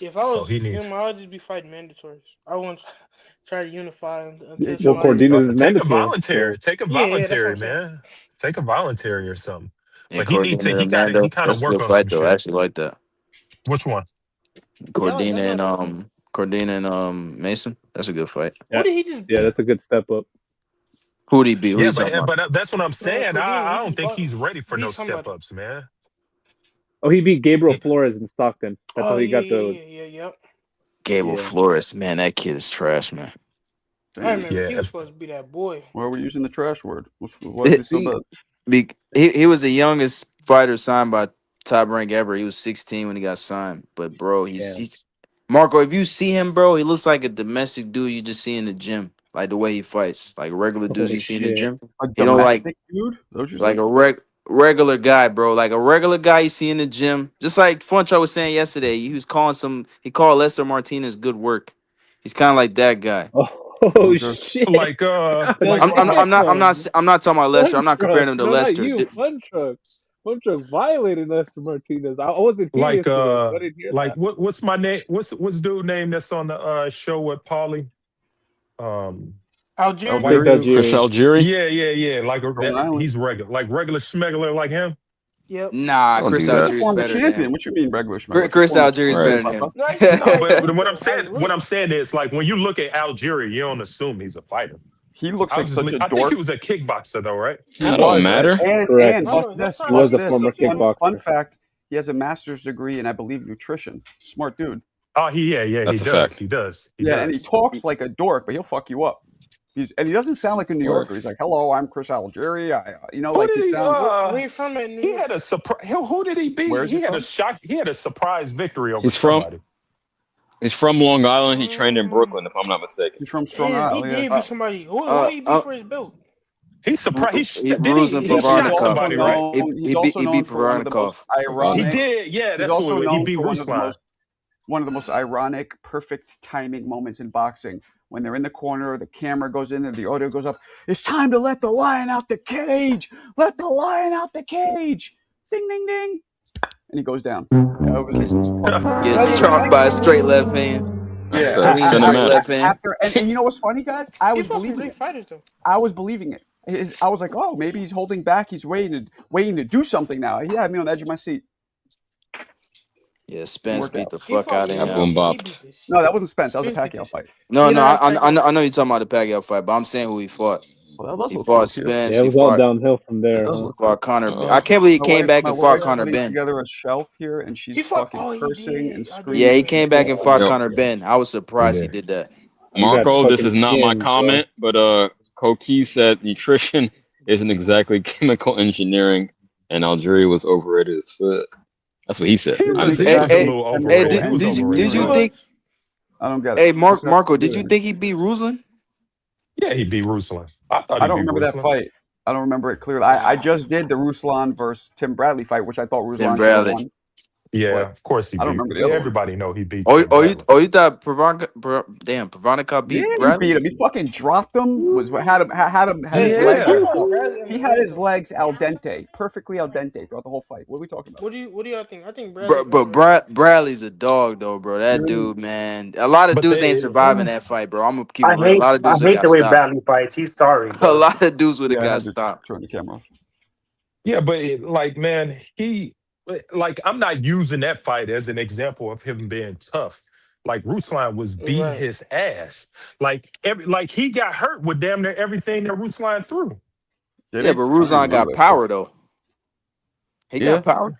If I was him, I would just be fighting mandatories. I wouldn't try to unify him. Cordina's take a mandatory. Take a voluntary, man. Take a voluntary or something. Yeah, but he need to. He kind of work on fight some though. shit. I actually like that. Which one? Cordina and Cordina and Mason. That's a good fight. Yeah, that's a good step up. Who'd he beat? Who Yeah, you talking about? but that's what I'm saying. I don't think Cordina, he's ready for what are no you talking step about? ups, man. Oh, he beat Gabriel Flores in Stockton. That's how he got the. Yep. Gabriel Flores, man, that kid is trash, man. I remember he was supposed to be that boy. Why are we using the trash word? What is he so bad? He was the youngest fighter signed by Top Rank ever. He was 16 when he got signed. But bro, he's Marco. If you see him, bro, he looks like a domestic dude you just see in the gym. Like the way he fights, like regular dudes you see in the gym. You know, like dude, like a regular guy, bro. Like a regular guy you see in the gym. Just like Funcho was saying yesterday, he called Lester Martinez good work. He's kind of like that guy. Oh shit! Like I'm not talking about Lester. I'm not comparing him to Lester. Fun truck violated Lester Martinez. I wasn't like like what's my name? What's dude name that's on the show with Paulie? Chris Algieri. Yeah. Like he's regular schmeggler like him. Yep. Nah, Chris Algieri is better than him. What you mean regular schmeggler? Chris Algieri is better than him. But what I'm saying is, like, when you look at Algieri, you don't assume he's a fighter. He looks like such a dork. I think he was a kickboxer, though, right? That don't matter. And he was a former kickboxer. Fun fact: he has a master's degree in, I believe, nutrition. Smart dude. Oh, he does. He does. And he talks like a dork, but he'll fuck you up. He doesn't sound like a New Yorker. He's like, "Hello, I'm Chris Algieri." Where you from? He had a surprise. Who did he beat? He had a surprise victory over somebody. He's from Long Island. He trained in Brooklyn, if I'm not mistaken. He's from Strong Island. He did beat somebody. Who did he beat for his belt? He's surprised. He shot somebody, right? He beat Provornikov. He did. Yeah, that's who he beat Ruslan. One of the most ironic, perfect timing moments in boxing. When they're in the corner, the camera goes in and the audio goes up. It's time to let the lion out the cage. Let the lion out the cage. Ding, ding, ding. And he goes down. Get chopped by a straight left hand. Yeah. Straight left hand. And you know what's funny, guys? I was believing it. I was believing it. I was like, oh, maybe he's holding back. He's waiting to do something now. He had me on the edge of my seat. Yeah, Spence beat the fuck out of him. No, that wasn't Spence. That was a Pacquiao fight. No, I know you're talking about the Pacquiao fight, but I'm saying who he fought. He fought Spence. Yeah, it was all downhill from there. He fought Conor. I can't believe he came back and fought Conor Benn. Together a shelf here, and she's fucking cursing and screaming. Yeah, he came back and fought Conor Benn. I was surprised he did that. Marco, this is not my comment, but Koki said nutrition isn't exactly chemical engineering, and Algieri was overrated as fuck. That's what he said. Did you think? I don't get it. Hey, Marco, did you think he beat Ruslan? Yeah, he beat Ruslan. I don't remember that fight. I don't remember it clearly. I just did the Ruslan versus Tim Bradley fight, which I thought Ruslan won. Yeah, of course he beat. I don't remember the other Everybody know he beat. You thought Provornikov beat Bradley? He beat him. He fucking dropped him. Had his legs. He had his legs al dente, perfectly al dente throughout the whole fight. What are we talking about? What do y'all think? I think Bradley. But Bradley's a dog though, bro. That dude, man. A lot of dudes ain't surviving that fight, bro. I'm gonna keep it real. A lot of dudes I hate the way Bradley fights. He's sorry. A lot of dudes would have got stopped. Turn the camera off. Yeah, but man, I'm not using that fight as an example of him being tough. Like Ruslan was beating his ass. Like he got hurt with damn near everything that Ruslan threw. Yeah, but Ruslan got power though. He got power.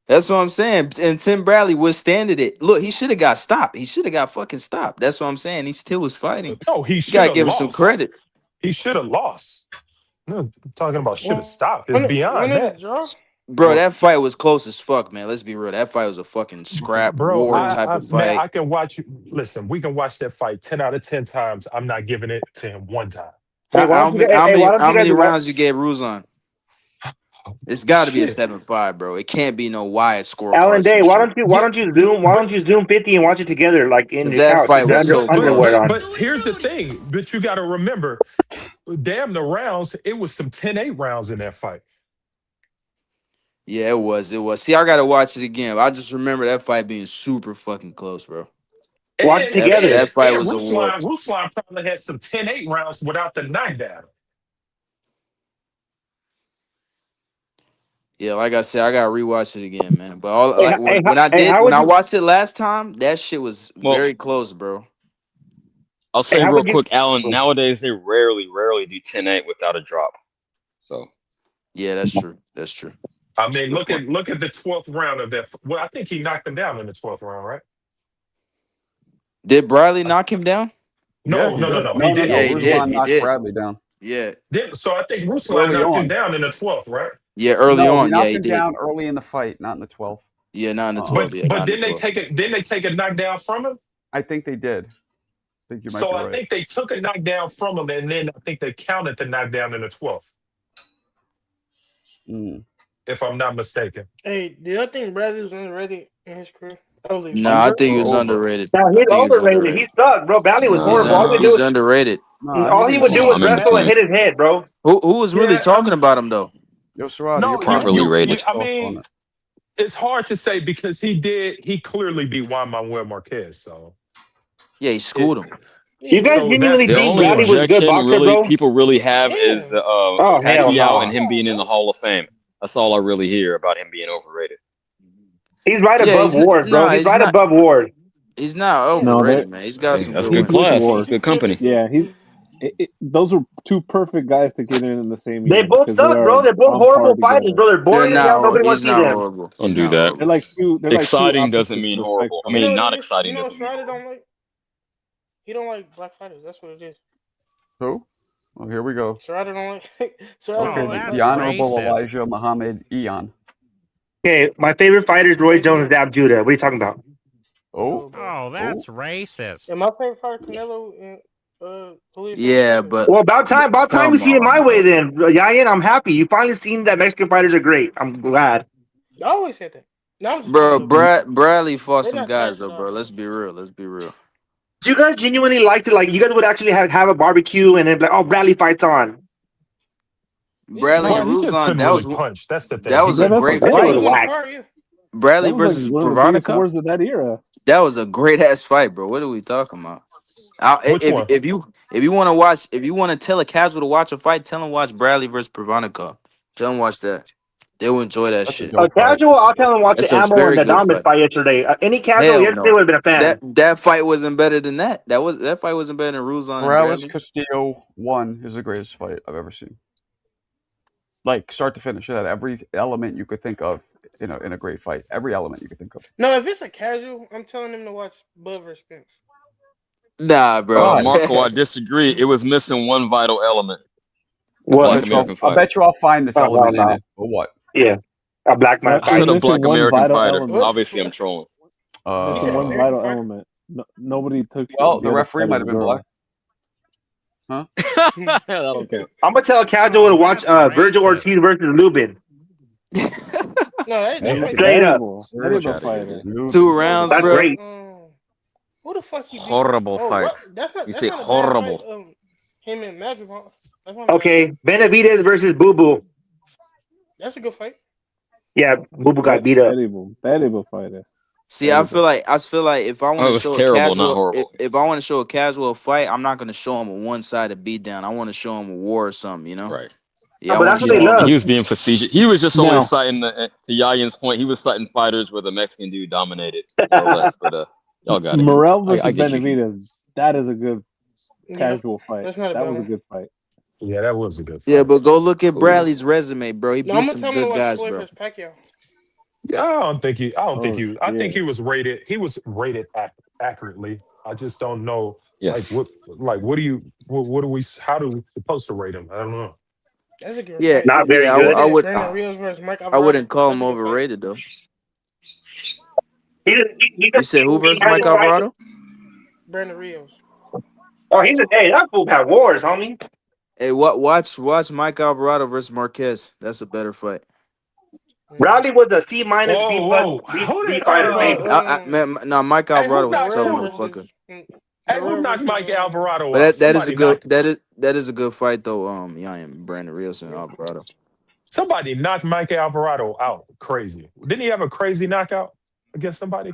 That's what I'm saying. And Tim Bradley withstanded it. Look, he should have got stopped. He should have got fucking stopped. That's what I'm saying. He still was fighting. No, he should have. Give him some credit. He should have lost. No, I'm talking about should have stopped. It's beyond that. Bro, that fight was close as fuck, man. Let's be real. That fight was a fucking scrap war type of fight. Man, I can watch you. Listen, we can watch that fight 10 out of 10 times. I'm not giving it to him one time. How many rounds you gave Ruslan? It's got to be a 7-5, bro. It can't be no wide score. Alan Day, why don't you zoom 50 and watch it together like in that couch, fight was so underwear on. But here's the thing that you got to remember. Damn the rounds, it was some 10-8 rounds in that fight. Yeah, it was. See, I gotta watch it again. I just remember that fight being super fucking close, bro. Watch it together. That fight was a war. Ruslan probably had some 10-8 rounds without the knockdown. Yeah, like I said, I gotta rewatch it again, man. But all Hey, like when I hey, did how when would I you? watched it last time, that shit was Well, very close, bro. I'll Hey, say how real would you? quick, Alan. Nowadays, they rarely do 10-8 without a drop. So Yeah, that's true. That's true. I that's a mean, good point. look at the 12th round of that. Well, I think he knocked him down in the 12th round, right? Did Bradley knock him down? Yeah, No, he no, no, did. no. He No. Yeah, didn't. he He did. Ruslan didn't. He knocked did. Bradley down Yeah. So I think Ruslan early knocked him on. down in the 12th, right? Yeah, early No, he on. Yeah, knocked he him did. down early in the fight, not in the 12th. Yeah, not in the 12. But Yeah, not in the didn't they 12. take it? Didn't they take a knockdown from him? I think they did. I think you might So be I right. think they took a knockdown from him, and then I think they counted the knockdown in the 12th, if I'm not mistaken. Hey, do you think Bradley was underrated in his career? Nah, I think he was underrated. No, I he's think he was overrated. He underrated. sucked, bro. Bradley was horrible. All he would do He's was underrated. all he would do was wrestle and hit his head, bro. Who was really Yeah, talking about him though? Yo, Serrata, No, you're probably I mean, it's hard to say because he clearly beat Juan Manuel Marquez. So yeah, he schooled him. You guys genuinely The think only Bradley was a good objection boxer, bro? people really have is Oh, hell Pacquiao no. and him being in the Hall of Fame. That's all I really hear about him being overrated. He's right Yeah, above he's Ward, bro. nah, he's he's right not. above Ward. He's not No, overrated, man. He's got some That's good good wins. class. Ward. That's good company. Yeah, those are two perfect guys to get in the same They year. both because suck, they bro. are They're both on horrible par fighters, together. bro. They're boring as hell. Nobody wants He's to see not them. horrible. Don't He's do not that. horrible. They're like two Exciting doesn't opposites mean of the horrible. I spectrum. mean, not exciting You know, doesn't mean Serrata horrible. don't like. He don't like black fighters. That's what it is. Who? Well, here we go. Serrata don't like. Serrata Okay, don't like the black Honorable fighters. Elijah Muhammad Eon. Okay, my favorite fighter is Roy Jones and Zab Judah. What are you talking about? Oh, that's racist. And my favorite fighter, Canelo and Julio Yeah, but Well, about time you come see it my on, way bro. then. Yayan, I'm happy. You finally seen that Mexican fighters are great. I'm glad. I always said that. No, I'm just Bro, Bradley fought They some not guys trash though, at bro. all. Let's be real. Let's be real. Do you guys genuinely like to you guys would actually have a barbecue and then be like, oh, Bradley fights on? Bradley Well, and he just Ruslan, couldn't that really was punch. That's the thing. that was He a couldn't great punch. That shit fight. was whack. Bradley That was versus like one of the biggest Veronica. wars of that era. That was a great ass fight, bro. What are we talking about? Which one? If you want to watch, if you want to tell a casual to watch a fight, tell them watch Bradley versus Veronica. Tell them watch that. They will enjoy that shit. A casual, I'll tell him watch That's the a Ammo very and the good Damas fight. fight yesterday. Any casual Hell yesterday no. would have been a fan. That fight wasn't better than that. That fight wasn't better than Ruslan and Morales Bradley. Castillo 1 is the greatest fight I've ever seen. Like start to finish, it had every element you could think of in a great fight. Every element you could think of. No, if it's a casual, I'm telling him to watch Bud vs. Spence. Nah, bro. Marco, I disagree. It was missing one vital element. What? Black American I fighter. bet you I'll find this Oh, element no. in it. But what? Yeah, a black man That- I said a missing black one American vital fighter. element. Obviously, I'm trolling. Missing one vital element. No, nobody took. Well, the other referee might have fighter's been girl. black. Huh? I don't care. I'm gonna tell a casual to watch Virgil Ortiz versus Lubin. No, that That is Straight up. terrible. That is a fighter. 2 rounds, That's bro. great. Who the fuck he beat? Horrible Oh, fight. what? That's not, You that's say not a bad horrible. fight, him and Magic. That's not a bad Okay, fight. Benavidez versus Boo Boo. That's a good fight. Yeah, Boo Boo got beat up. Terrible fighter. See, I feel like if I Oh, want it to was show a terrible, not casual, horrible. if I want to show a casual fight, I'm not gonna show him a one-sided beatdown. I want to show him a war or something, you know? Right. Yeah, but I that's want to what they show him. love. He was being facetious. He was just No. only citing to Yayan's point. He was citing fighters where the Mexican dude dominated more or less. But y'all got it. Morel I versus get you. Benavidez. That is a good Yeah, casual fight. that's not a That bad was a one. good fight. Yeah, that was a good fight. Yeah, but go look at Bradley's resume, bro. He No, beat I'm gonna some tell him to good watch guys, Floyd bro. versus Pacquiao. Yeah, I don't think he. I think shit. he was rated. He was rated accurately. I just don't know. Yes. What do you? What do we? How do we supposed to rate him? I don't know. That's a good Yeah, fight. Not very yeah, good. I would. Brandon Rios versus Mike I Alvarado. wouldn't call him That's a good fight. overrated though. He You said who versus Mike Alvarado? Brandon Rios. Oh, hey, that fool had wars, homie. Hey, watch Mike Alvarado versus Marquez. That's a better fight. Bradley was a C minus B Whoa, plus who B did, fighter. No, Mike Hey, who Alvarado was a knocked tough who? motherfucker. Hey, who knocked Mike Alvarado But out? that is a Somebody good knocked. that is a good fight though. Brandon Rios and Alvarado. Somebody knocked Mike Alvarado out. Crazy. Didn't he have a crazy knockout against somebody?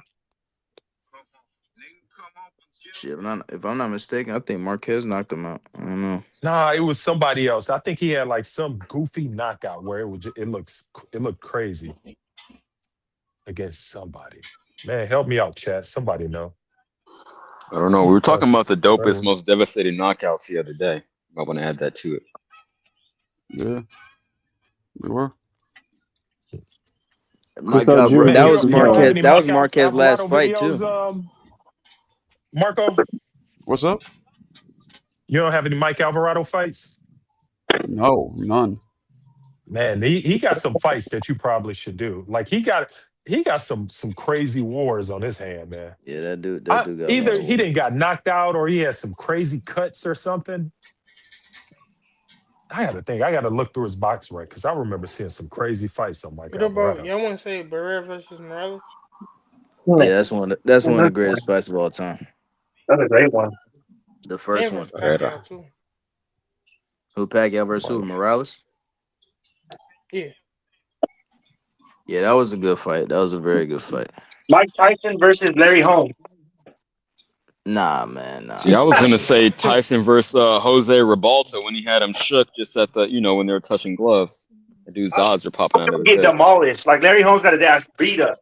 Shit, if I'm not mistaken, I think Marquez knocked him out. I don't know. Nah, it was somebody else. I think he had like some goofy knockout where it looked crazy against somebody. Man, help me out, chat. Somebody know. I don't know. We were talking about the dopest, most devastating knockouts the other day. I want to add that to it. Yeah, we were. That was Marquez. That was Marquez's last fight too. Marco, what's up? You don't have any Mike Alvarado fights? No, none. Man, he got some fights that you probably should do. Like he got some crazy wars on his hand, man. Yeah, that dude got either he didn't got knocked out or he has some crazy cuts or something. I gotta think. I gotta look through his box right because I remember seeing some crazy fights on Mike Alvarado. Y'all want to say Barrera versus Morales? Yeah, that's one of the greatest fights of all time. That's a great one. The first one. Pacquiao, Who Pacquiao versus who? Morales? Yeah. Yeah, that was a good fight. That was a very good fight. Mike Tyson versus Larry Holmes. Nah, man. Nah. See, I was gonna say Tyson versus Jose Ribalta when he had him shook just at the when they were touching gloves. The dude's odds are popping out of his Get head. demolished. Like Larry Holmes got his ass beat up.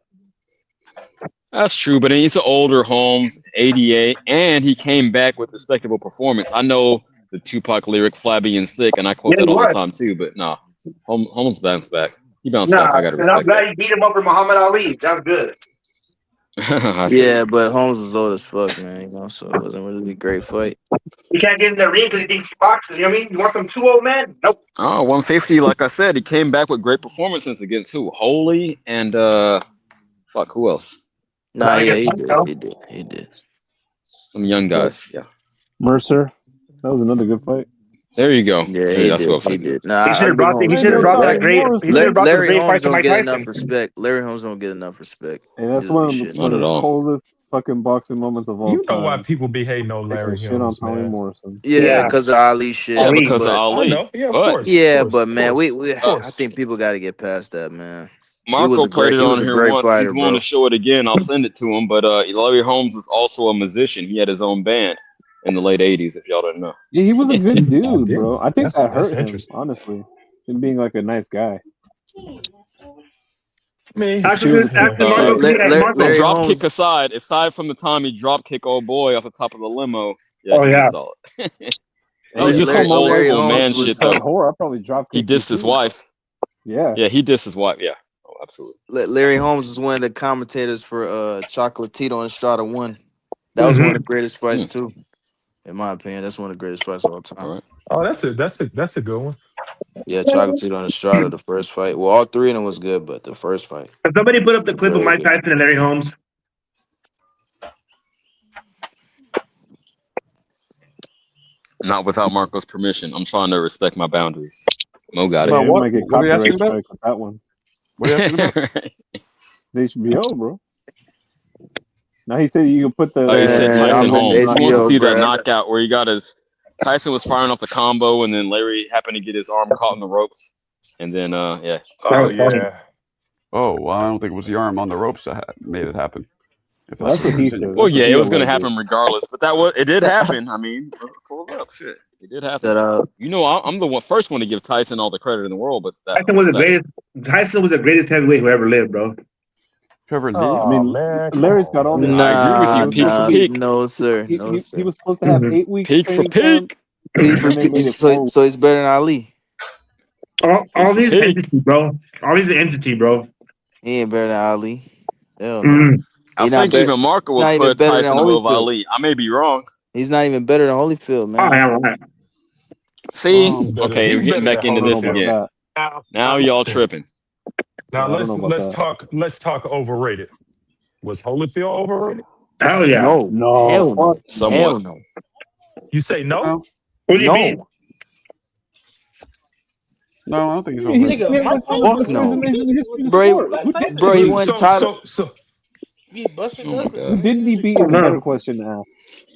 That's true, but he's an older Holmes, 88, and he came back with respectable performance. I know the Tupac lyric "Flabby and Sick," and I quote that all the time too. But nah, Holmes bounced back. He bounced back. I gotta and I'm respect glad he beat him over Muhammad Ali. That's good. that. Yeah, but Holmes is old as fuck, man. So it wasn't really a great fight. He can't get in the ring because he thinks he's boxing. You know what I mean? You want them 2 old men? Nope. Oh, 150. Like I said, he came back with great performances against who? Holy and who else? Nah, yeah, he did. Some young guys. Yeah. Mercer. That was another good fight. There you go. Yeah, he did. Nah, he should have brought that great. He should have brought the great fight to Mike Tyson. Tyson. Respect. Larry Holmes don't get enough respect. Hey, that's one of the coldest fucking boxing moments of all time. You know why people be hating on Larry shit on Holmes, Tommy man. Morrison. Yeah, because of Ali shit. Yeah, because of Ali. I know. Yeah, of But- course. Yeah, of course, but man, of course. I think people got to get past that, man. Marco played it on here once. Fighter, He's willing to show it again. I'll send it to him. But Larry Holmes was also a musician. He had his own band in the late 80s, if y'all didn't know. Yeah, he was a good dude, bro. I think that That's hurt him, interesting. honestly. Him being like a nice guy. Man, Drop kick aside from the time he drop kick old boy off the top of the limo. Yeah, he was solid. That was just some old school man shit, though. I probably dropped He dissed his wife. Yeah. Yeah, he dissed his wife. Yeah. Oh, absolutely. Larry Holmes is one of the commentators for Chocolatito and Strata 1. That was one of the greatest fights too. In my opinion, that's one of the greatest fights of all time. All right. Oh, that's a good one. Yeah, Chocolatito and Estrada, the first fight. Well, all three of them was good, but the first fight. Can somebody put up the clip of Mike Tyson and Larry Holmes? Not without Marco's permission. I'm trying to respect my boundaries. Mo got it. Bro, what? Might get What are you copyright asking about? strike with that one. What are you asking about? It's HBO, bro. Now he said you can put the. Oh, he said Tyson Holmes. He wants to see that forever. knockout where he got his. Tyson was firing off the combo, and then Larry happened to get his arm caught in the ropes, and then yeah. Oh yeah. Oh, well, I don't think it was the arm on the ropes that made it happen. If Well, that's what he said. Well, That's yeah, what it he was going to alleged. happen regardless, but it did happen. I mean, pull it up, shit, it did happen. Shut up. You know, I'm the first one to give Tyson all the credit in the world, but that, Tyson was the greatest. Tyson was the greatest heavyweight who ever lived, bro. Trevor Lee. Oh, I mean, man, Larry's got all the. I agree with you, peak for peak. No, sir. He, No, he, sir. he was supposed to have 8 weeks. Peak for training camp, peak. and they made it So 4 so he's better than Ali. All these Hey. entity, bro. All these entity, bro. He ain't better than Ali. Hell no. Mm. I He not think better- even Marco he's not would even put better than Tyson above Holyfield. Ali. I may be wrong. He's not even better than Holyfield, Oh, man. yeah, right. See, He's better- okay, he's we're getting better back than into this Holyfield. again. That. Now y'all tripping. Now I don't know about let's talk overrated. Was Holyfield overrated? Hell yeah. No, No. hell no, Somewhat. hell no, You say no? What do you mean? no. No, I don't think he's He- over. he- Nigga, he- Mike he- Fuck this no. is amazing history of the Bro, sport. Who did Bro, that? he won title. So be busting Oh my liquor. God. Who didn't he beat is a better question to ask.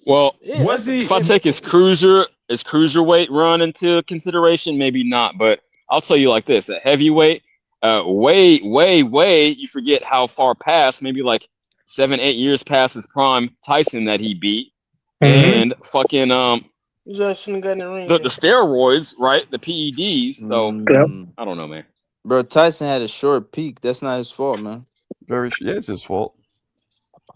Well, Yeah, was that's- he? if I take his cruiserweight run into consideration, maybe not. But I'll tell you like this: at heavyweight, way, you forget how far past, maybe like 7-8 years past his prime, Tyson that he beat. and fucking His ass shouldn't have gotten in the ring. the steroids, right? The PEDs. So I don't know, man. Bro, Tyson had a short peak. That's not his fault, man. Yeah, it's his fault.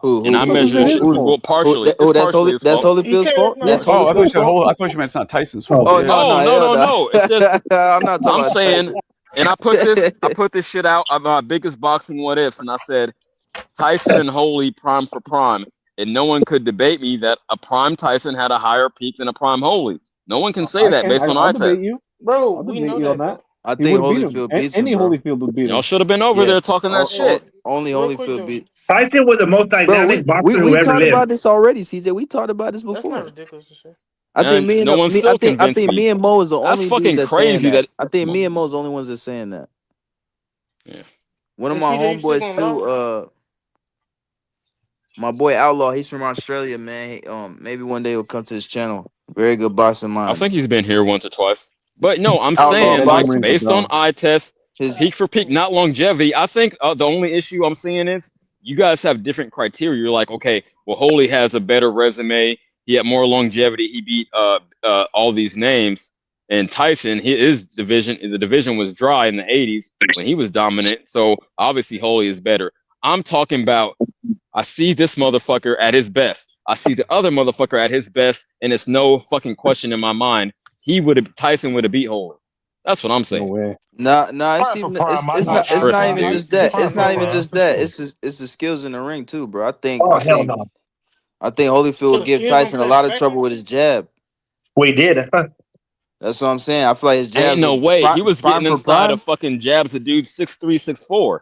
And I measured it well, partially. That's Holyfield's fault. That's Oh, I Holyfield's fault. thought you meant it's not Tyson's fault. Oh, Yeah. No. It's just I'm not talking I'm about saying, Tyson. and I put this shit out of my biggest boxing what ifs, and I said Tyson and Holy prime for prime, and no one could debate me that a prime Tyson had a higher peak than a prime Holy. No one can say that based on eye test. Bro, I'll we debate know you that. on that. I think Holyfield beats him, Any bro. Holyfield would beat him. Y'all should have been over there talking that shit. Only Holyfield beat. Tyson was the most dynamic boxer we who ever talked lived. about this already, CJ. We talked about this That's before. not ridiculous to say. I think I think me and Mo is the That's only fucking dudes that's crazy saying that. that- I think me and Mo is the only ones that's saying that. Yeah. One of And my CJ, you still homeboys gonna too, my boy Outlaw, he's from Australia, man. Maybe one day he'll come to his channel. Very good boxing mind. I think he's been here once or twice. But no, I'm Outlaw saying, like, boxing. based on eye tests, peak for peak, not longevity. I think the only issue I'm seeing is you guys have different criteria. You're like, okay, well, Holy has a better resume. He had more longevity. He beat all these names. And Tyson, the division was dry in the 80s when he was dominant. So obviously Holy is better. I'm talking about, I see this motherfucker at his best. I see the other motherfucker at his best, and it's no fucking question in my mind. Tyson would have beat Holy. That's what I'm saying. No way. Nah, it's Prime for prime, it's I'm not tripping, even dude. just that. Prime It's for not even prime, just for that. sure. It's the skills in the ring too, bro. I think Oh, hell no. Holyfield would give Tyson a lot of trouble with his jab. We did. That's what I'm saying. I feel like his jabs. Ain't no are way. prime- He was prime getting for inside prime. of fucking jabs of dudes 6'3", 6'4".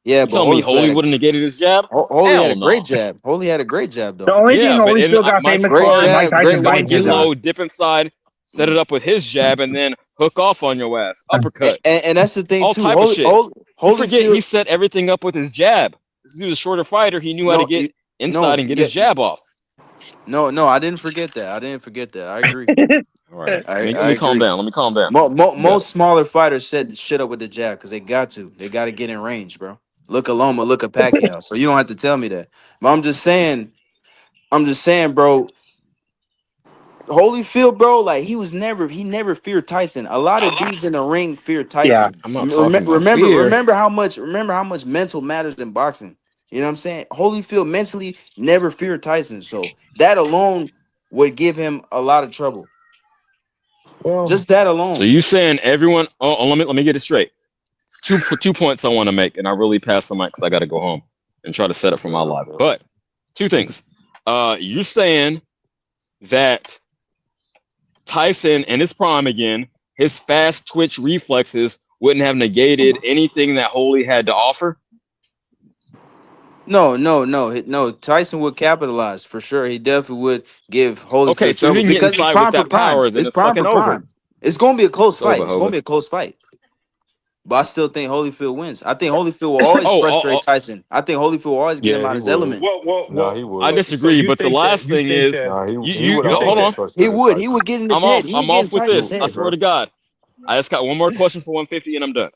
Yeah, You but tell me Holy would have negated his jab? Holy Hell had a no. great jab. Holy had a great jab though. The only thing Yeah, but Holyfield got my famous great for is jab, Mike great Tyson's one guy get two. low, dip inside, set it up with his jab, and then hook off on your ass. Uppercut. And that's the thing All too. type of shit. You forget Holyfield. he set everything up with his jab. This dude was a shorter fighter. He knew how to get inside and get his jab off. No, I didn't forget that. I agree. All right. I Let me calm agree. down. Let me calm down. Most smaller fighters set shit up with the jab because they got to. They got to get in range, bro. Look at Loma, look at Pacquiao. So you don't have to tell me that. But I'm just saying, bro. Holyfield, bro, like he never feared Tyson. A lot of dudes in the ring fear Tyson. Yeah. I'm not talking about Remember fear. how much mental matters in boxing. You know what I'm saying? Holyfield mentally never feared Tyson. So that alone would give him a lot of trouble. Well, just that alone. So you saying everyone? Oh, let me get it straight. Two points I want to make, and I really pass the mic because I got to go home and try to set up for my live. But two things. You're saying that Tyson in his prime again, his fast twitch reflexes wouldn't have negated anything that Holy had to offer? No. Tyson would capitalize for sure. He definitely would give Holyfield so if he trouble can get because it's inside prime with for that prime. power, then it's prime fucking for over. prime. It's gonna be a close It's fight. over, It's gonna Hova. be a close fight. But I still think Holyfield wins. I think Holyfield will always frustrate Tyson. I think Holyfield will always get him out of his element. Well, he would. I disagree, but the last thing is, he would hold on. He would get in his I'm head. off. He I'm would get in off with Tyson's this. head, I swear bro. to God. I just got one more question for 150, and I'm done.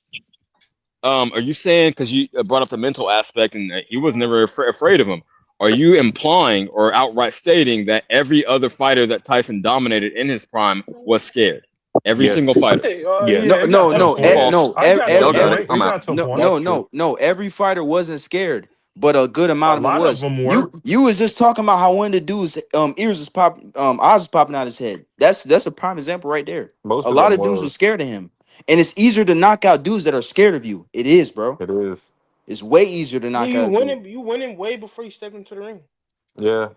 Are you saying, because you brought up the mental aspect, and he was never afraid of him? Are you implying or outright stating that every other fighter that Tyson dominated in his prime was scared? Every single fighter. No. Every fighter wasn't scared, but a good amount of them was. You was just talking about how one of the dudes' ears was eyes was popping out his head. That's a prime example right there. A lot of dudes were scared of him, and it's easier to knock out dudes that are scared of you. It is, bro. It is. It's way easier to knock out. You winning way before you step into the ring. Yeah.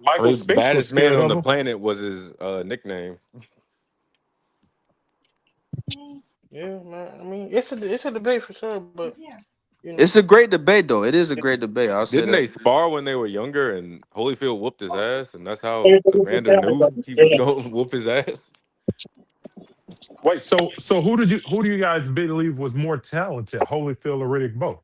Michael the Spinks was baddest scared man on of the him. planet was his nickname. Yeah, man. I mean, it's a debate for sure, but you know. It's a great debate, though. It is a great debate. I'll say Didn't that. they spar when they were younger and Holyfield whooped his ass, and that's how Evander knew he was going to whoop his ass? Wait, so who do you guys believe was more talented, Holyfield or Riddick Bowe?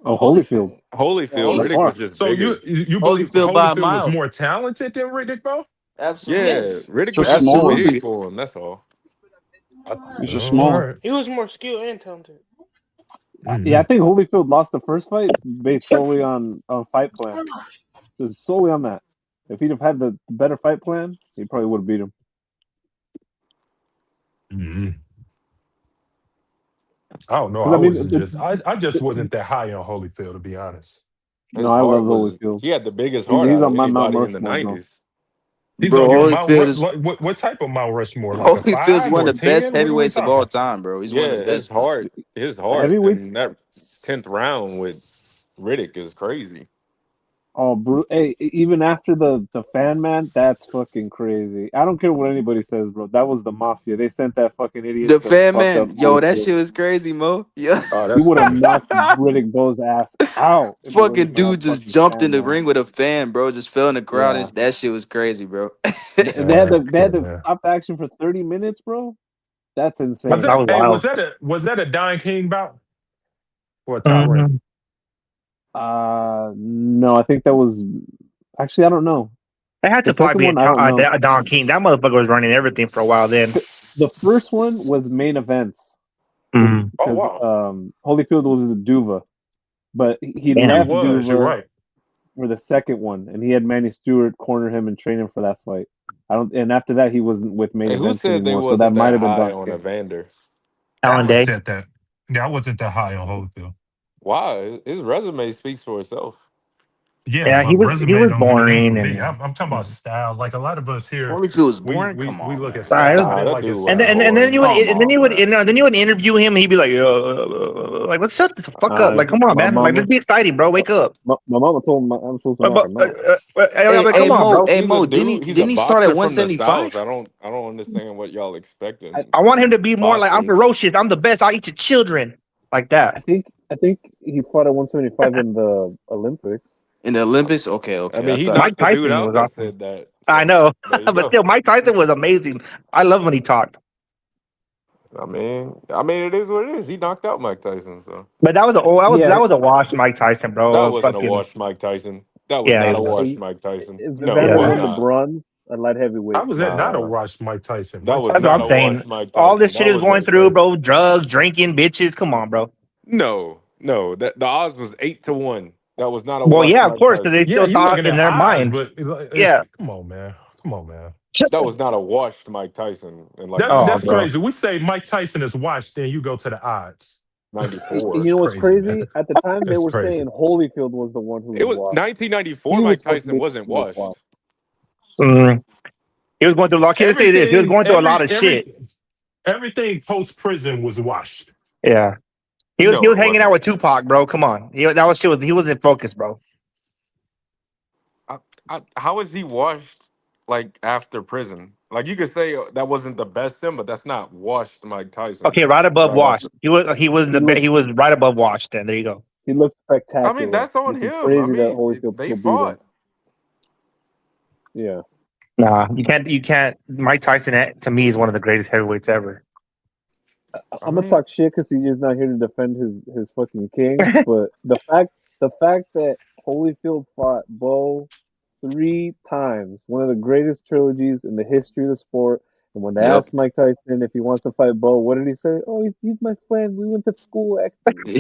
Oh, Holyfield. Riddick was just so bigger. you believe Holyfield by a Holyfield mile. was more talented than Riddick Bowe? Absolutely. Yeah, Riddick was Just just smaller. big for him. That's all. He's just small. Alright. He was more skilled and talented. Yeah, I think Holyfield lost the first fight based solely on fight plan. Just solely on that. If he'd have had the better fight plan, he probably would have beat him. Mm-hmm. I don't know. 'Cause, I I mean, was just I just wasn't that high on Holyfield, to be honest. No, I love Holyfield. He had the biggest heart He's out of on my Mount anybody in the Rushmore, bro. '90s. He's Bro, on your Mount Holyfield is what type of Mount Rushmore? Like a Holyfield's 5 one or of the best 10? What are we heavyweights of all talking? time, bro. He's one of Yeah, the best. his heart Heavyweight. in that 10th round with Riddick is crazy. Oh, hey, even after the fan man, that's fucking crazy. I don't care what anybody says, bro. That was the mafia. They sent that fucking idiot The to fan fuck up man, yo, that Holyfield. shit was crazy, Mo. Yeah, He would have knocked Riddick Bowe's ass out. If it wasn't fucking for that dude just fucking jumped in fan the man. ring with a fan, bro. Just fell in the crowd. Yeah. And that shit was crazy, bro. They had to stop the action for 30 minutes, bro. That's insane. Was that a Don King bout? Or a top rank? No, I think that was actually I don't know. It had to The probably second be one, I don't know. Don King. That motherfucker was running everything for a while then. The first one was main events. Mhm. Because Holyfield was a Duva, but he Damn. left He was, you're Duva right. for the second one, and he had Manny Stewart corner him and train him for that fight. And after that, he wasn't with main Hey, who events said they anymore, so that wasn't might that have been high Don on King. Evander? Alan Day. Said that. Yeah, I wasn't that high on Holyfield. Why? His resume speaks for itself. Yeah, he but was resume don't do nothing boring for me. and I'm talking about style. Like a lot of us here, Holyfield was we boring. we, Come we on, look man. at style. I Nah, didn't that like his dude style. wasn't and then you would boring. then you would interview him and he'd be like, like, let's shut the fuck up. Like, come on, My man. Like, mama, let's be exciting, bro. Wake up. my mama told him I'm supposed to knock him out. I'm like, come on, Mo, bro. hey He's a Mo, dude. He's a didn't he start at boxer from the 175? South. I don't understand what y'all expecting. I want him to be more like, I'm Boxers. ferocious. I'm the best. I'll eat your children. Like I that. think he fought at 175 in the Olympics. In the Olympics? Okay. I mean, he I thought, Mike knocked the dude Tyson out was that awesome. said that. I So know. there you But go. still, Mike Tyson was amazing. I love when he talked. I mean, it is what it is. He knocked out Mike Tyson, so But that was Yeah, that was a wash, Mike Tyson, that bro. wasn't a Fucking wash, Mike Tyson. That was yeah. not a He was. wash, Mike Tyson. if No, it Evander was won the not. bronze at light heavyweight, How was that not a Nah, watch Mike Tyson? that Mike was That's what not I'm a saying. wash, Mike All this Tyson. shit That is was going a through, bro. Drugs, drinking, bitches. Come on, bro. no. That the odds was 8-1. That was not a Well, wash, yeah, of Mike course, because Tyson. they Yeah, still you thought looking in at their odds, mind. but Yeah. come on, man. Come on, man. That was not a washed Mike Tyson in like That's bro. crazy. We say Mike Tyson is washed, then you go to the odds. '94. you know what's Crazy, man. crazy? At the time, they That's were crazy. saying Holyfield was the one who It was was washed. 1994. He was Mike supposed to Tyson be wasn't the one washed. washed. He was going through a lot. Let's say this. He was going through a lot of shit. Everything post prison was washed. Yeah. He was No, it hanging out wasn't. with Tupac, bro. Come on. He was in focus, bro. How is he washed like after prison? Like you could say that wasn't the best him, but that's not washed Mike Tyson. Okay, right above Right washed. after. He was right above washed. Then there you go. He looked I spectacular. mean, that's on Which is him. crazy that Holyfield They still beat fought. him. Yeah. Nah, you can't. Mike Tyson, to me, is one of the greatest heavyweights ever. I'm gonna talk shit because he's just not here to defend his fucking king. But the fact that Holyfield fought Bo 3 times, one of the greatest trilogies in the history of the sport. And when they Yep. asked Mike Tyson if he wants to fight Bo, what did he say? Oh, he's my friend. We went to school. Actually,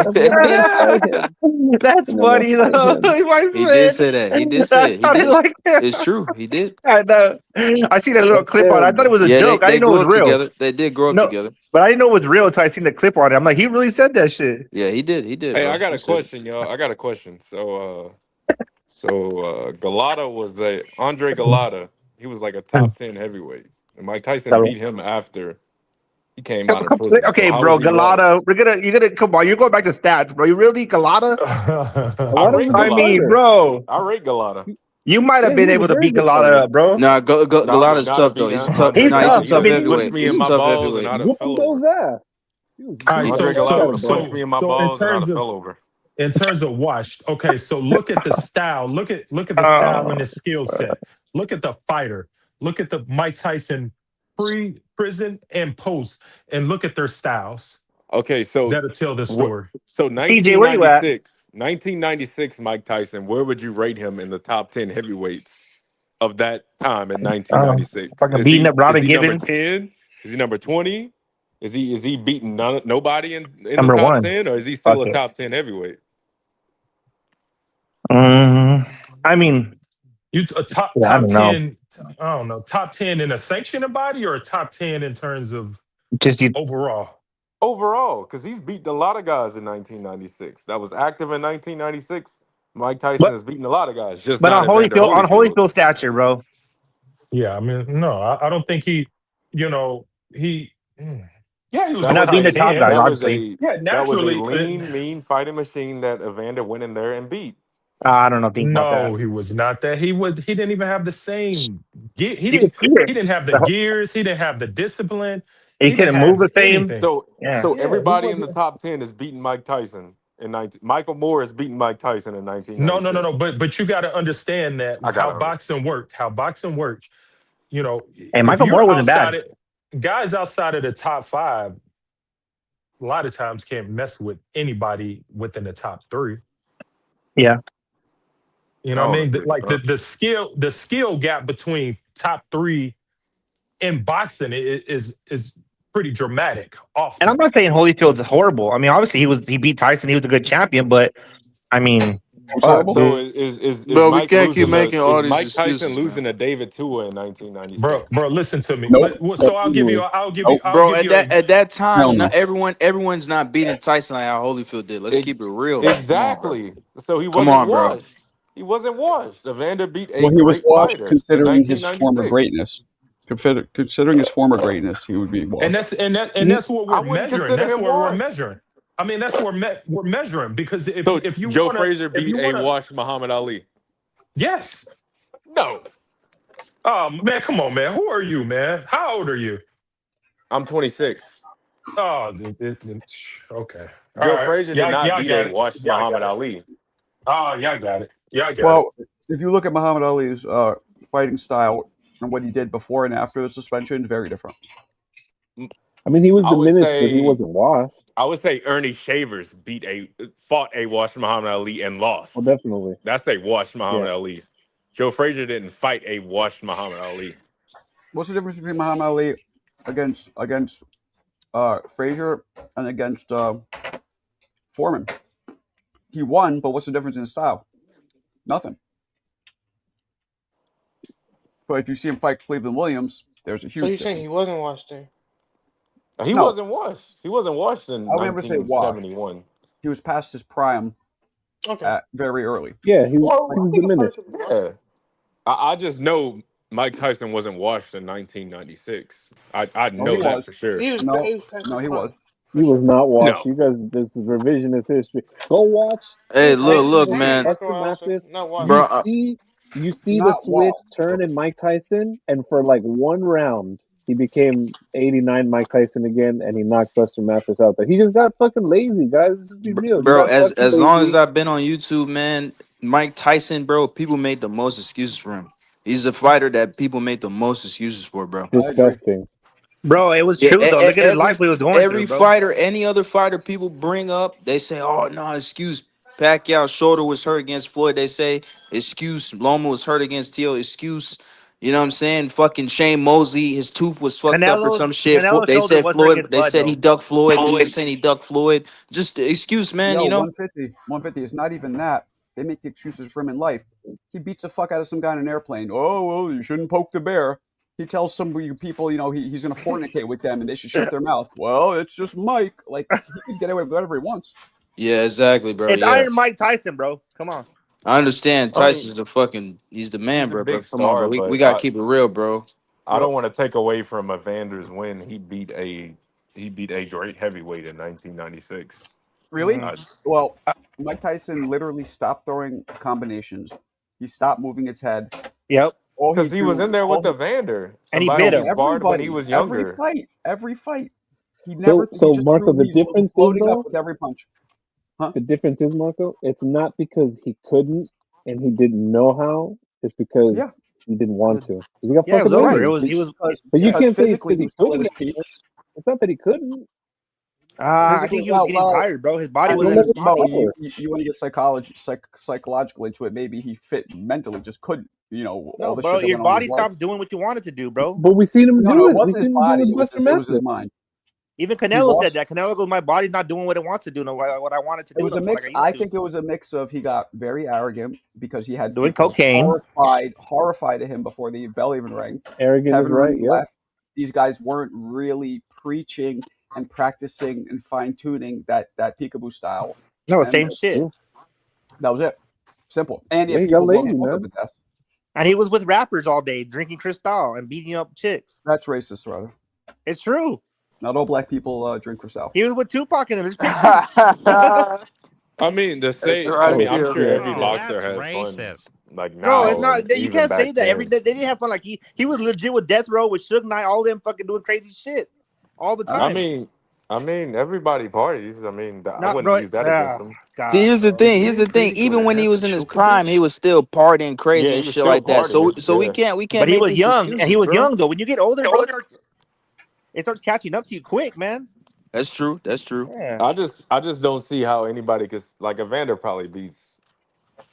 I'm never gonna fight him. That's I'm never funny gonna though. fight him. My He friend. did say that. He did say it. He I did. like that. It's true. He did. I know. I seen a little That's clip on it. I thought it terrible. was a Yeah, joke. I they didn't know grew it up was real. together. They did grow up No, together. but I didn't know it was real until I seen the clip on it. I'm like, he really said that shit. Yeah, he did. He did. Hey, Bro. I got He a said it. question, y'all. I got a question. So Galata was Andre Galata. He was like a top 10 heavyweight, and Mike Tyson beat him after he came out of prison. Okay, So how bro, was he washed? Galata. You're gonna come on. You're going back to stats, bro. You really Galata? I rate I mean, Galata. bro, I rate Galata. you might have Yeah, been he was able a to very beat good Galata fighter. up, bro. Nah, No, I would Galata's not tough have though. beat He's a Andre tough. He's Nah, he's tough. a Galata. He tough I done mean, punched heavyweight. me He's in a my tough balls and heavyweight. I'd have Whooping fell Bo's over. ass. He was All right, Andre beating the shit out Galata of Bo. punched me in my balls and I'd have fell over. in terms of washed, okay, so look at the style. Look at the style and the skill set. Look at the fighter. Look at the Mike Tyson pre-prison and post, and look at their styles. Okay, so That'll tell the story. So CJ, where you at? 1996, Mike Tyson, where would you rate him in the top 10 heavyweights of that time in Fucking 1996? beating up Is Robin he number Gibbons. 10? Is he number 20? Is he beating nobody in the Number top 1. 10, or is he still Fuck a it. top 10 heavyweight? I mean, You a top Yeah, I don't know. 10. I don't know. Top 10 in a sanctioned body or a top 10 in terms of Just you. overall. Overall, because he's beaten a lot of guys in 1996. That was active in 1996. Mike Tyson has beaten a lot of guys, just But not on Evander Holyfield stature, bro. Yeah, I mean, no, I don't think he. Yeah, he was Not being the top guy, obviously. That was a naturally. lean, mean fighting machine that Evander went in there and beat. I don't know. Think about that. No, he was not that. He didn't even have the same. He You could see it. didn't have the gears. He didn't have the discipline. He didn't couldn't move have the same. anything. So Yeah. everybody in the top 10 is beating Mike Tyson in 19. Michael Moore is beating Mike Tyson in 1996. No. But you got to understand that how boxing worked. And Michael Moore wasn't bad. Guys outside of the top 5, a lot of times can't mess with anybody within the top 3. Yeah. You know what I mean? Like the skill gap between top 3 in boxing is pretty dramatic. Often. And I'm not saying Holyfield's horrible. I mean, obviously he beat Tyson. He was a good champion, but I mean, so is bro, we Mike can't keep losing making to, all is these Mike excuses, Tyson losing man. to David Tua in 1996? Bro, listen to me. Nope. So I'll give you. Bro, at that time, everyone's not beating Tyson like how Holyfield did. Let's keep it real. Man. Exactly. So he Come wasn't on, bro. washed. He wasn't washed. Evander beat a Well, he was great washed fighter considering in his former 1996. greatness. Considering his former greatness, he would be washed. And that's what I we're wouldn't measuring. consider That's him what we're washed. measuring. I mean, that's what we're measuring because if you Joe wanna, Frazier if beat you a wanna, washed Muhammad Ali. yes. No. Oh man, come on, man. Who are you, man? How old are you? I'm 26. Oh, okay. All Joe right. Frazier did not beat a washed Muhammad Ali. Oh, yeah, I got it. Yeah, I got it. Well, if you look at Muhammad Ali's fighting style and what he did before and after the suspension, very different. I mean, he was I would diminished, but he say- wasn't washed. I would say Ernie Shavers fought a washed Muhammad Ali and lost. Well, definitely. That's a washed Muhammad Ali. Joe Frazier didn't fight a washed Muhammad Ali. What's the difference between Muhammad Ali against Frazier and against Foreman? He won, but what's the difference in style? Nothing. But if you see him fight Cleveland Williams, there's a huge So you're difference. saying he wasn't washed there? He No. wasn't washed. He wasn't washed in I would never say washed. 1971. He was past his prime very early. Yeah, he was diminished. Yeah. I just know Mike Tyson wasn't washed in 1996. I know he that was. for sure. He was No, he was. He was not washed. No. You guys, this is revisionist history. Go watch. Hey, look, man. Bro, you see the Not switch washed. turn in Mike Tyson, and for like one round, he became 89 Mike Tyson again, and he knocked Buster Mathis out there. He just got fucking lazy, guys. Let's just be real. He Bro, got as fucking long lazy. as I've been on YouTube, man, Mike Tyson, bro, people made the most excuses for him. He's the fighter that people make the most excuses for, bro. Disgusting. Bro, it was true though. Look at his life he was going Every through, bro. fighter, any other fighter, people bring up, they say, "Oh no, excuse." Pacquiao's shoulder was hurt against Floyd. They say, "Excuse." Loma was hurt against Teal. Excuse. You know what I'm saying? Fucking Shane Mosley, his tooth was fucked up or some shit. They said Floyd. They said he ducked Floyd. He's saying he ducked Floyd. Just excuse, man. Yo, you know. 150. It's not even that. They make the excuses for him in life. He beats the fuck out of some guy in an airplane. Oh, well, you shouldn't poke the bear. He tells some of you people, you know, he's going to fornicate with them and they should shut their mouth. Well, it's just Mike. Like, he can get away with whatever he wants. Yeah, exactly, bro. It's yeah. Iron Mike Tyson, bro. Come on. I understand. Tyson's he's the man, bro. big Come on, star, bro. but We gotta keep it real, bro. I don't want to take away from Evander's win. He beat a great heavyweight in 1996. Really? Well, Mike Tyson literally stopped throwing combinations. He stopped moving his head. Yep. Because he was in there with Evander. And he Somebody bit him. was barred when he was younger. Every fight. He So, never. so he just Marco, threw- the he was difference is loading up though. with every punch. The difference is, Marco, it's not because he couldn't and he didn't know how. It's because he didn't want to. 'Cause he got Yeah, it was fucking over. lazy. He was. But you because can't say it's physically because he he was full of couldn't. his shit. It's not that he couldn't. I think he was getting tired, bro. His body wasn't responding. You want to get psychological into it. Maybe he fit mentally, just couldn't. You know, No, all the bro, shit that your went on in body his life. stops doing what you want it to do, bro. But we seen him No, do it it. We wasn't his seen him do body. it It with was Buster his Mathis. mind. Even Canelo said that. Canelo goes, my body's not doing what it wants to do, no, what I wanted to do. It was a mix. Like I think it was a mix of he got very arrogant because he had doing people cocaine, horrified of him before the bell even rang. Arrogant Kevin is right. Rooney Yeah. left. These guys weren't really preaching and practicing and fine tuning that peekaboo style. No, same shit. That was it. Simple. And Yeah, if he got people lazy, blow man. up his ass. And he was with rappers all day, drinking Cristal and beating up chicks. That's racist, rather. It's true. Not all black people drink Cristal. He was with Tupac in his picture. I mean, the same. right, I mean, I'm sure yeah. every boxer has racist. fun. Like now, No, it's not. and You even can't back say that. then. They didn't have fun. Like he was legit with Death Row, with Suge Knight, all them fucking doing crazy shit all the time. I mean, everybody parties. I mean, I Not, wouldn't bro, use that against them. God, See, here's the bro. thing. Here's the thing. Even when he was in his prime, he was still partying crazy Yeah, he and was shit still like that. So, partying, so we yeah. can't But he make was these young, excuses, and he was bro. young though. When you get older, bro, it starts catching up to you quick, man. That's true. That's true. Yeah. I just don't see how anybody could like Evander probably beats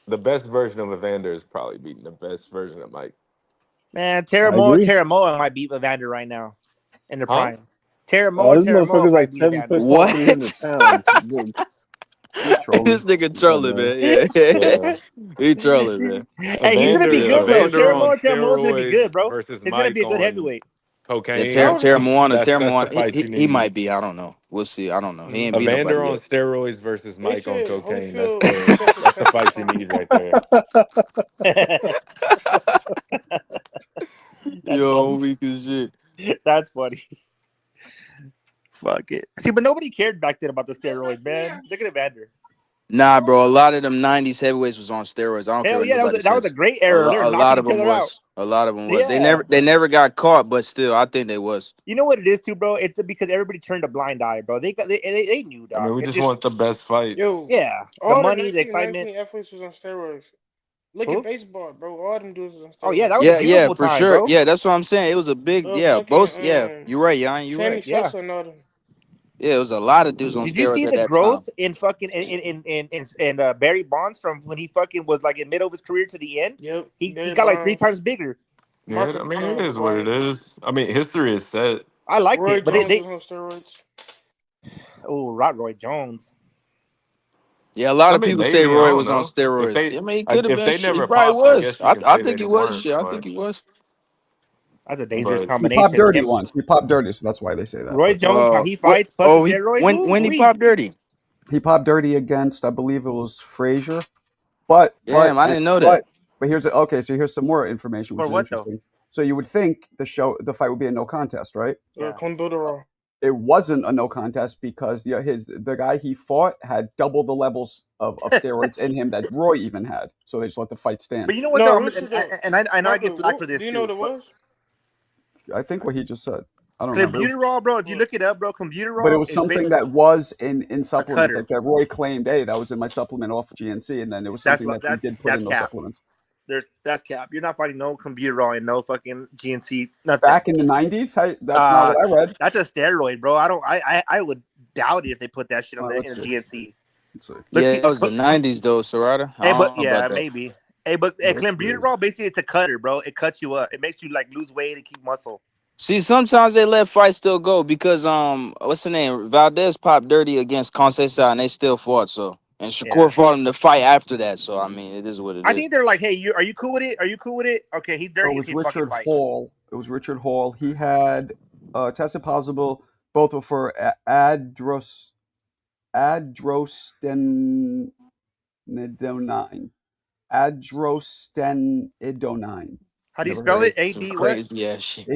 the best version of Evander is probably beating the best version of Mike. Man, I agree. Taramoa might beat Evander right now in the Huh? prime. Taramoa This motherfucker's like might beat 7 foot Evander. tall, 300 pounds. This nigga trolling, man. man. Yeah. He trolling, man. Hey, he's gonna be good though. Evander on Taramoa's gonna be good, bro. versus It's gonna Mike be a good on heavyweight. cocaine. Yeah, Terra That's the Moana, fight you he need. might be. I don't know. We'll see. I don't know. He ain't beat Evander nobody on yet. steroids versus Mike on cocaine. That's Holyfield that's the fight you need right there. Yo, weak as shit. That's funny. Fuck it. See, but nobody cared back then about the steroids, man. Look at Evander. Nah, bro. A lot of them '90s heavyweights was on steroids. I don't care Hell what yeah, nobody that was says. a great era. They were A lot knocking of each them other was. A lot of them was. Yeah. They never got caught, but still, I think they was. You know what it is too, bro? It's because everybody turned a blind eye, bro. They knew, dog. I mean, we It's just want the best fight. Yo, yeah, the all money, the 1990 excitement. athletes was on steroids. Look Who? at baseball, bro. All them dudes was on steroids. Oh yeah, that was a Yeah, beautiful for time, sure. bro. Yeah, that's what I'm saying. It was a big, fucking, both. Yeah, you're right, Jan. You're Sammy right. Sosa and all them. Yeah, it was a lot of dudes on Did you see steroids at the that growth time. in fucking in Barry Bonds from when he fucking was like in middle of his career to the end? Yep. He Barry got like 3 Bonds. times bigger. Yeah, I mean, it is what it is. I mean, history is set. I liked Roy it, but Jones they was on steroids. oh, Roy Jones. Yeah, a lot I of mean, people maybe, say I Roy don't was on know. steroids. I mean, he could have If been. they He never probably popped, I was. guess you can I say think they he was. weren't, Shit, I but- think he was. That's a dangerous But- He combination. popped dirty once. He popped dirty, so that's why they say that. Roy Jones, how he fights plus the steroids. When he popped dirty. He popped dirty against, I believe it was Frazier. But Damn, I didn't know that. But here's so here's some more information, which For is what, though? interesting. So you would think the fight would be a no contest, right? Yeah. Condotero. It wasn't a no contest because the guy he fought had double the levels of steroids in him that Roy even had. So they just let the fight stand. But you know what? No, though? listen, though. And I know I get Michael, flack for this do you too. know what it was? I think what he just said. I don't remember. Clenbuterol, bro. If you look it up, bro, Clenbuterol. But it was is something basically- that was in supplements, cutter. like that Roy claimed, hey, that was in my supplement off of GNC, and then it was That's something what- that he did put in that's those cap. supplements. That's cap. You're not fighting no Clenbuterol and no fucking GNC. Nothing. Back in the 90s, that's not what I read. That's a steroid, bro. I would doubt it if they put that shit on the let's see. GNC. Yeah, that was the '90s though, Serrata. Hey, I but don't know yeah, about that. maybe. Hey, but Clenbuterol basically it's a cutter, bro. It cuts you up. It makes you like lose weight and keep muscle. See, sometimes they let fights still go because what's the name? Valdez popped dirty against Conceição and they still fought. So and Shakur fought him to fight after that. So I mean, it is what it is. I think they're like, hey, are you cool with it? Are you cool with it? Okay, he's dirty. It was it's his fucking Richard fight. Hall. It was Richard Hall. He had tested positive, both were for adrostenedone. Adrostenedone. How do you spell it? Some AD what? crazy ass shit.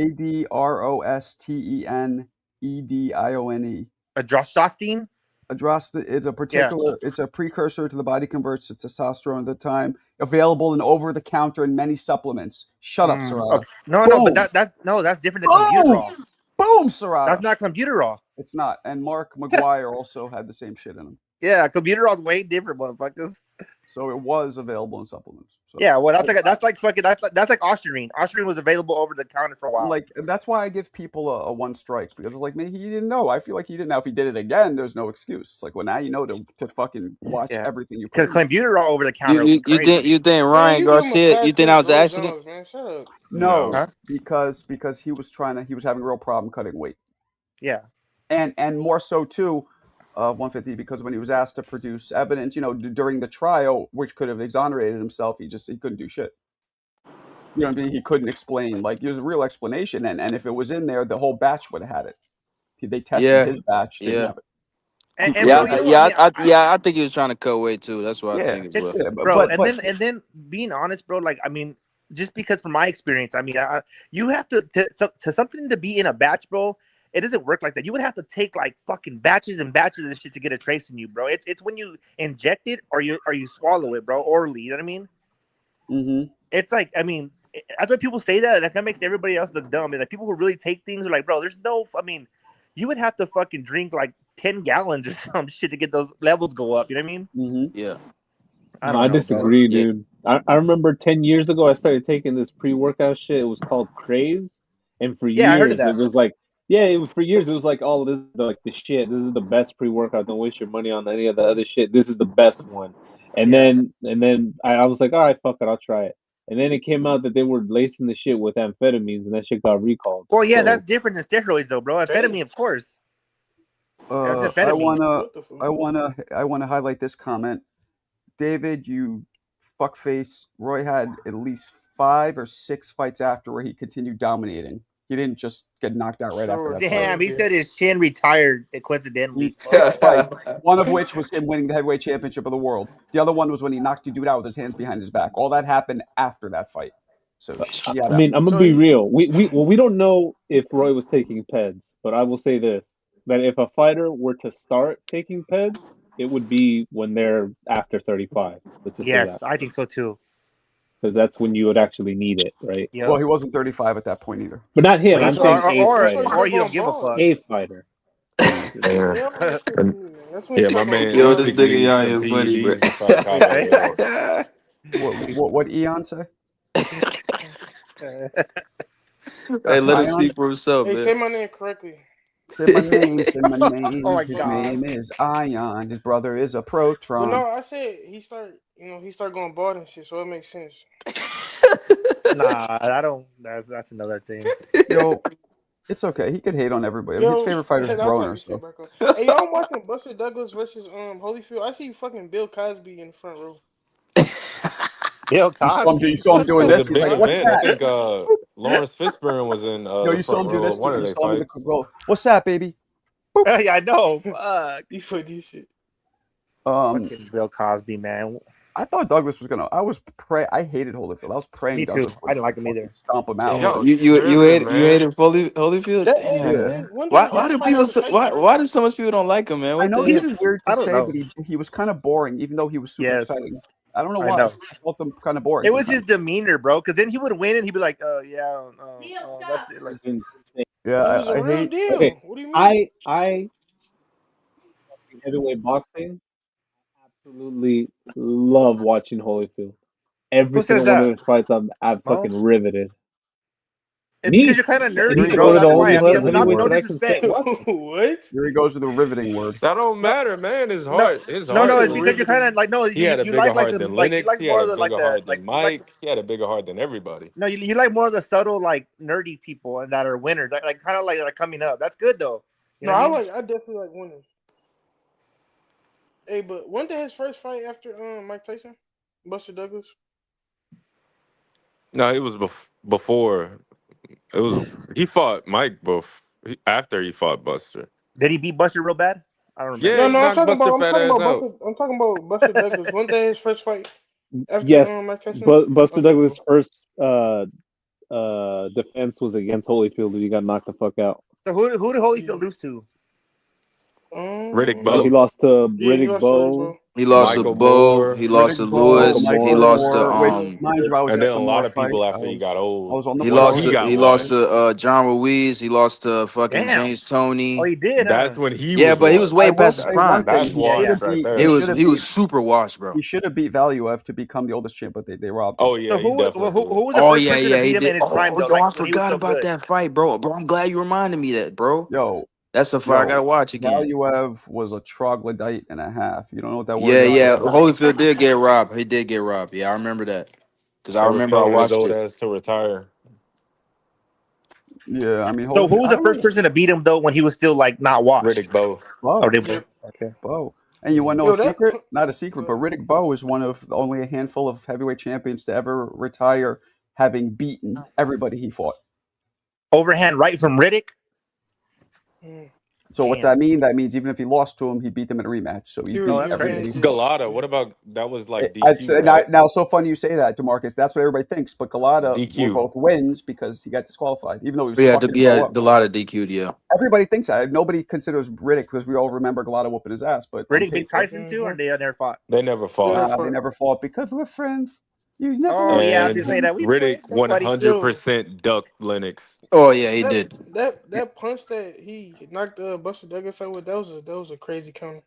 ADROSTENEDIONE. Adrostostine? It's a particular. It's a precursor to the body converts to testosterone at the time. Available in over the counter in many supplements. Shut up, Serrata. Okay. No, but that's different than Clenbuterol. Boom, Serrata. That's not Clenbuterol. It's not. And Mark McGuire also had the same shit in him. Yeah, Clenbuterol's way different, motherfuckers. So it was available in supplements. So. Yeah, well, that's like Ostarine. Ostarine was available over the counter for a while. Like that's why I give people a one strike because it's like, man, he didn't know. I feel like he didn't. Now if he did it again, there's no excuse. It's like, well, now you know to fucking watch everything you. Because Clenbuterol over the counter. You think Ryan Garcia? You think that was an accident? Man, shut up. No, because he was having a real problem cutting weight. Yeah. and more so too, 150, because when he was asked to produce evidence, during the trial, which could have exonerated himself, he couldn't do shit. You know what I mean? He couldn't explain. Like, there's a real explanation, and if it was in there, the whole batch would have had it. They tested his batch, didn't have it. I think he was trying to cut weight too. That's what I think as well. Bro, and then being honest, bro, like, I mean, just because from my experience, I mean, you have to something to be in a batch, bro. It doesn't work like that. You would have to take like fucking batches and batches of this shit to get a trace in you, bro. It's when you inject it or you swallow it, bro, orally. You know what I mean? Mm-hmm. It's like, I mean, that's why people say that. That makes everybody else look dumb. And like people who really take things are like, bro, there's no. I mean, you would have to fucking drink like 10 gallons or some shit to get those levels go up. You know what I mean? Mm-hmm. Yeah. I disagree, dude. I remember 10 years ago I started taking this pre-workout shit. It was called Craze, and for years I heard of that. it was like, for years it was like, oh, this is like the shit. This is the best pre-workout. Don't waste your money on any of the other shit. This is the best one. And then I was like, all right, fuck it, I'll try it. And then it came out that they were lacing the shit with amphetamines, and that shit got recalled. Well, yeah, that's different than steroids, though, bro. Amphetamine, of course. I wanna highlight this comment. David, you fuckface. Roy had at least 5 or 6 fights after where he continued dominating. He didn't just get knocked out right after that. Damn, he said his chin retired coincidentally. 6 fights, one of which was him winning the heavyweight championship of the world. The other one was when he knocked a dude out with his hands behind his back. All that happened after that fight. So I mean, I'm gonna be real. We don't know if Roy was taking peds, but I will say this: that if a fighter were to start taking peds, it would be when they're after 35. Let's just say that. I think so too. Because that's when you would actually need it, right? Well, he wasn't 35 at that point either. But not him. I'm saying or he don't give a fuck. A fighter. Yeah, my man. Yo, this nigga y'all is funny, bro. What Eon say? Hey, let him speak for himself, man. Say my name correctly. Say my name. Say my name. Oh my His God. name is Ion. His brother is a proton. Well, no, I said he started going bald and shit, so it makes sense. Nah, I don't. That's another thing. Yo, it's okay. He could hate on everybody. His favorite fighter is Broner. So. Hey, y'all watching Buster Douglas versus Holyfield? I see fucking Bill Cosby in the front row. Bill Cosby. You saw him doing this. He's like, "What's that?" I think Lawrence Fishburne was in. Yo, you saw him do this. One of You their saw him fights. go, "What's that, baby?" Yeah, I know. Fuck. You funny shit. Fucking Bill Cosby, man. I thought Douglas was gonna. I hated Holyfield. I was praying. Me too. Douglas I didn't like him either. Stomp him out. Damn, you hated Holyfield? Damn, man. Why do people? Why do so much people don't like him, man? I know this is weird to say, but he was kind of boring, even though he was super exciting. I don't know why. I felt him kind of boring. It was his demeanor, bro. Because then he would win and he'd be like, that's it. Like, I hate. Okay, what do you mean? I heavyweight boxing. Absolutely love watching Holyfield. Every single one of his fights, I'm fucking riveted. It's because you're kind of nerdy, bro. That's why. I mean, no disrespect. What? Here he goes with the riveting word. That don't matter, man. His heart. No, it's because you're kind of like He had a bigger heart than Lennox. He had a like bigger heart than Mike. He had a bigger heart than everybody. No, you like more of the subtle, like nerdy people and that are winners, like kind of like coming up. That's good though. You know I definitely like winners. Hey, but wasn't that his first fight after Mike Tyson, Buster Douglas? No, it was before. It was he fought Mike after he fought Buster. Did he beat Buster real bad? I don't remember. Yeah, No, I'm talking about Buster Buster. Douglas. Wasn't that his first fight? After, Yes, Mike Tyson? Buster Douglas' first defense was against Holyfield, and he got knocked the fuck out. So who did Holyfield lose to? Riddick Bowe. He lost to Riddick Bowe. He lost to Bo. He lost to Lewis. He lost to and then a lot of people after he got old. He lost to John Ruiz. He lost to fucking James Toney. Oh, he did. That's when he. But he was way past his prime. That's washed right there. He was super washed, bro. He should have beat Valuev to become the oldest champ, but they robbed him. Oh yeah. So who was the first person to beat him in his prime? Though, I forgot about that fight, bro. Bro, I'm glad you reminded me that, bro. Yo. That's a fight I gotta watch again. Valuev was a troglodyte and a half. You don't know what that word is? Yeah. is? Holyfield did get robbed. He did get robbed. Yeah, I remember that. Because I remember I watched it. To retire. Yeah, I mean, So who was I the don't first know. person to beat him though when he was still like not washed? Riddick Bowe. Bowe. Oh, Riddick Bowe. Okay. Bowe. And you want to know Yo, a that secret? Not a secret, but Riddick Bowe is one of only a handful of heavyweight champions to ever retire having beaten everybody he fought. Overhand right from Riddick. So what's that mean? That means even if he lost to him, he beat them in a rematch. So he beat everybody. Galata, what about that? Was like I DQ, said right? now. So funny you say that, DeMarcus. That's what everybody thinks. But Galata DQ. were both wins because he got disqualified, even though he was Yeah, fucking blow up. Galata DQ'd. Yeah. Everybody thinks that. Nobody considers Riddick because we all remember Galata whooping his ass. But Riddick beat Tyson too, or they never fought? They never fought. They never fought because we're friends. You never. Oh yeah, I was And just saying that. We Riddick friends, buddy. 100% ducked Lennox. Oh yeah, he that, did. That punch that he knocked Buster Douglas out with, that was a crazy counter.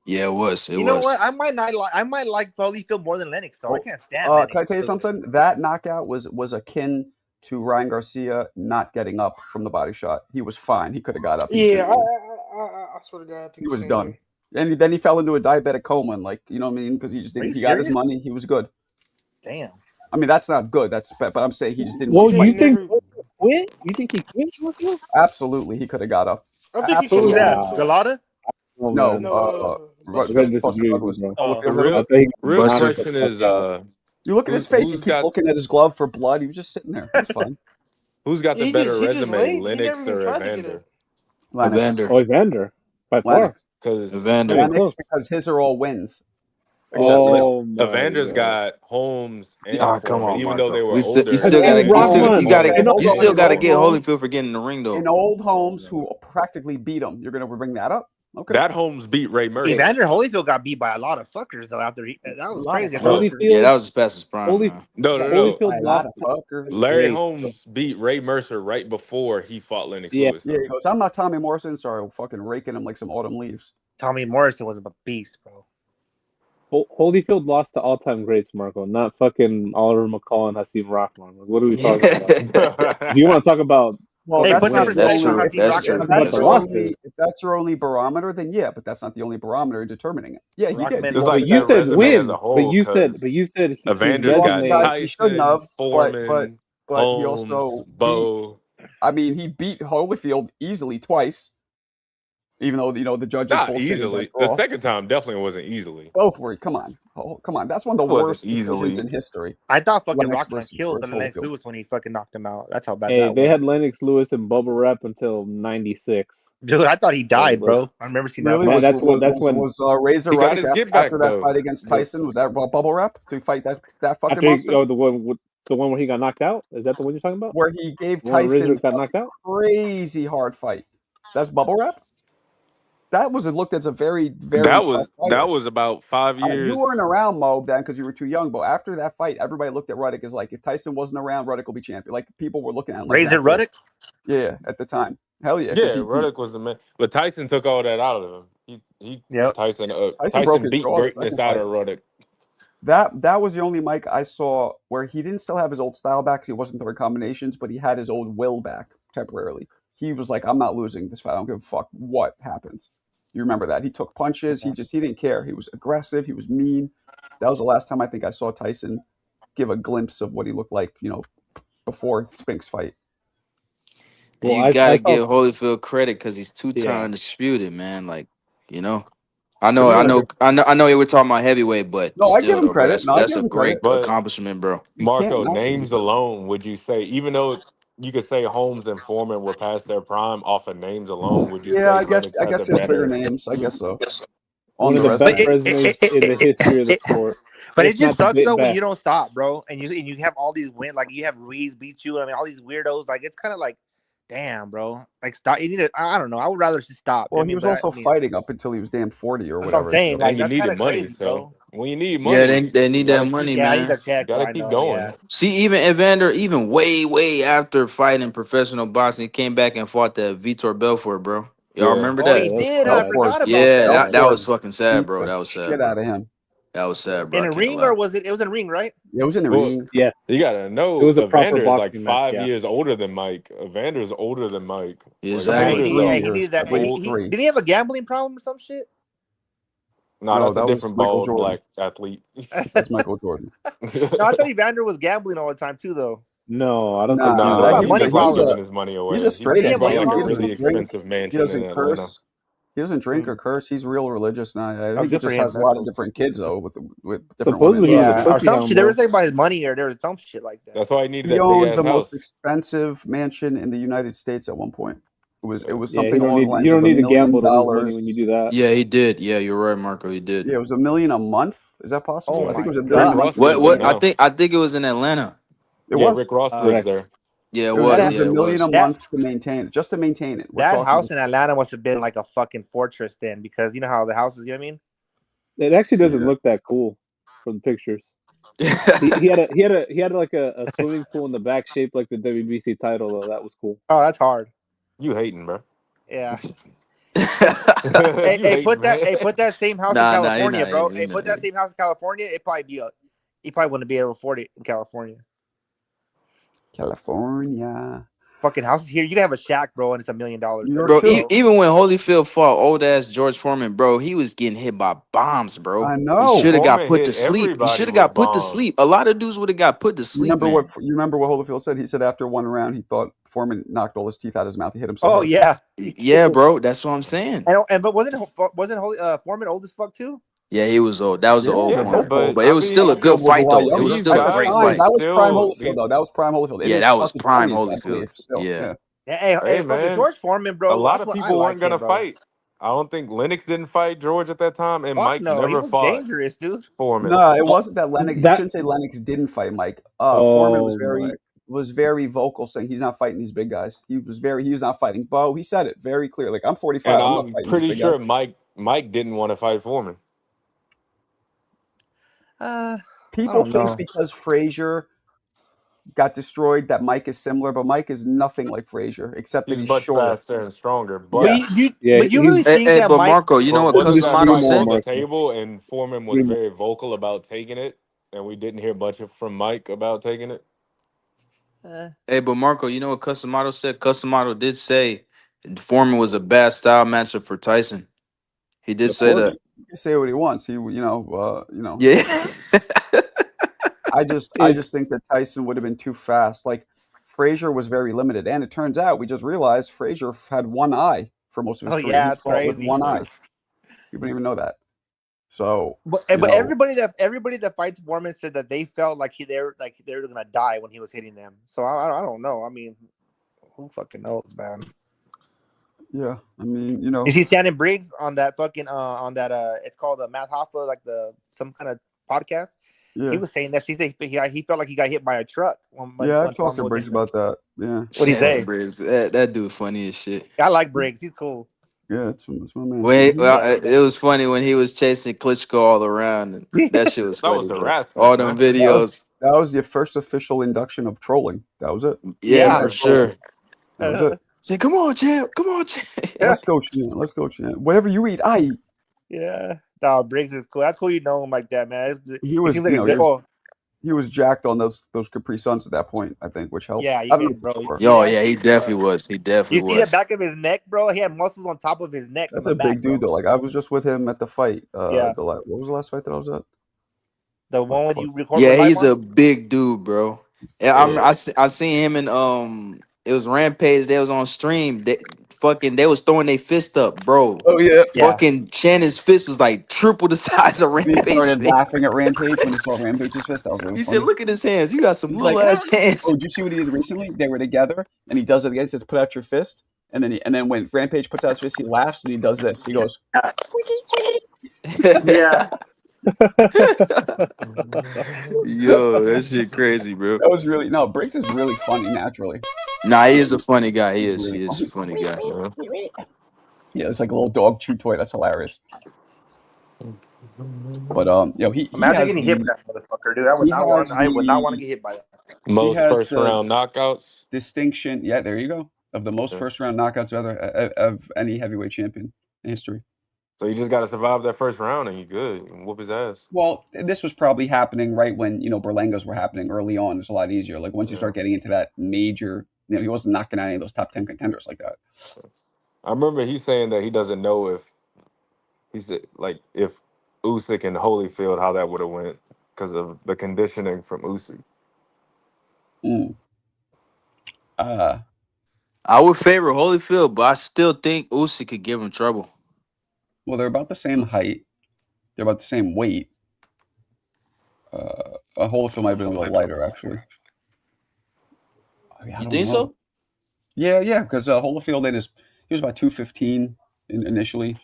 Yeah, it was. You know what? I might like Holyfield more than Lennox though. I can't stand Lennox. Can I tell you something? That knockout was akin to Ryan Garcia not getting up from the body shot. He was fine. He could have got up. Yeah, I swear to God, I think He was the same done. way. And then he fell into a diabetic coma, and like, you know what I mean? Because he just Are didn't. you He got his serious? money. He was good. Damn. I mean, that's not good. But I'm saying he just didn't. Well, want to you fight. think quit? You think he quit? Absolutely, he could have got up. I think he Who was could that? have. Galata? Oh, No, man. Buster I gotta disagree with Douglas. you, bro. Holyfield The hit him. real Buster- question is, You look at his face. He keeps looking at his glove for blood. He was just sitting there. It's fine. who's got the He better just resume, laid. He Lennox never even or tried to get Evander? Lennox. Oh, Evander. By far. Lennox. Because Evander. Lennox, because his are all wins. Oh, my Evander's God. got Holmes and Ah, come Foreman, on, even though they Marco. were You still, older. you still gotta, And Rock Hunt. you still gotta get Holmes. Holyfield for getting in the ring though. In old Holmes, who practically beat him. You're going to bring that up? Okay. That Holmes beat Ray Murray. Evander Holyfield got beat by a lot of fuckers though. After that was crazy. Yeah, that was his fastest prime. man. No. Holyfield lost Larry Great. Holmes beat Ray Mercer right before he fought Lennox Yeah. Lewis. Yeah, he goes, I'm not Tommy Morrison, so I'm fucking raking him like some autumn leaves. Tommy Morrison was a beast, bro. Holyfield lost to all-time greats, Marco, not fucking Oliver McCall and Hasim Rahman. Like, what are we talking about? If you want to talk about Well, Hey, that's put some not respect on Hakeem That's Rock. true. if about that's the your losses. only if that's your only barometer, then yeah, but that's not the only barometer in determining it. Yeah, he Rockman did. Just But like you that said resume wins. as a whole. But you said his Evander's Lost got to resume. guys he shouldn't have, Tyson, Foreman, but he Holmes, also Bowe. I mean, he beat Holyfield easily twice, even though the judges Not bullshitted easily. that The draw. second time definitely wasn't easily. Both were. Come on, come on. That's one of the Wasn't worst easily. decisions in history. I thought fucking Lennox Rockman versus killed Lennox Holyfield. Lewis when he fucking knocked him out. That's how bad Hey, that they was. had Lennox Lewis and Bubba Rep until '96. Dude, I thought he died, bro. I remember seeing that. Really? Man, Was, that's when was Razor He got Ruddock his get back, after that though. fight against Tyson? Was that bubble wrap to fight that fucking after monster? the one where he got knocked out. Is that the one you're talking about? Where he gave The one where Tyson Razor got knocked out? crazy hard fight. That's bubble wrap. That was looked as a very, very That tough was fighter. about 5 years. You weren't around Mo then because you were too young. But after that fight, everybody looked at Ruddock as like, if Tyson wasn't around, Ruddock will be champion. Like people were looking at him like Razor that. Ruddock? Yeah, at the time. Hell yeah. Yeah, Ruddock was the man, but Tyson took all that out of him. Tyson broke his beat jaw the greatness second out fight. of Ruddock. That was the only Mike I saw where he didn't still have his old style back because he wasn't throwing combinations, but he had his old will back temporarily. He was like, I'm not losing this fight. I don't give a fuck what happens. You remember that. He took punches. He didn't care. He was aggressive. He was mean. That was the last time I think I saw Tyson give a glimpse of what he looked like, before Spink's fight. And Well, you gotta I saw- give Holyfield credit because he's two-time Yeah. undisputed, man. Like, I know you were talking about heavyweight, but No, I still, give him though, credit. bro, that's a him great credit. accomplishment, bro. Marco, not names alone, would you say, even though you could say Holmes and Foreman were past their prime off of names alone, would you say I guess Lennox has a there's bigger better names. I guess so. One of the best resumes in the history of the sport. But If it just not the sucks though when best. you don't stop, bro, and you have all these wins, like you have Ruiz beat you. I mean, all these weirdos. Like it's kind of like, damn, bro. Like stop. You need to. I don't know. I would rather just stop. Well, I mean, he was but also fighting up until he was damn 40 or That's what I'm whatever. saying, so- like, And you that's needed kinda money, crazy, so bro. when you need money, Yeah, they need you that gotta money, keep- Yeah, I man. need to check. Gotta I keep know, going. yeah. See, even Evander, even way after fighting professional boxing, he came back and fought that Vitor Belfort, bro. Y'all Yeah. remember Oh, that? he did. I Belfort. forgot about Yeah, that. that was fucking sad, Beat bro. the That was sad. shit out of him. That was sad, bro. In I a can't ring, lie. or was it? It was in a ring, right? It was in the Well, ring. Yes. You gotta know It was a proper Evander is like boxing match, 5 yeah. years older than Mike. Evander's older than Mike. Exactly. Maybe Evander's he needed that. I believe He, three. did he have a gambling problem or some shit? No, No, that's that a was different Michael bald Jordan. black athlete. That's Michael Jordan. No, I thought Evander was gambling all the time too, though. No, I don't Nah, think He's he all that about would. dude's money a, Mike he's problems. giving a his money he's away. a He, straight He he edge had bought money dude. like a He problems. really doesn't drink. expensive He mansion doesn't in Atlanta. curse. He doesn't drink or curse. He's real religious now. I Oh, think he good for just him. has a That's lot of cool. different kids though with different women. Supposedly he was a Yeah, or pussy some hound, shit. There bro. was like about his money, or there was some shit like that. That's why he needed He that big owned ass the most house. expensive mansion in the United States at one point. It was Yeah, something along the you lines don't of need to $1 million. gamble to lose money when you do that. Yeah, he did. Yeah, you're right, Marco. He did. Yeah, it was $1 million a month. Is that possible? Oh I think my it was $1 million Rick a month god. Ross for the lives there What? mansion. now. I think it was in Atlanta. It Yeah, was. Rick Ross Uh, lives there. Yeah, it It was. It was. that was Yeah, $1 it million a was. that month to maintain it, just to maintain it. We're that talking. house in Atlanta must have been like a fucking fortress then, because you know how the houses. You know what I mean? It actually doesn't Yeah. look that cool from the pictures. He had like a swimming pool in the back shaped like the WBC title though. That was cool. Oh, that's hard. You hating, bro? Yeah. you hating, man. Put that same house in Nah, you're California, not bro. hating. Hey, You're put not that hating. same house in California. He probably wouldn't be able to afford it in California. California. Fucking houses here, you can have a shack, bro, and it's $1 million. New York Bro, too. even when Holyfield fought old ass George Foreman, bro, he was getting hit by bombs, bro. I He know. should have got Foreman put hit to sleep. He everybody should have with got put to bombs. sleep. A lot of dudes would have got put to You sleep, man. remember what Holyfield said? He said after one round, he thought Foreman knocked all his teeth out of his mouth. He hit him so Oh hard. yeah. Yeah, bro, that's what I'm saying. But wasn't Foreman old as fuck too? Yeah, he was old. That was the Yeah, old they're Foreman, both old. but it was still a good Holyfield was a fight lot though. It was younger. These still At a the guys great time, were fight. that was prime still. Holyfield though. That was prime Holyfield. It Yeah, is that was fucking prime 20s, actually. Holyfield. Still, Yeah. Yeah, Hey, fucking man, George Foreman, a bro. lot of I people like weren't gonna him, bro. fight. I don't think Lennox didn't fight George at that time, and Fuck Mike no, he never was fought dangerous, dude. Foreman. No, it wasn't that Lennox. You That shouldn't say Lennox didn't fight Mike. Foreman oh my was very vocal, saying he's not fighting these big guys. He was not fighting Bo. He said it very clear. Like I'm 45. And I'm not I'm fighting these pretty big guys. sure Mike didn't want to fight Foreman. I People don't think know. because Frazier got destroyed that Mike is similar, but Mike is nothing like Frazier except that He's he's much shorter. faster and stronger, But Yeah, yeah, you really he's think that But Mike? Marco, you know but what wasn't that Cusamato fight more on said? the Marco. table? And Foreman was very vocal about taking it, and we didn't hear much from Mike about taking it. Hey, but Marco, you know what Cusamato said? Cusamato did say Foreman was a bad style matchup for Tyson. He did of say course that. he can say what he wants. Yeah. I just think that Tyson would have been too fast. Like Frazier was very limited, and it turns out we just realized Frazier had one eye for most of his Oh career. He yeah, it's fought with crazy. one eye. People didn't even know that. So, But you know, everybody that fights Foreman said that they felt like they were gonna die when he was hitting them. So I don't know. I mean, who fucking knows, man? yeah. I mean, you know, You see Shannon Briggs on that fucking it's called Matt Hoffa, like some kind of podcast. yeah, He was saying that he felt like he got hit by a truck when yeah. I've Foreman talked to was Briggs hitting him. about that. Yeah, What'd he say? Briggs, that dude funny as shit. I like Briggs. He's cool. yeah. It's my man. It was funny when he was chasing Klitschko all around. And that shit was That funny, was bro. harassment, All them man. videos. That was your first official induction of trolling. That was it. Yeah, for sure. That was it. Say, come on, champ. Come on, champ. Let's go, Chan. Let's go, Chan. Whatever you eat, I eat. Yeah. No, Briggs is cool. That's cool. You know him like that, man. He was, seems like a good. He was jacked on those Capri Suns at that point, I think, which helped. Yeah, I don't know bro. for sure. Yo, yeah, he definitely was. He definitely You see was. the back of his neck, bro? He had muscles on top of his neck. That's a big dude, though. Like I was just with him at the fight. Yeah. What was the last fight that I was at? The one when you recorded. Yeah, he's a big dude, bro. I seen him in it was Rampage. They was on stream. They was throwing their fist up, bro. Oh yeah. Fucking Shannon's fist was like triple the size of He Rampage. started laughing at Rampage when he saw Rampage's fist. That was really He funny. said, "Look at his hands. You got some He's little like, ass hands." Oh, did you see what he did recently? They were together, and he does it again. He says, "Put out your fist," and then when Rampage puts out his fist, he laughs and he does this. He goes, Yeah. Yo, that shit crazy, bro. That was really Briggs is really funny naturally. Nah, he is a funny guy. He is. really He is a funny guy. Yeah, it's like a little dog chew toy. That's hilarious. But he Imagine has getting hit by that motherfucker, dude. I would not want to get hit by that. Most first round knockouts. Distinction. Yeah, there you go. Of the most first round knockouts of any heavyweight champion in history. So you just got to survive that first round and you're good. You can whoop his ass. Well, this was probably happening right when Berlangos were happening early on. It's a lot easier. Like once you start getting into that major, he wasn't knocking out any of those top 10 contenders like that. I remember he's saying that he doesn't know if Usyk and Holyfield how that would have went because of the conditioning from Usyk. I would favor Holyfield, but I still think Usyk could give him trouble. Well, they're about the same height. They're about the same weight. Holyfield might have been a little lighter, actually. You think so? Yeah, because Holyfield he was about 215 initially.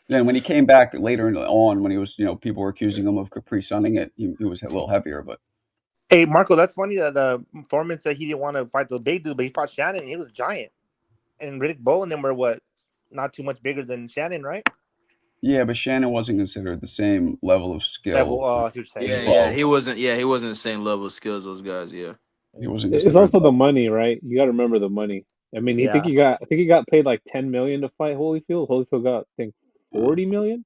Then when he came back later on, when he was, people were accusing him of Capri Sunning it, he was a little heavier. But hey, Marco, that's funny that the Foreman said he didn't want to fight the big dude, but he fought Shannon and he was a giant. And Riddick Bowe and them were what? Not too much bigger than Shannon, right? Yeah, but Shannon wasn't considered the same level of skill. He wasn't. Yeah, he wasn't the same level of skill as those guys. Yeah, he wasn't. It's also the money, right? You got to remember the money. I mean, I think he got paid like $10 million to fight Holyfield. Holyfield got, I think, $40 million.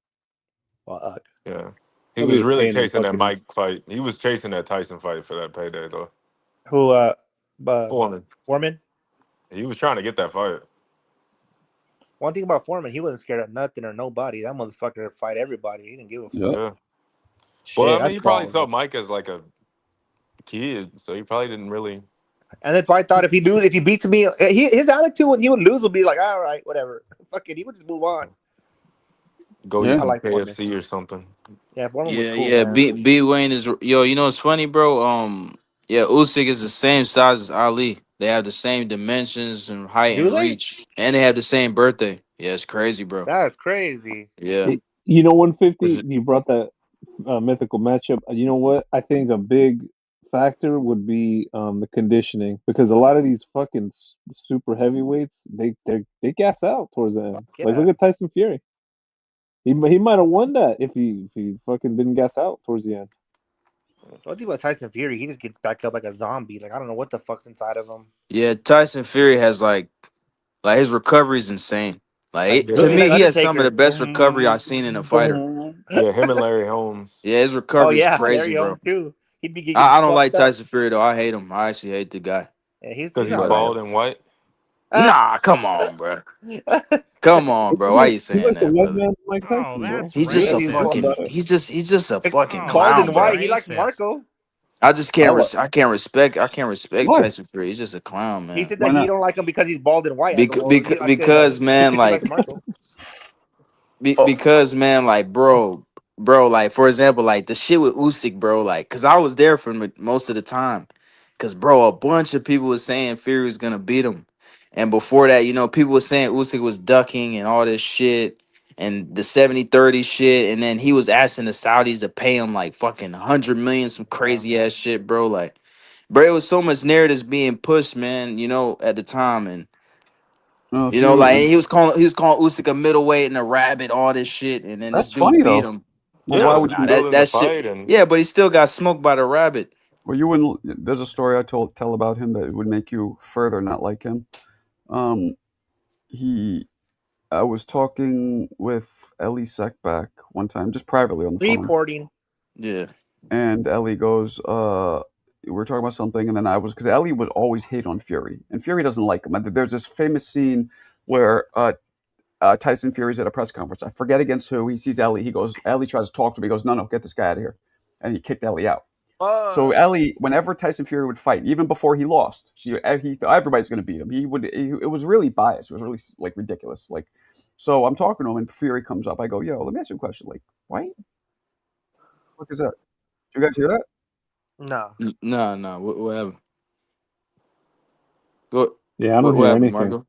Well, yeah, he was really chasing that Mike fight. He was chasing that Tyson fight for that payday, though. Who? Foreman. He was trying to get that fight. One thing about Foreman, he wasn't scared of nothing or nobody. That motherfucker fight everybody. He didn't give a fuck. Yeah. Shit, Well, I mean, he probably saw Mike as like a kid, so he probably didn't really. And then I thought if he beats me, his attitude when he would lose would be like, all right, whatever, fuck it. He would just move on. Go eat some KFC or something. Yeah, Foreman was cool, yeah. man. B Wayne is You know what's funny, bro? Usyk is the same size as Ali. They have the same dimensions and height and reach, and they have the same birthday. Yeah, it's crazy, bro. That's crazy. Yeah. 150. You brought that mythical matchup. You know what? I think a big factor would be the conditioning, because a lot of these fucking super heavyweights they gas out towards the end. Like look at Tyson Fury. He might have won that if he fucking didn't gas out towards the end. One thing about Tyson Fury, he just gets back up like a zombie. Like I don't know what the fuck's inside of him. Yeah, Tyson Fury has like his recovery is insane. Like to me, he has some of the best recovery I've seen in a fighter. Yeah, him and Larry Holmes. Yeah, his recovery is crazy, Larry bro. Holmes too. He'd be getting I don't like Tyson Fury though. I hate him. I actually hate the guy. Yeah, he's bald and white. Nah, come on, bro. Come on, bro. Why you saying that, brother? He's just a fucking. He's just a fucking clown. Bald and white. He likes Marco. I just can't. I can't respect Tyson Fury. He's just a clown, man. He said that he don't like him because he's bald and white. Because man, like, because man, like, bro, like, for example, like the shit with Usyk, bro, like, cause I was there for most of the time, cause bro, a bunch of people was saying Fury was gonna beat him, and before that, people were saying Usyk was ducking and all this shit. And the 70-30 shit, and then he was asking the Saudis to pay him like fucking 100 million, some crazy ass shit, bro. Like, bro, it was so much narratives being pushed, man. At the time, and like he was calling Usyk a middleweight and a rabbit, all this shit, and then that's this dude funny beat though. him. Well, why would you that shit? Yeah, but he still got smoked by the rabbit. Well, you wouldn't. There's a story I tell about him that would make you further not like him. I was talking with Ellie Seckbach one time, just privately on the phone. Reporting. Yeah. And Ellie goes, we were talking about something, and then because Ellie would always hate on Fury, and Fury doesn't like him. There's this famous scene where Tyson Fury's at a press conference. I forget against who. He sees Ellie. Ellie tries to talk to him. He goes, no, get this guy out of here. And he kicked Ellie out. So Ellie, whenever Tyson Fury would fight, even before he lost, he thought everybody's going to beat him. It was really biased. It was really like ridiculous. Like, so I'm talking to him, and Fury comes up. I go, yo, let me ask you a question. Like, why? What is that? Did you guys hear that? No. No. Whatever. What? Yeah, I don't hear anything. Marco?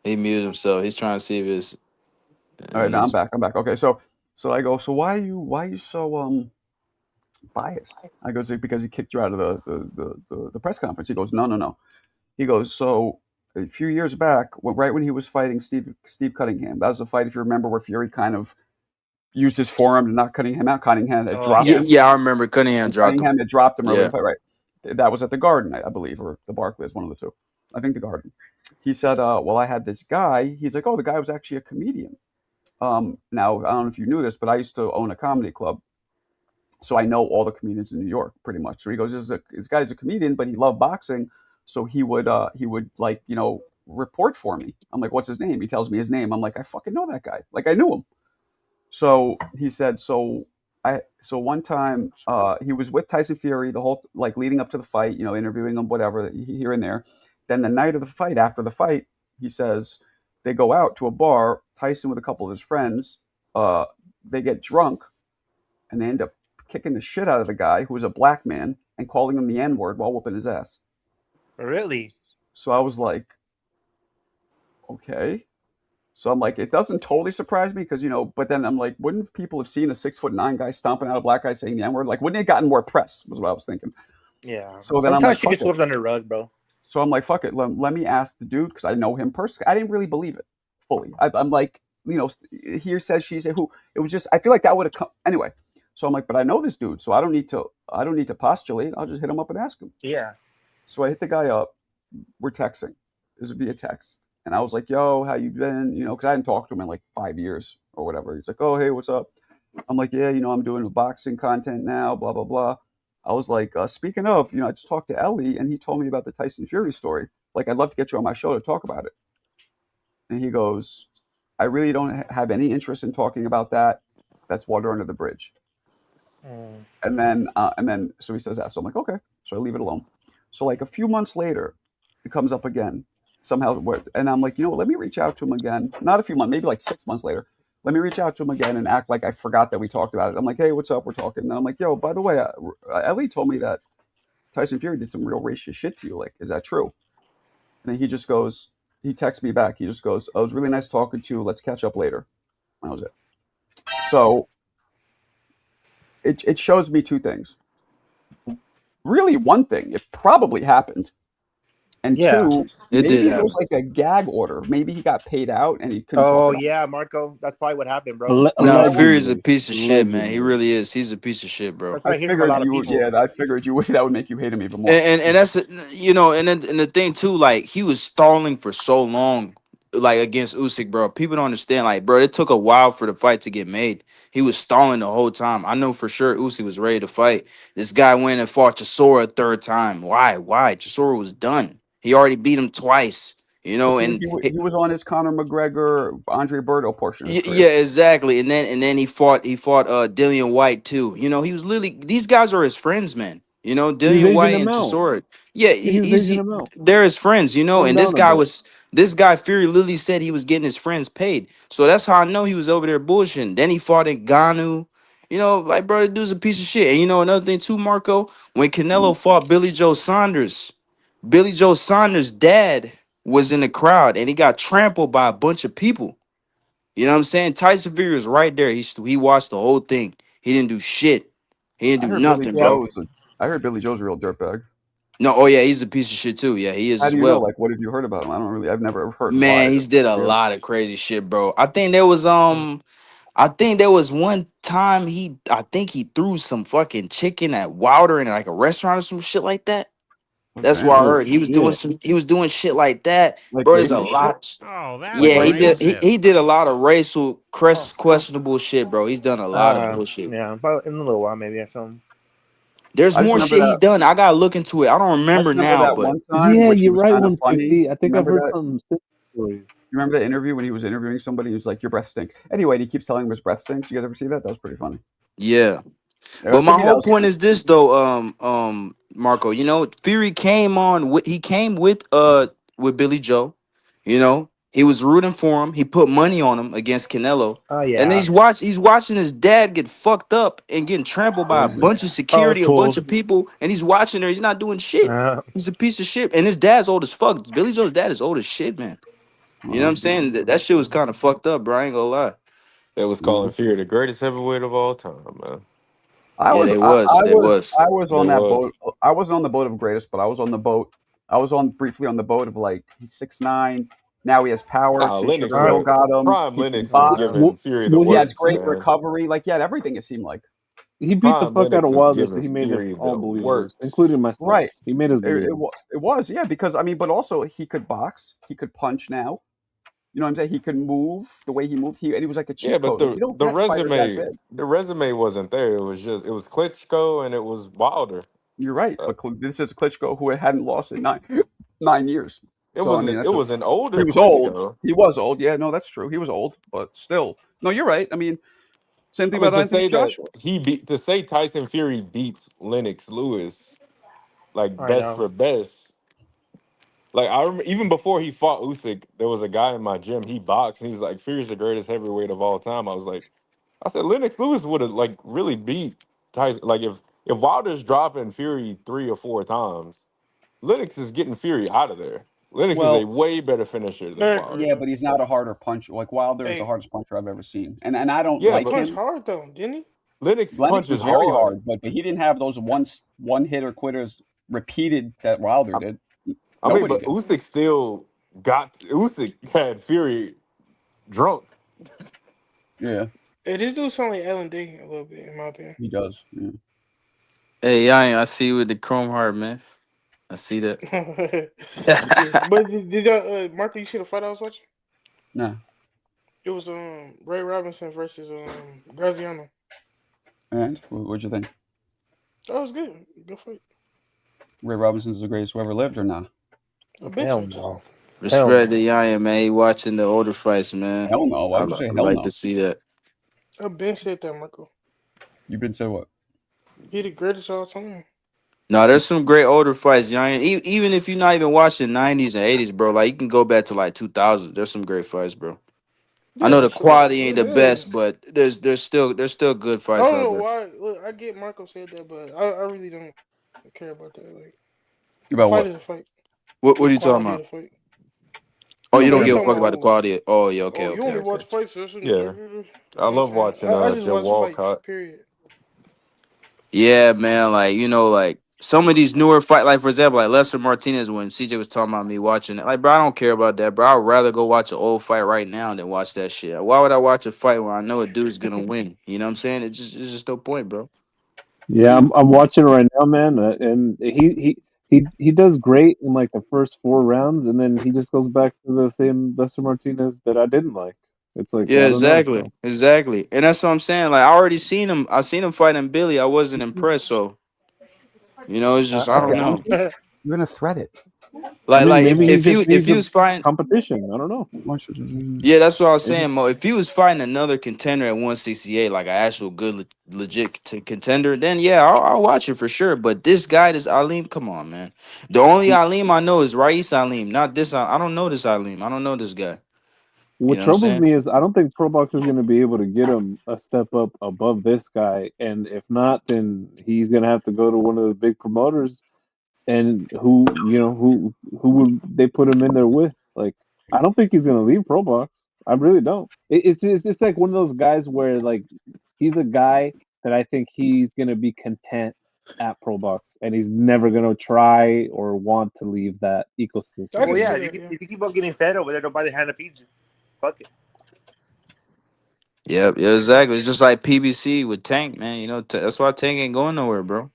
He muted himself. He's trying to see if it's. All right, now I'm back. Okay, so I go, so why are you so biased? I go, because he kicked you out of the press conference. He goes, no. He goes, so a few years back, right when he was fighting Steve Cunningham, that was a fight, if you remember, where Fury kind of used his forearm to knock Cunningham out. Cunningham had dropped him. Yeah, I remember Cunningham dropped him. Had dropped him early in the fight, right? That was at the Garden, I believe, or the Barclays, one of the two. I think the Garden. He said, well, I had this guy. He's like, oh, the guy was actually a comedian. Now, I don't know if you knew this, but I used to own a comedy club. So I know all the comedians in New York, pretty much. So he goes, this guy's a comedian, but he loved boxing. So he would like, report for me. I'm like, what's his name? He tells me his name. I'm like, I fucking know that guy. Like, I knew him. So he said, so one time he was with Tyson Fury the whole, like, leading up to the fight, interviewing him, whatever, here and there. then the night of the fight, after the fight, he says they go out to a bar. Tyson with a couple of his friends. They get drunk, and they end up kicking the shit out of the guy who was a black man and calling him the N-word while whooping his ass. Really? So I was like, okay. So I'm like, it doesn't totally surprise me because, but then I'm like, wouldn't people have seen a 6'9" guy stomping out a black guy saying the N-word? Like, wouldn't it have gotten more press, was what I was thinking. Yeah. So then I'm like, sometimes she gets swept under the rug, bro. So I'm like, fuck it. Let me ask the dude because I know him personally. I didn't really believe it fully. I'm like, he says, she said, who? It was just, I feel like that would have come anyway. So I'm like, but I know this dude, so I don't need to postulate. I'll just hit him up and ask him. Yeah. So I hit the guy up. We're texting. This is via text. And I was like, yo, how you been? Because I hadn't talked to him in like 5 years or whatever. He's like, oh, hey, what's up? I'm like, yeah, I'm doing boxing content now, blah, blah, blah. I was like, speaking of, I just talked to Ellie, and he told me about the Tyson Fury story. Like, I'd love to get you on my show to talk about it. And he goes, I really don't have any interest in talking about that. That's water under the bridge. And then, so he says that. So I'm like, okay. So I leave it alone. So like a few months later, it comes up again somehow. And I'm like, let me reach out to him again. Not a few months, maybe like 6 months later. Let me reach out to him again and act like I forgot that we talked about it. I'm like, hey, what's up? We're talking. And then I'm like, yo, by the way, Ellie told me that Tyson Fury did some real racist shit to you. Like, is that true? And then he just goes, he texts me back. He just goes, oh, it was really nice talking to you. Let's catch up later. That was it. So it shows me two things. Really, one thing, it probably happened. And two, maybe it was like a gag order. Maybe he got paid out and he couldn't talk about yeah, Marco. That's probably what happened, bro. No, Fury's a piece of shit, man. He really is. He's a piece of shit, bro. I figured I figured you would. That would make you hate him even more. And that's and the thing too, like he was stalling for so long, like against Usyk, bro. People don't understand, like, bro, it took a while for the fight to get made. He was stalling the whole time. I know for sure Usyk was ready to fight. This guy went and fought Chisora a third time. Why? Chisora was done. He already beat him twice. And he was on his Conor McGregor, Andre Berto portion. Yeah, exactly. And then he fought Dillian White too. He was literally, these guys are his friends, man. Dillian White and Chisora. Yeah, they're his friends. And this guy Fury literally said he was getting his friends paid. So that's how I know he was over there bullshitting. Then he fought Ngannou. Like, bro, the dude's a piece of shit. And another thing too, Marco, when Canelo fought Billy Joe Saunders dad was in the crowd and he got trampled by a bunch of people. You know what I'm saying? Tyson Fury was right there. He watched the whole thing. He didn't do shit. He didn't do nothing, bro. I heard Billy Joe's a real dirtbag. No, oh yeah, he's a piece of shit too. Yeah, he is as well. Like, what have you heard about him? I've never heard. Man, he's did a lot of crazy shit, bro. I think there was one time he threw some fucking chicken at Wilder in like a restaurant or some shit like that. That's what I heard. He was doing shit like that. Like, bro, there's a lot. Oh, that he did a lot of racial questionable shit, bro. He's done a lot of bullshit. Yeah, probably in a little while maybe or something. There's more shit he done. I gotta look into it. I don't remember now, but yeah, you're right. 150. I think I've heard some stories. You remember that interview when he was interviewing somebody? He was like, "Your breath stinks." Anyway, and he keeps telling him his breath stinks. You guys ever see that? That was pretty funny. Yeah. But my whole point is this though, Marco, Fury came with Billy Joe, he was rooting for him. He put money on him against Canelo. Oh yeah. And then he's watching his dad get fucked up and getting trampled by a bunch of security, a bunch of people, and he's watching her. He's not doing shit. He's a piece of shit. And his dad's old as fuck. Billy Joe's dad is old as shit, man. You know what I'm saying? That shit was kind of fucked up, bro. I ain't gonna lie. They was calling Fury the greatest heavyweight of all time, man. I was on that boat. I wasn't on the boat of greatest, but I was on the boat. I was briefly on the boat of like he's 6'9". Now he has power. Lennox got him. Prime Lennox was giving Fury the works. He has great recovery. Like, yeah, everything it seemed like. He beat the fuck out of Wilder, so he made it all believers, including myself. Right. He made us believe. It was, yeah, because but also he could box. He could punch now. You know what I'm saying? He could move the way he moved. And he was like a cheat code. But the resume wasn't there. It was Klitschko and it was Wilder. You're right, but this is Klitschko who hadn't lost in 9 years. It was an older. He was old. He was old. Yeah, no, that's true. He was old, but still, no, you're right. I mean, same thing about Anthony Joshua. To say Tyson Fury beats Lennox Lewis, like best for best. Like I remember, even before he fought Usyk, there was a guy in my gym. He boxed. And he was like, "Fury's the greatest heavyweight of all time." I said, Lennox Lewis would have like really beat Tyson. Like if Wilder's dropping Fury 3 or 4 times, Lennox is getting Fury out of there. Lennox is a Well, way better finisher than Wilder. yeah, but he's not a harder puncher. Like Wilder is the Hey, hardest puncher I've ever seen, and I don't Yeah, he like but punched him. hard though, didn't he? Lennox Lennox punches was very hard. hard, but he didn't have those one hitter quitters repeated that Wilder did. I mean, Nobody but did. Usyk still Usyk had Fury drunk. Yeah, Hey, this dude sound like Alan Day a little bit, in my opinion. he does. Yeah. Hey, I see you with the Chrome Heart, man. I see that. Yeah, but did y'all, Marco, you see the fight I was watching? No. It was Ray Robinson versus Graziano. And what'd you think? That was good. Good fight. Ray Robinson's the greatest who ever lived, or not? Hell no. Respect to Yaya, man. He watching the older fights, man. Hell no. Why would you say I hell like no? to see that. I've been said that, Marco. You've been said what? He the greatest of all time. No, there's some great older fights, Yaya. Even if you're not even watching 90s and 80s, bro, like you can go back to like 2000. There's some great fights, bro. I know Yeah, the for sure. quality ain't the Yeah. best, but there's still good I fights don't out know there. why. Look, I get Marco said that, but I really don't care about that. Like, About fight what? is a fight. What The are you talking quality about? of the fight. Oh, you But don't he's give a talking fuck about the about, quality. Oh, yeah, okay, oh, you okay, only okay. watch fights. That's what Yeah. I love watching I just Joe watch fights. Walcott. Period. Yeah, man. Like, like some of these newer fight, like for example, like Lester Martinez, when CJ was talking about me watching it, like, bro, I don't care about that, bro. I'd rather go watch an old fight right now than watch that shit. Why would I watch a fight where I know a dude's gonna win? You know what I'm saying? It's just no point, bro. Yeah, I'm watching right now, man, and he does great in like the first 4 rounds, and then he just goes back to the same Lester Martinez that I didn't like. It's like Yeah, I don't know, exactly, bro. exactly, and that's what I'm saying. Like, I already seen him. I seen him fighting Billy. I wasn't impressed, so it's just I don't know. You're gonna thread it. I mean, Like maybe he if just if needs he a was fighting. competition. I don't know. Yeah, that's what I was Maybe. saying, Mo. If he was fighting another contender at 168, like an actual good, legit contender, then yeah, I'll watch it for sure. But this guy, this Aleem, come on, man. The only Aleem I know is Rais Aleem, not this. I don't know this Aleem. I don't know this guy. You What know what I'm troubles saying? me is I don't think Pro Box is going to be able to get him a step up above this guy, and if not, then he's going to have to go to one of the big promoters. And who would they put him in there with? Like, I don't think he's going to leave Pro Box. I really don't. It's like one of those guys where like he's a guy that I think he's going to be content at Pro Box, and he's never going to try or want to leave that ecosystem. Well, yeah, if you keep on getting fed over there, nobody hand to feed you. Fuck it. Yep, yeah, exactly. It's just like PBC with Tank, man. That's why Tank ain't going nowhere, bro.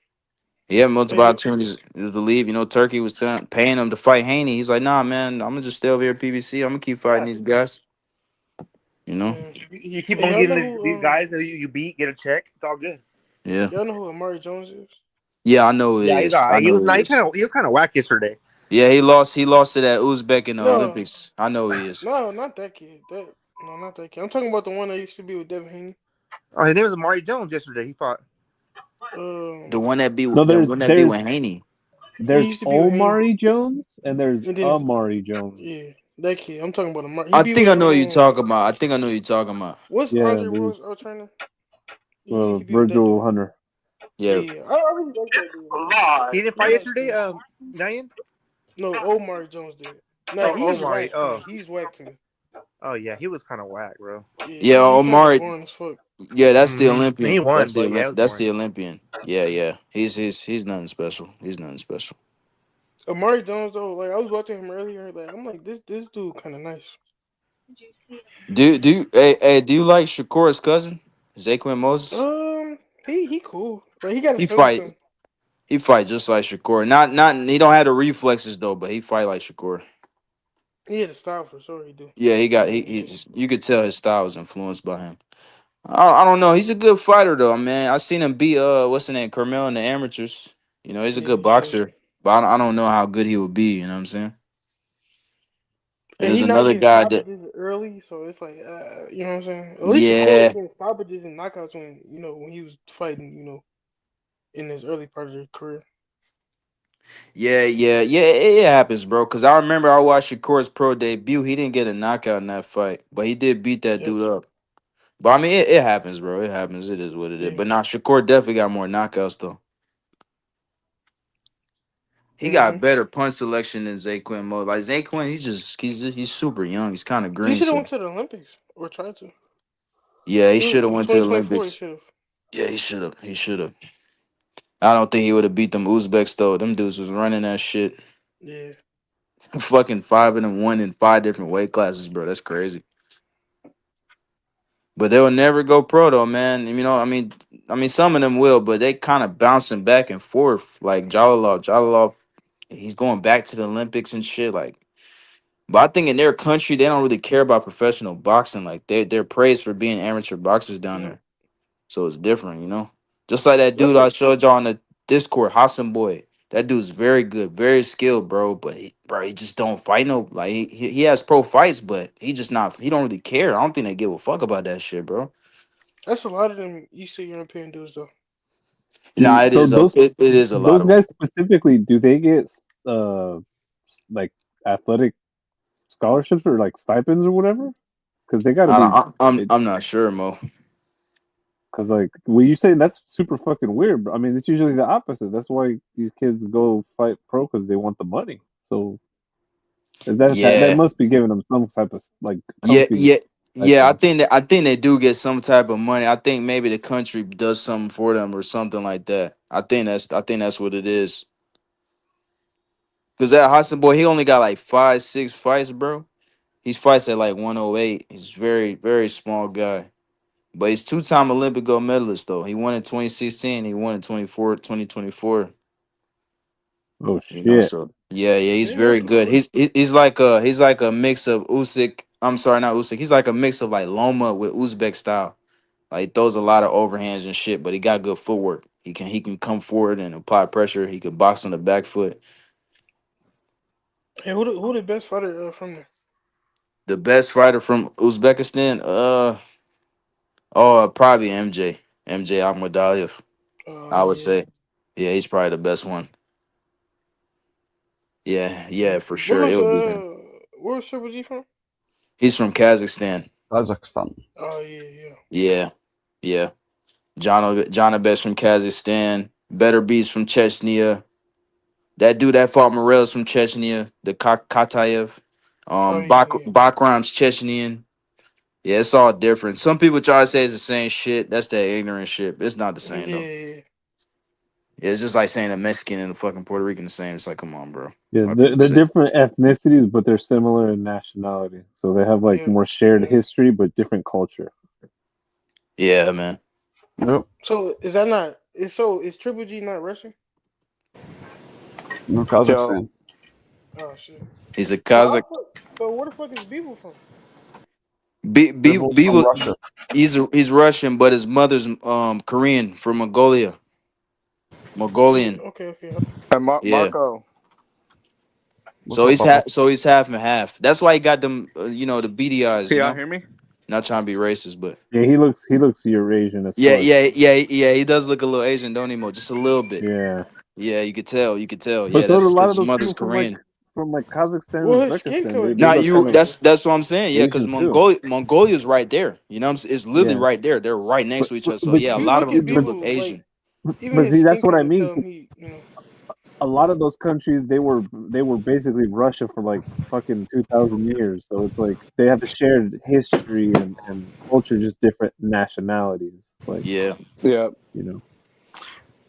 He had multiple opportunities to leave. Turkey was paying him to fight Haney. He's like, nah, man, I'm gonna just stay over here at PBC. I'm gonna keep fighting these guys. You keep on getting these guys that you beat, get a check. It's all good. Yeah. Y'all know who Amari Jones is? Yeah, I know who Yeah, it he's is. all right. I know who it is. He was kind of whack yesterday. Yeah, he lost. He lost to that Uzbek in the No. Olympics. I know who he is. No, not that kid. No, not that kid. I'm talking about the one that used to be with Devin Haney. Oh, his name was Amari Jones yesterday. He fought. The one that be No, the one that be with Haney. There's used to be with Omari Jones and there's And then- Amari Jones. Yeah, that kid. I'm talking about Amari. I think I know who you're talking about. I think I know who you're talking about. What's Yeah, Andre dude. Rose trainer? Virgil Hunter. Yeah. I really like that dude. He didn't fight yesterday, Nyan? No, Omari Jones did. No, he's Omari. whack. Oh. He's whack to me. Oh, yeah, he was kind of whack, bro. Yeah, Omari. boring as fuck. Yeah, that's the Olympian. He won, that's the but yeah, it was that's the Olympian. Yeah. He's nothing special. He's nothing special. Amari Jones though, like I was watching him earlier, like I'm like this dude kind of nice. Do you like Shakur's cousin, Zaquin Moses? He cool, but he got He a fight just like Shakur. Not he don't have the reflexes though, but he fight like Shakur. He had a style for sure. He do. Yeah, you could tell his style was influenced by him. I don't know. He's a good fighter though, man. I seen him beat what's the name, Carmel in the amateurs. He's a good boxer, but I don't know how good he would be. You know what I'm saying? And there's he another guy that early, so it's like you know what I'm saying. At least Shakur was getting stoppages and knockouts when he was fighting, in his early part of his career. Yeah, it happens, bro. Cause I remember I watched Shakur's pro debut. He didn't get a knockout in that fight, but he did beat that Yep. dude up. But I mean, it happens, bro. It happens. It is what it is. Yeah. But nah, Shakur definitely got more knockouts though. He got better punch selection than Zaquin Mo. Like Zaquin, he's super young. He's kind of He green. should have So went to the Olympics or tried to. yeah, he should have went to the 2024. He Olympics. should have. Yeah, he should have. He should have. I don't think he would have beat them Uzbeks though. Them dudes was running that shit. Yeah. Fucking 5-1 in 5 different weight classes, bro. That's crazy. But they'll never go pro though, man. You know, I mean, some of them will, but they kind of bouncing back and forth. Like Jalilov, he's going back to the Olympics and shit. Like, but I think in their country, they don't really care about professional boxing. Like, they're praised for being amateur boxers down there, so it's different, you know. Just like that dude I showed y'all on the Discord, Hassan Boy. That dude's very good, very skilled, bro. But he just don't fight no. Like he has pro fights, but he just not. He don't really care. I don't think they give a fuck about that shit, bro. That's a lot of them Eastern European dudes, though. Nah, it So is. It is a lot those of them. guys specifically, do they get like athletic scholarships or like stipends or whatever? Because they got to be. I'm not sure, Mo. Because like when you say that's super fucking weird, I mean it's usually the opposite. That's why these kids go fight pro because they want the money. So that must be giving them some type of like comfy. Yeah. I think they do get some type of money. I think maybe the country does something for them or something like that. I think that's what it is. Cause that Hassan Boy, he only got like 5-6 fights, bro. He's fights at like 108. He's very, very small guy. But he's 2-time Olympic gold medalist though. He won in 2016. He won in 2024. Oh shit! You know, so yeah, he's very good. He's like a mix of Usyk. I'm sorry, not Usyk. He's like a mix of like Loma with Uzbek style. Like he throws a lot of overhands and shit, but he got good footwork. He can come forward and apply pressure. He can box on the back foot. Hey, who the best fighter from there? The best fighter from Uzbekistan, probably MJ Akhmadaliev. I would say, yeah, he's probably the best one. Yeah, for sure. It would be him. Where's Triple G from? He's from Kazakhstan. Oh yeah. Yeah. John Best from Kazakhstan. Better Beast from Chechnya. That dude that fought Morales from Chechnya. The Katayev. Bakram's Chechnyan. Yeah, it's all different. Some people try to say it's the same shit. That's that ignorant shit. But it's not the same though. Yeah. It's just like saying a Mexican and a fucking Puerto Rican the same. It's like, come on, bro. Yeah, they're different ethnicities, but they're similar in nationality. So they have like more shared history, but different culture. Yeah, man. Nope. So is that not? Is Triple G not Russian? No, Kazakhstan. Oh shit. He's a Kazakh. But where the fuck is Beeble from? Beeble, he's Russian, but his mother's Korean from Mongolia. Mongolian. Okay. And Yeah. Marco. So he's half and half. That's why he got them, the beady eyes. Can y'all hear me? Not trying to be racist, but yeah, he looks Eurasian as yeah, fuck. yeah. He does look a little Asian, don't he, Mo? Just a little bit. Yeah, you could tell. But Yeah, so that's a lot because of his those mother's people Korean. from Kazakhstan, Well, his skin Uzbekistan. color. That's what I'm saying. Yeah, because Asian too. Mongolia's right there. You know what I'm saying? It's literally Yeah. right there. They're right next to each other. So but yeah, a you lot of look them at do look Beeble, Asian. But see, that's what I mean. A lot of those countries, they were basically Russia for like fucking 2,000 years. So it's like they have a shared history and culture, just different nationalities. Like Yeah.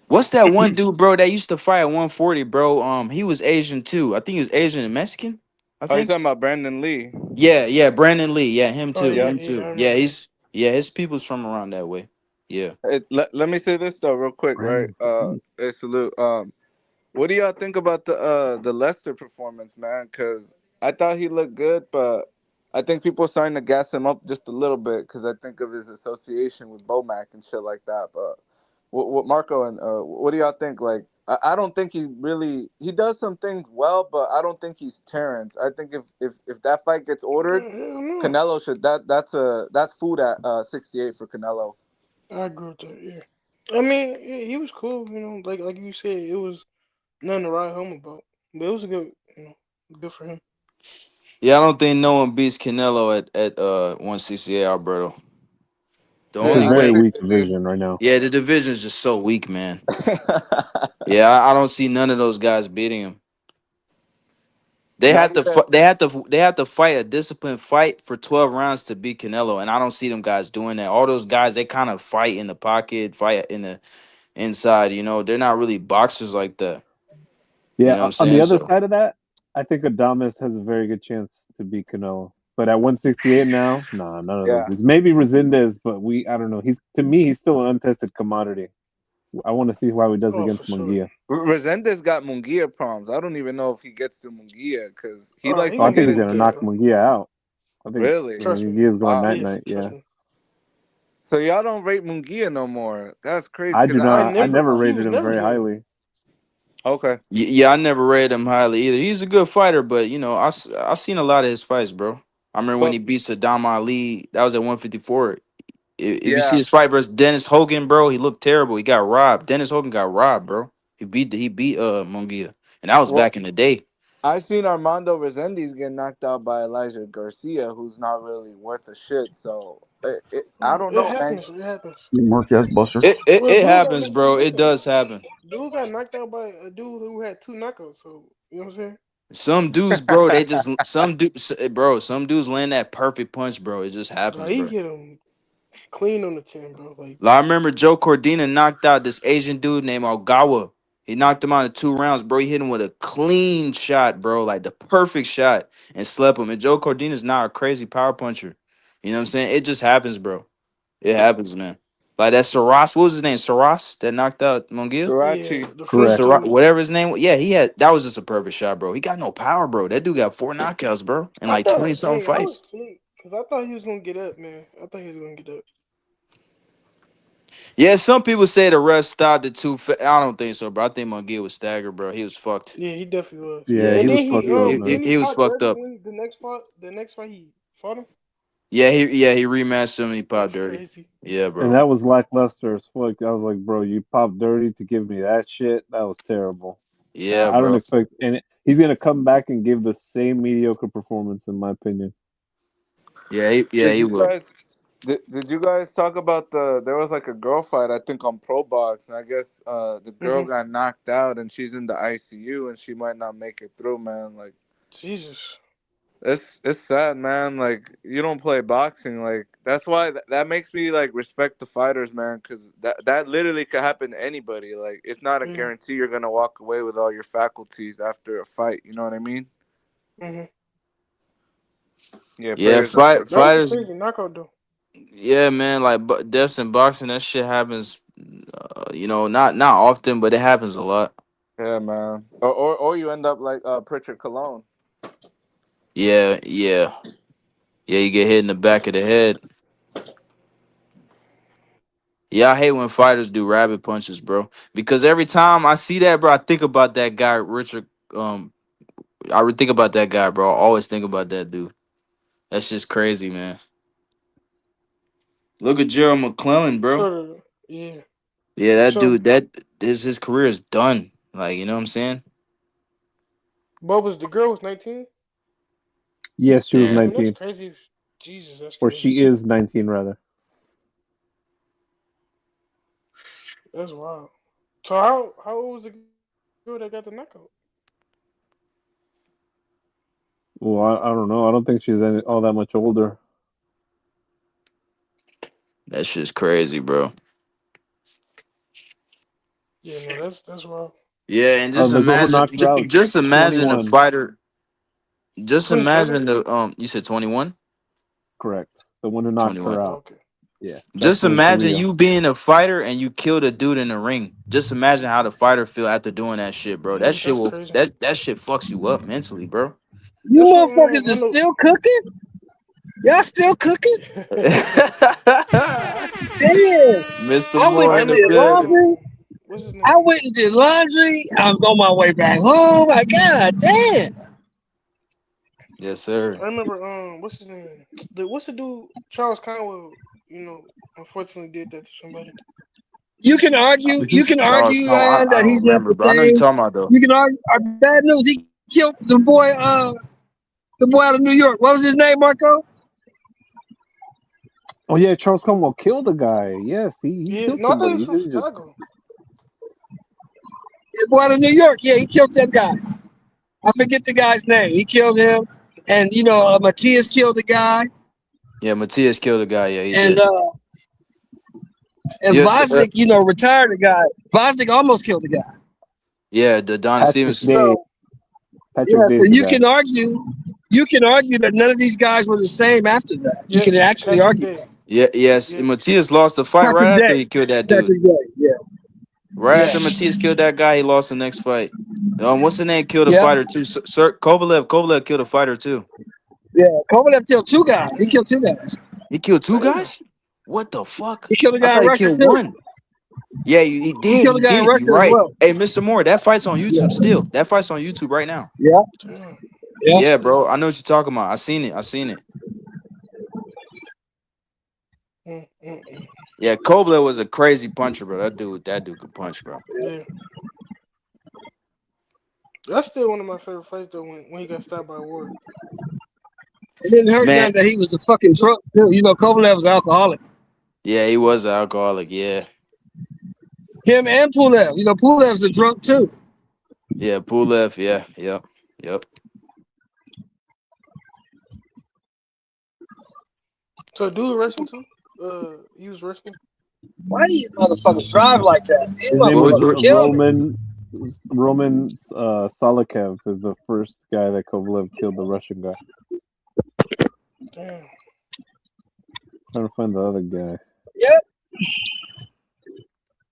What's that one dude, bro, that used to fight at 140, bro? He was Asian too. I think he was Asian and Mexican. I Oh, you think. talking about Brandon Lee? Yeah, Brandon Lee. Yeah, him too. yeah. Him too. Yeah, his people's from around that way. Yeah. Let me say this though, real quick, right? Hey, salute. What do y'all think about the Lester performance, man? Because I thought he looked good, but I think people are starting to gas him up just a little bit because I think of his association with Bomac and shit like that. But what Marco and what do y'all think? Like, I don't think he does some things well, but I don't think he's Terrence. I think if that fight gets ordered, Canelo should that's food at 68 for Canelo. I agree with that. Yeah. I mean, he was cool. Like you said, it was nothing to ride home about. But it was good for him. Yeah, I don't think no one beats Canelo at 168, Alberto. The It's a only very way. weak division right now. Yeah, the division is just so weak, man. Yeah, I don't see none of those guys beating him. They Not have to even. they have to fight a disciplined fight for 12 rounds to beat Canelo, and I don't see them guys doing that. All those guys, they kind of fight in the pocket, fight in the inside. You know, they're not really boxers like that. You know Yeah, what I'm on the saying? other So side of that, I think Adames has a very good chance to beat Canelo. But at 168 now, nah, none of those Yeah. dudes. Maybe Resendez, but I don't know. To me, he's still an untested commodity. I want to see how he does Oh, for against sure. Munguia. Resendez got Munguia problems. I don't even know if he gets to Munguia because he He likes Oh, I to gonna think get he's get gonna into. knock Munguia out. I think Really? Trust me. Munguia's going Wow. night Yeah, night. trust Yeah, me. So y'all don't rate Munguia no more. That's crazy I because do I not. I think never about. He rated was him never very good. highly. Okay. yeah, I never rated him highly either. He's a good fighter, but you know, I seen a lot of his fights, bro. I remember when But he beat Saddam Ali. That was at 154. If you see yeah. his fight versus Dennis Hogan, bro, he looked terrible. He got robbed. Dennis Hogan got robbed, bro. He beat Munguia, and that was Well, back in the day. I seen Armando Resendiz get knocked out by Elijah Garcia, who's not really worth a shit. So I don't It know, man. happens. It happens. Marquez Buster. Well, It dude got happens, bro. It listen. does happen. Dude got knocked out by a dude who had 2 knockouts. So you know what I'm saying? Some dudes, bro, they just some dudes land that perfect punch, bro. It just Bro, happens, he bro. hit him clean on the 10, bro. Like Like, I remember Joe Cordina knocked out this Asian dude named Ogawa. He knocked him out in 2 rounds, bro. He hit him with a clean shot, bro, like the perfect shot, and slept him. And Joe Cordina's not a crazy power puncher. You know what I'm saying? It just happens, bro. It happens, man. Like that Saras, what was his name? Saras that knocked out Munguia? yeah, Srirachi. the French Correct. dude. Whatever his name was. Yeah, that was just a perfect shot, bro. He got no power, bro. That dude got 4 knockouts, bro, in I like 20 thought, something dang, I was fights. because I thought he was gonna get up, man. I thought he was gonna get up. Yeah, some people say the ref stopped it too. I don't think so, bro. I think Munguia was staggered, bro. He was fucked. Yeah, he definitely was. Yeah, Yeah, he And was then fucked up, man. didn't he he was pop fucked 30 up. when the next fight he fought him? Yeah, he rematched him and he popped That's dirty. crazy. Yeah, And bro. that was lackluster as fuck. I was like, bro, you popped dirty to give me that shit. That was terrible. Yeah, I don't bro. expect, and he's gonna come back and give the same mediocre performance, in my opinion. Yeah, Did he you will. guys did you guys talk about there was like a girl fight I think on Pro Box, and I guess the girl Hmm. got knocked out and she's in the ICU and she might not make it through, man. Like Jesus. it's sad, man. Like you don't play boxing, like that's why that makes me like respect the fighters, man, because that literally could happen to anybody. Like it's not a Hmm. guarantee you're gonna walk away with all your faculties after a fight. You know what I mean? Hmm. Yeah, Yeah, prayers up for That was a fighters. crazy knockout though. Yeah, man. Like deaths in boxing, that shit happens. You know, not often, but it happens a lot. yeah, man. Or you end up like Pritchard Cologne. Yeah, yeah, yeah. You get hit in the back of the head. Yeah, I hate when fighters do rabbit punches, bro. Because every time I see that, bro, I think about that guy, Richard. Think about that guy, bro. I always think about that dude. That's just crazy, man. Look at Gerald McClellan, bro. Sort of. Yeah. Yeah, For that sure. dude, his career is done. Like, you know what I'm saying? The girl was 19. Yes, she was Yeah. Damn, that's 19, crazy. Jesus, that's or crazy. she is 19 rather. That's wild. So how old was the girl that got the knockout? Well, I don't know. I don't think she's all that much older. That shit's crazy, bro. Yeah, no, that's wild. Yeah, and just The girl who imagine, knocked her out, just imagine a 21. fighter. Just 27. imagine you said 21? Correct. The one who knocked 21. her Oh, out. okay. Yeah, that's Just imagine Renteria. you being a fighter and you killed a dude in the ring. Just imagine how the fighter feel after doing that shit, bro. That shit That's will crazy. that shit fucks you up mentally, bro. You That shit motherfuckers is still cooking? Y'all still cooking? Damn. Mr. I went Moore and in the did building. laundry. What's his I name? went and did laundry. I'm on my way back home. My God damn. Yes, sir. I remember what's his name? What's the dude Charles Conwell, unfortunately did that to somebody. You can argue. You can argue I that don't he's not remember, the but I know you're same. talking about though. You can argue. Bad news. He killed the boy. The boy out of New York. What was his name, Marco? Oh yeah, Charles Conwell killed the guy. Yes, he killed No, I thought somebody. he He was from didn't just. Chicago. The boy out of New York. Yeah, he killed that guy. I forget the guy's name. He killed him, and Matias killed the guy, Yeah, Matias killed the guy. Yeah, he and did. Yes, Vosnik, retired the guy. Vosnik almost killed the guy. yeah, the Donna Stevenson. So so you can argue. You can argue that none of these guys were the same after that. You can actually argue that. Yeah, yes. Matias lost the fight right after he killed that dude. Yeah. Right after Matias killed that guy, he lost the next fight. What's the name? Killed a fighter too. Sir Kovalev. Kovalev killed a fighter too. Yeah, Kovalev killed 2 guys. He killed 2 guys. He killed 2 guys? What the fuck? He killed a guy I thought in he Russia killed too. 1. Yeah, he did. He killed a guy in Russia You're right. as well. Hey, Mr. Moore, that fight's on YouTube still. That fight's on YouTube right now. Yeah. Yeah, bro. I know what you're talking about. I seen it. Yeah, Kovalev was a crazy puncher, bro. That dude could punch, bro. Yeah. That's still one of my favorite fights though. When he got stopped by Ward. It didn't hurt none that he was a fucking drunk. Kovalev was an alcoholic. Yeah, he was an alcoholic. Yeah. Him and Pulev. Pulev's a drunk too. Yeah, Pulev. Yeah. Yep. So dude wrestling too? He was wrestling. Why do you motherfuckers drive like that? His name was Roman Solikev is the first guy that Kovalev killed, the Russian guy. Damn. Trying to find the other guy. Yep.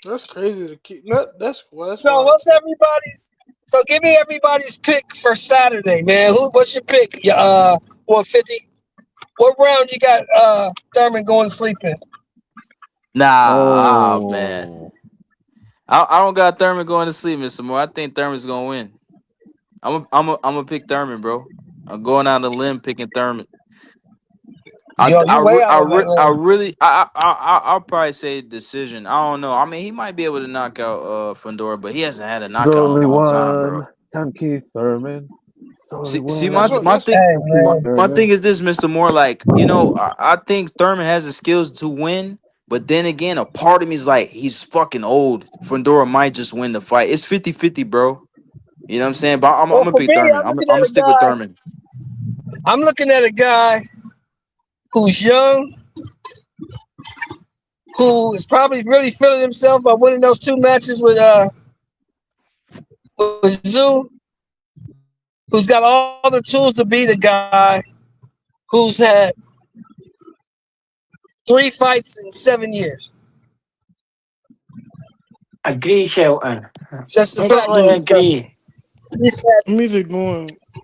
That's crazy to keep. That's wild. So what's everybody's? So give me everybody's pick for Saturday, man. What's your pick? 150. What round you got? Thurman going to sleep in? Nah, man. I don't got Thurman going to sleep, Mr. Moore. I think Thurman's gonna win. I'm gonna pick Thurman, bro. I'm going out on a limb picking Thurman. I'll probably say decision. I don't know. I mean, he might be able to knock out Fundora, but he hasn't had a knockout in a long time, bro. Tom Keith Thurman. See, my thing is this, Mr. Moore. Like, I think Thurman has the skills to win, but then again, a part of me is like, he's fucking old. Fundora might just win the fight. It's 50-50, bro. You know what I'm saying? But I'm gonna pick Thurman. I'm gonna stick with Thurman. I'm looking at a guy who's young, who is probably really feeling himself by winning those 2 matches with Zoo, who's got all the tools to be the guy who's had 3 fights in 7 years. Agree, Shelton. Just a fact. Agree.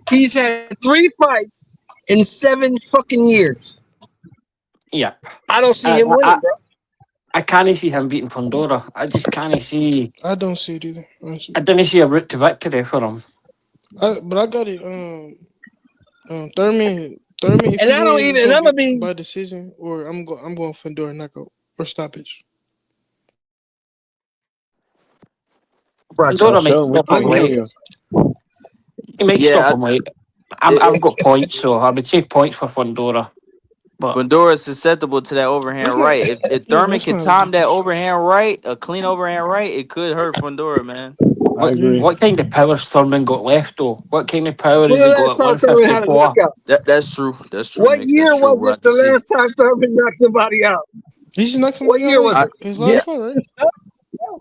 He's had 3 fights in 7 fucking years. Yeah. I don't see him winning, bro. I can't see him beating Fundora. I just can't see. I don't see it either. I don't see a route to victory for him. But I got it. Thurman. If and I don't even. And I'm gonna be by decision, or I'm going Fundora knockout or stoppage. Fundora makes stop him late. He makes stop him late. I've got points, so I would say points for Fundora. But Fundora is susceptible to that overhand right. If Thurman can time that overhand right, a clean overhand right, it could hurt Fundora, man. What kind of power Thurman got left, though? What kind of power has he got at 154? That's true. That's true. What year was it the last time Thurman knocked somebody out? He just knocked somebody out. What year was it? His last fight, right?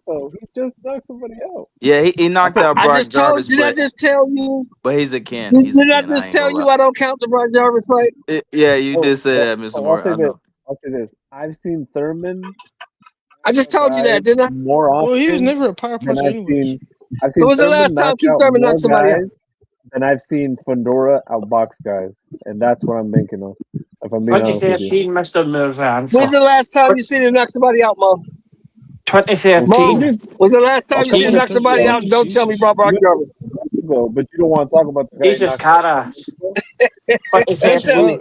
He just knocked somebody out. Yeah, he knocked out Brock Jarvis. Did I just tell you? But he's a can. Did I just tell you I don't count the Brock Jarvis fight? Yeah, you did say that, Mr. Moore. I'll say this. I've seen Thurman. I just told you that, didn't I? More often. Well, he was never a power puncher anyway. I've seen So was the last time Keith Thurman knocked somebody out? And I've seen Fundora outbox guys, and that's what I'm thinking of. If I'm being What honest you say, with you. seen Mr. Moore's answer? When's the last time you seen him knock somebody out, Mom? 2013. Mom, when's the last time you seen him knock somebody out? And don't tell me about Brock Jarvis. though, but you don't want to talk about the guy. Jesus Christ. What is Don't that? tell me.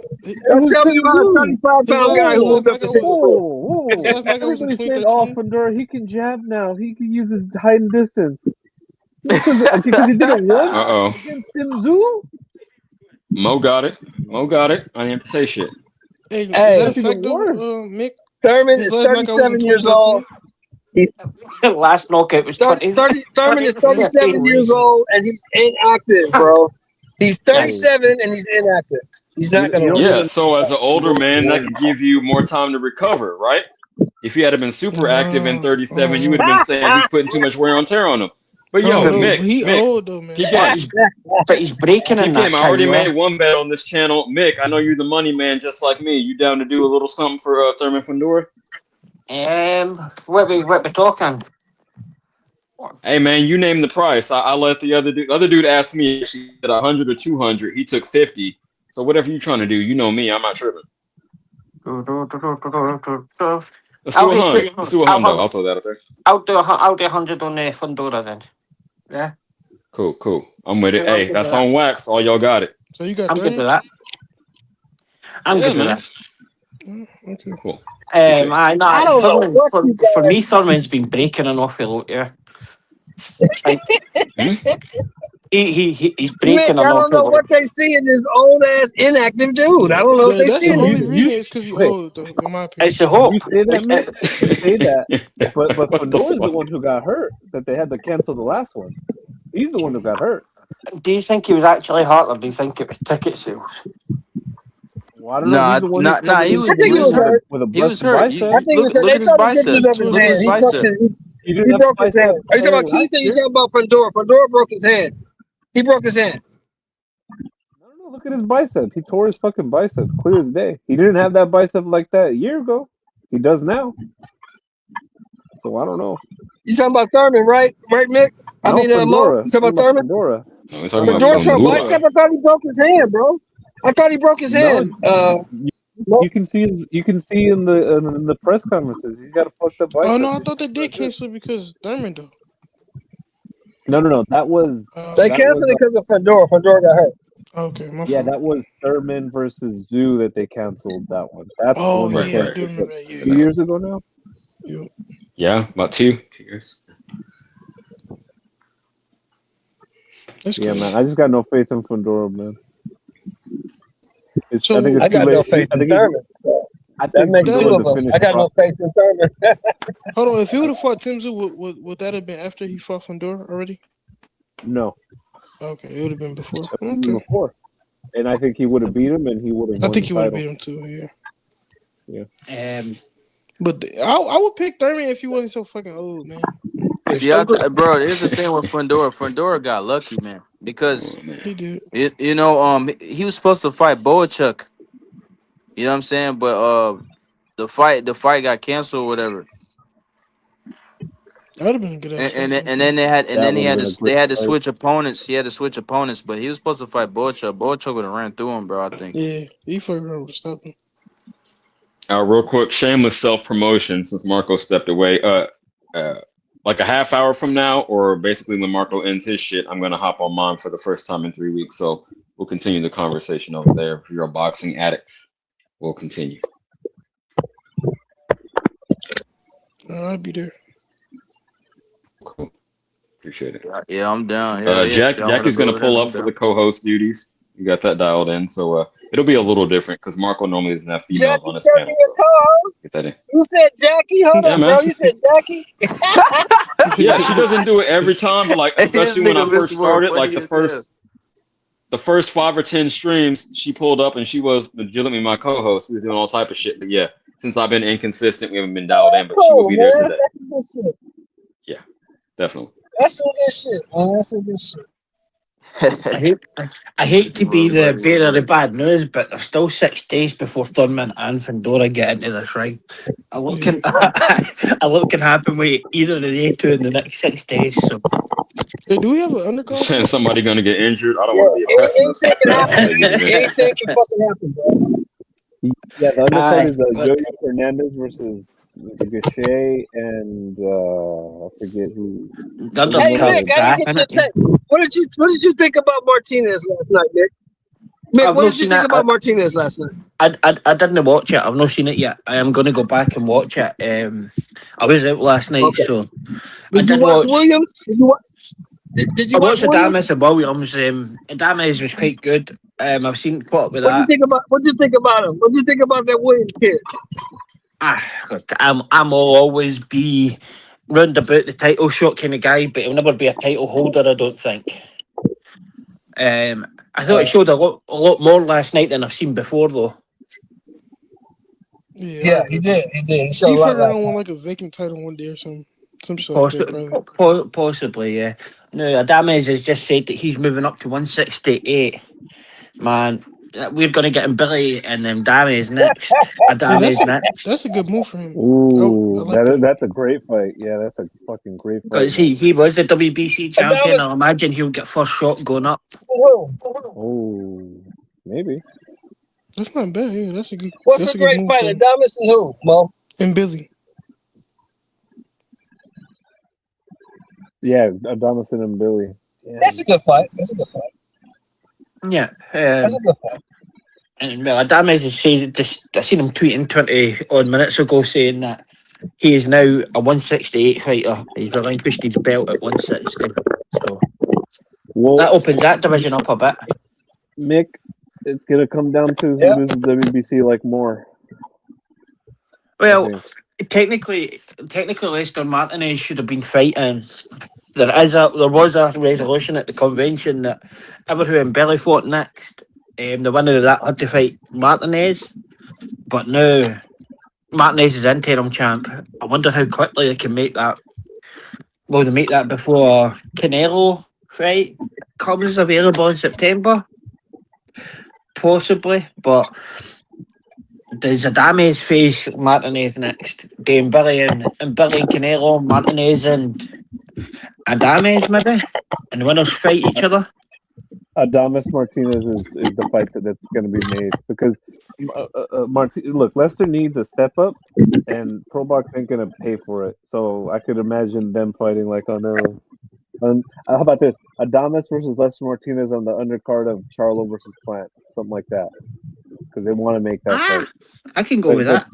Don't tell me about a 35-pound guy who moved up to Singapore. Everybody said, "Oh, Fundora, he can jab now. He can use his height and distance." Because he did it once against Tim Tszyu. Mo got it. I didn't have to say shit. Hey, Hey, is that a fact though, Mick? Thurman is 37 years old. Last knockout was 20. Thurman is 37 years old and he's inactive, bro. He's 37 and he's inactive. He's not gonna win. Yeah, so as an older man, that could give you more time to recover, right? If you had been super active in 37, you would have been saying he's putting too much wear and tear on him. But yo, Mick, old though, man. But he's breaking in that I already time, made one bet on this channel. Mick, I know you're the money man just like me. You down to do a little something for Thurman Fundora? What we talking? Hey man, you name the price. I let the other dude ask me if she said 100 or 200. He took 50. So whatever you trying to do, you know me. I'm not tripping. Let's do 100. Let's do 100. I'll throw that out there. I'll do 100 on Fundora then. Yeah. Cool. I'm with it. Hey, that's on wax. All y'all got it. So you got. I'm good with that. I'm good with that. Okay, cool. I know. For me, Thurman's been breaking an awful lot. Yeah. Like, he's breaking an awful lot. I don't know what they see in this old ass inactive dude. I don't know what they see in him. It's because he's old, though, in my opinion. It's a hope. You say that, man. You say that. But Fundora's the one who got hurt. That they had to cancel the last one. He's the one who got hurt. Do you think he was actually hurt, or do you think it was ticket sales? Well, I don't know. He was hurt. He was hurt. Look at his bicep. Look at his bicep. He broke his hand. Are you talking about Keith? Or you talking about Fundora? Fundora broke his hand. He broke his hand. No, look at his bicep. He tore his fucking bicep, clear as day. He didn't have that bicep like that a year ago. He does now. So I don't know. You talking about Thurman, right? Right, Mick? I mean, Mo. You talking about Thurman? Fundora. Fundora tore bicep. I thought he broke his hand, bro. I thought he broke his hand. You can see in the press conferences. He's got a fucked up bicep. Oh no, I thought they did cancel because Thurman though. No. That was they canceled it because of Fundora. Fundora got hurt. Okay, that was Thurman versus Tszyu that they canceled that one. That's the one I that do remember that. 2 years ago now. Yeah, about 2 years. Man. I just got no faith in Fundora, man. I got no faith in Thurman. So that makes two of us. I got no faith in Thurman. Hold on, if he would have fought Tim Tszyu, would that have been after he fought Fundora already? No. Okay, it would have been before. Before, and I think he would have beat him, and he would have. I think he would have beat him too. Yeah. But I would pick Thurman if he wasn't so fucking old, man. See, bro, here's the thing with Fundora. Fundora got lucky, man, because he did. He was supposed to fight Boachuk. You know what I'm saying? But the fight got canceled or whatever. That would have been a good and then they had to switch opponents. He had to switch opponents, but he was supposed to fight Boachuk. Boachuk would have ran through him, bro. I think. Yeah, he fucking would have stopped him. Real quick, shameless self-promotion since Marco stepped away. Like a half hour from now, or basically when Marco ends his shit, I'm gonna hop on mine for the first time in 3 weeks. So we'll continue the conversation over there. If you're a boxing addict, we'll continue. I'll be there. Cool. Appreciate it. Yeah, I'm down. Jackie's gonna pull up for the co-host duties. You got that dialed in, so it'll be a little different because Marco normally doesn't have females on his panel. So get that in. You said Jackie? Hold on, bro. You said Jackie? Yeah, she doesn't do it every time, but like especially when I first started, like the first 5 or 10 streams, she pulled up and she was legitimately my co-host. We were doing all type of shit. But yeah, since I've been inconsistent, we haven't been dialed in, but she will be there today. That's some good shit. Yeah, definitely. That's some good shit, man. That's some good shit. I hate to be the bearer of bad news, but there's still 6 days before Thurman and Fundora get into this ring. A lot can happen with either of the two in the next 6 days. So, hey, do we have an undercard? Saying somebody gonna get injured? I don't want to be a pessimist. Anything can happen. Anything can fucking happen, bro. Yeah, the undercard is Yo-Yo Hernandez versus Gachet and I forget who. Hey Nick, I didn't get your take. What did you think about Martinez last night, Nick? Mick, what did you think about Martinez last night? I didn't watch it. I've not seen it yet. I am going to go back and watch it. I was out last night, so Did you watch Williams? Did you watch? Did you watch Adames and Williams? Adames was quite good. I've seen quite a bit of What do you think about? What do you think about him? What do you think about that Williams kid? I'm will always be round about the title shot kind of guy, but he'll never be a title holder, I don't think. I thought he showed a lot more last night than I've seen before, though. Yeah, he did. He showed He a lot figured last out night. like a vacant title one day or some shit like that, probably. Possibly, yeah. No, Adames has just said that he's moving up to 168. Man, we're going to get him Billy and then Adames next. Adames next. That's a good move for him. Ooh, that's a great fight. Yeah, that's a fucking great fight. Because he was a WBC champion. I'll imagine he'll get first shot going up. Oh, maybe. That's not bad. Yeah, that's a good. What's a great fight? Adames and who, Mo? And Billy. Yeah, Adames and Billy. Yeah. That's a good fight. That's a good fight. Yeah. That's a good fight. And well, Adames is saying, I seen him tweeting 20 odd minutes ago saying that he is now a 168 fighter. He's relinquished his belt at 160. So that opens that division up a bit. Mick, it's gonna come down to who does the WBC like more. Well, technically, Lester Martinez should have been fighting. There was a resolution at the convention that Everhue and Belly fought next. The winner of that had to fight Martinez, but now Martinez is interim champ. I wonder how quickly they can make that. Will they make that before Canelo fight comes available in September? Possibly, but does Adames face Martinez next? Doing Billy and Canelo, Martinez and Adames maybe, and the winners fight each other. Adames Martinez is the fight that's going to be made because look, Lester needs a step up, and ProBox ain't going to pay for it. So I could imagine them fighting like on how about this? Adames versus Lester Martinez on the undercard of Charlo versus Plant, something like that, because they want to make that fight. I can go with that.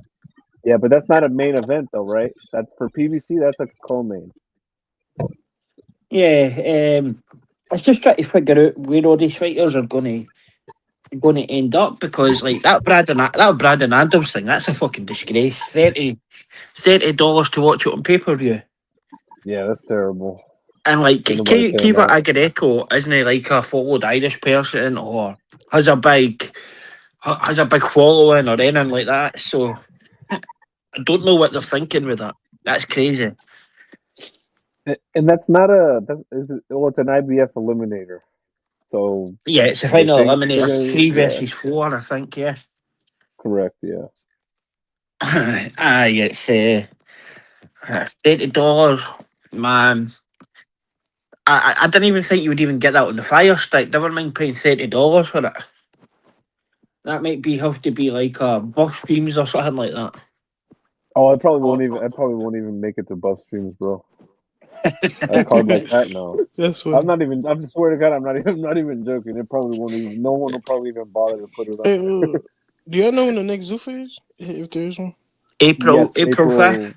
Yeah, but that's not a main event though, right? That's for PBC. That's a co-main. Yeah, I was just trying to figure out where all these fighters are going to end up, because like that Brandon Adams thing, that's a fucking disgrace. $30 to watch it on pay-per-view. Yeah, that's terrible. And like Kiva Agareko, isn't he like a followed Irish person or has a big following or anything like that? So I don't know what they're thinking with that. That's crazy. And that's not it's an IBF eliminator. So yeah, it's a final eliminator, 3 versus 4, I think. Yeah, correct. Yeah. It's $30, man. I didn't even think you would even get that on the Fire Stick. Never mind paying $30 for it. That might have to be like Buff Streams or something like that. Oh, I probably won't even make it to Buff Streams, bro. A card like that, no. That's what I swear to God, I'm not even joking. It probably won't even. No one will probably even bother to put it on. Hey, do y'all know when the next Zuffa is? If there is one. April 5th.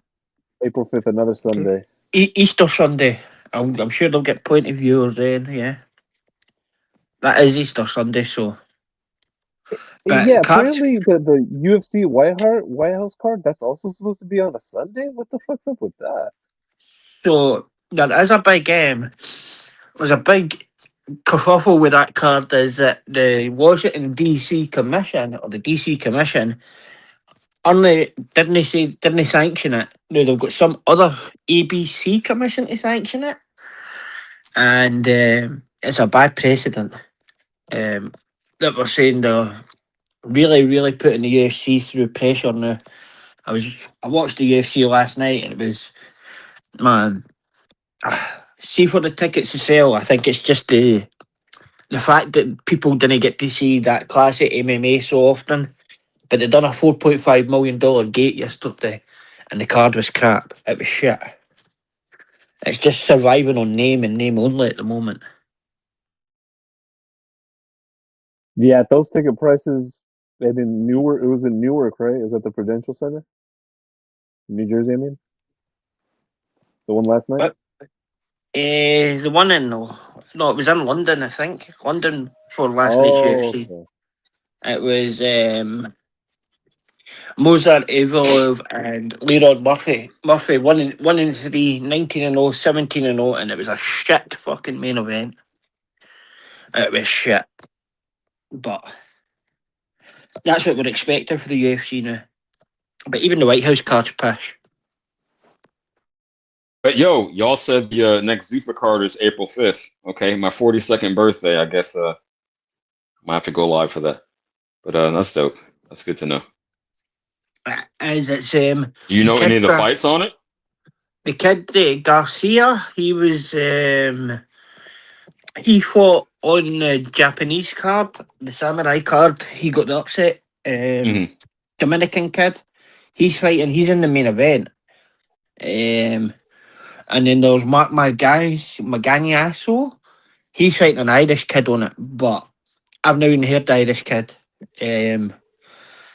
April 5th, another Sunday. Easter Sunday. I'm sure they'll get plenty of viewers then. Yeah, that is Easter Sunday. So. But yeah, apparently the UFC White House card, that's also supposed to be on a Sunday. What the fuck's up with that? So there's a big there's a big kerfuffle with that card. Is that the Washington DC Commission or the DC Commission only didn't sanction it? No, they've got some other ABC Commission to sanction it, and it's a bad precedent. That we're saying they're really putting the UFC through pressure now. I watched the UFC last night and it was, man, see for the tickets to sell. I think it's just the fact that people didn't get to see that classic MMA so often. but they done a $4.5 million gate yesterday, and the card was crap. It was shit. It's just surviving on name and name only at the moment. Yeah, those ticket prices. And in Newark, it was in Newark, right? Is that the Prudential Center, New Jersey? I mean, the one last night. The one in no, it was in London, I think. London for last night's UFC. Okay. It was Mozart Evloev and Leroy Murphy. Murphy 1-3, 19-0, 17-0, and it was a shit fucking main event. It was shit. But that's what we're expecting for the UFC now. But even the White House card's pish. But yo, y'all said the next Zuffa card is April 5th. Okay, my 42nd birthday. I guess might have to go live for that. But that's dope. That's good to know. As it's Do you know any of the fights on it? The kid Garcia, he was he fought on the Japanese card, the samurai card. He got the upset. Dominican kid, he's fighting. He's in the main event. And then there's Mark Maganiaso. He's fighting an Irish kid on it, but I've never even heard the Irish kid.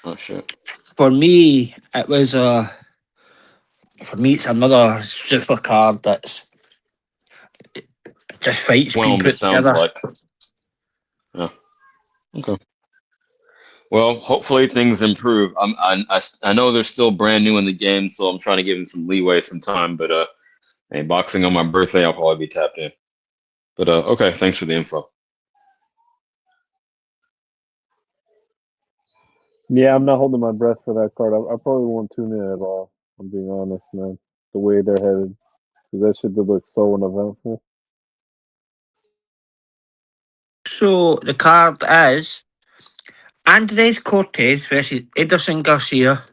Oh shit! For me, it was for me, it's another Zuffa card that's just fights being put together. Like. Yeah. Okay. Well, hopefully things improve. I know they're still brand new in the game, so I'm trying to give them some leeway, some time. But hey, boxing on my birthday, I'll probably be tapped in. But okay, thanks for the info. Yeah, I'm not holding my breath for that card. I probably won't tune in at all. I'm being honest, man. The way they're headed, because that shit did look so uneventful. So the card is Andres Cortez versus Ederson Garcia,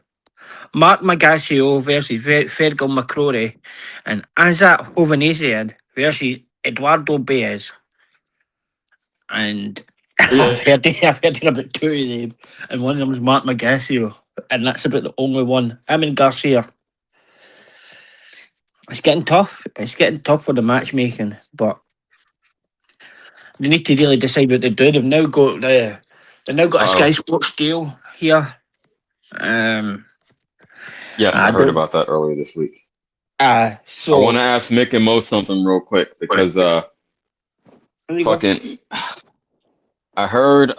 Mark Magasio versus Fergal McCrory, and Azat Hovhannissian versus Eduardo Baez. And I've heard about two of them, and one of them is Mark Magasio, and that's about the only one. I'm in Garcia. It's getting tough. It's getting tough for the matchmaking, but they need to really decide what they do. They've now got a Sky Sports deal here. Yes, I heard about that earlier this week. So I want to ask Mick and Mo something real quick because fucking I heard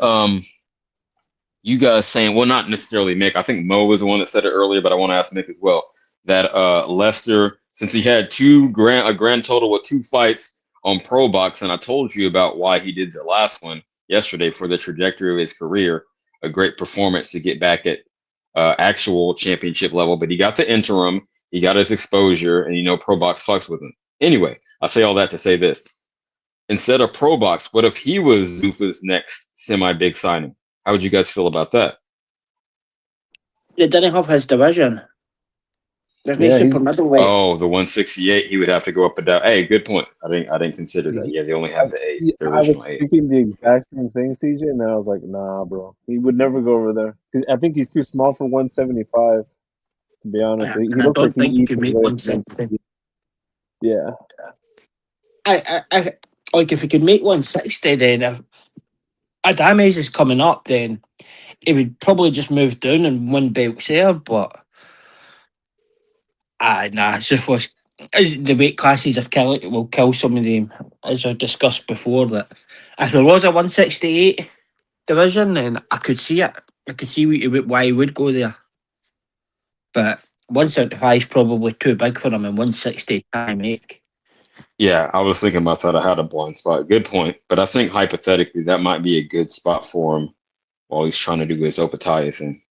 you guys saying, well, not necessarily Mick. I think Mo was the one that said it earlier, but I want to ask Mick as well that Lester, since he had a grand total of 2 fights on Pro Box, and I told you about why he did the last one yesterday for the trajectory of his career, a great performance to get back at actual championship level, but he got the interim, he got his exposure, and Pro Box fucks with him. Anyway, I say all that to say this. Instead of Pro Box, what if he was Zuffa's next semi-big signing? How would you guys feel about that? They didn't have his division. There's no super middleweight. Oh, the 168, he would have to go up and down. Hey, good point. I didn't consider that. Yeah, they only have the 8. The I was original 8. thinking the exact same thing, CJ, and then I was like, nah, bro. He would never go over there. I think he's too small for 175, to be honest. He looks like he eats his way 170. Yeah. I like if he could make 160, then if Adames is coming up, then he would probably just move down and win belts there, but Zuffa's the weight classes will kill some of them, as I've discussed before. That if there was a 168 division, then I could see it. I could see why he would go there. But 175 is probably too big for him, and 160 can't make. Yeah, I was thinking about that. I had a blind spot. Good point. But I think hypothetically that might be a good spot for him while he's trying to do his Opataya thing.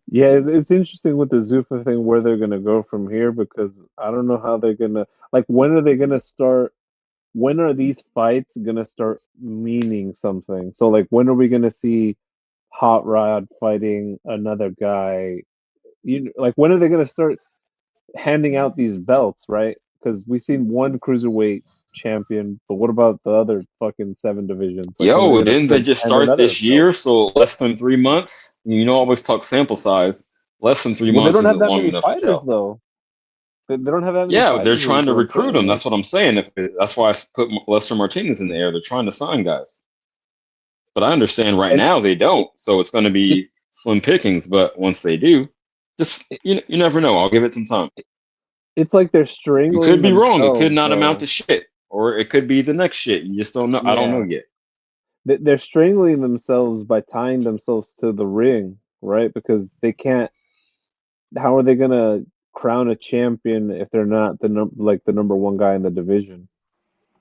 Yeah, it's interesting with the Zuffa thing where they're gonna go from here, because I don't know how they're gonna when are they gonna start? When are these fights gonna start meaning something? So when are we gonna see Hot Rod fighting another guy? When are they gonna start handing out these belts, right? Because we've seen one cruiserweight champion, but what about the other fucking 7 divisions? Like, Yo, didn't they just start this year? So less than 3 months? You know, always talk sample size. Less than 3 Well, they months don't have isn't that long many enough to fighters, tell. though. They don't have that many Yeah, fighters. they're trying to is what I'm recruit saying, them. like- That's what I'm saying. That's why I put Lester Martinez in the air. They're trying to sign guys. But I understand right now they don't. So it's going to be slim pickings. But once they do, just you never know. I'll give it some time. It's like they're You strangling could be wrong. It could themselves, not amount though. to shit, or it could be the next shit. You just don't know. I don't know Yeah. yet. They're strangling themselves by tying themselves to the ring, right? Because they can't. How are they gonna crown a champion if they're not the number one guy in the division?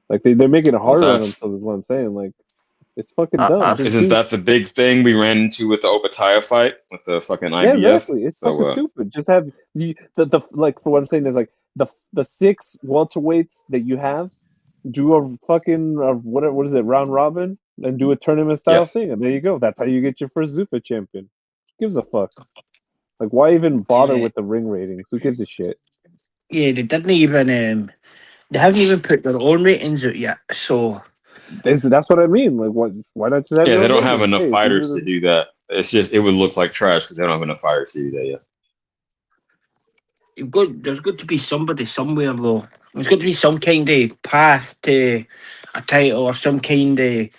Like they're making it Well, harder on that's themselves. Is what I'm saying. Like it's fucking dumb. Just isn't do- that the big thing we ran into with the Obatiah fight with the fucking IBF? Yeah, exactly. It's So fucking stupid. Just have the like for what I'm saying is like the 6 welterweights that you have, do a fucking what is it, round robin, and do a tournament style thing, and there you go. That's how you get your first Zuffa champion. Who gives a fuck? Like, why even bother with the ring ratings? Who gives a shit? Yeah, they didn't even. They haven't even put their own ratings out yet. So That's what I mean. Like, what? Why not just have yeah, your they own don't have ratings? enough Hey, these fighters are to do that. It's just it would look like trash because they don't have enough fighters to do that yet. there's got to be somebody somewhere though. There's got to be some kind of path to a title or some kind of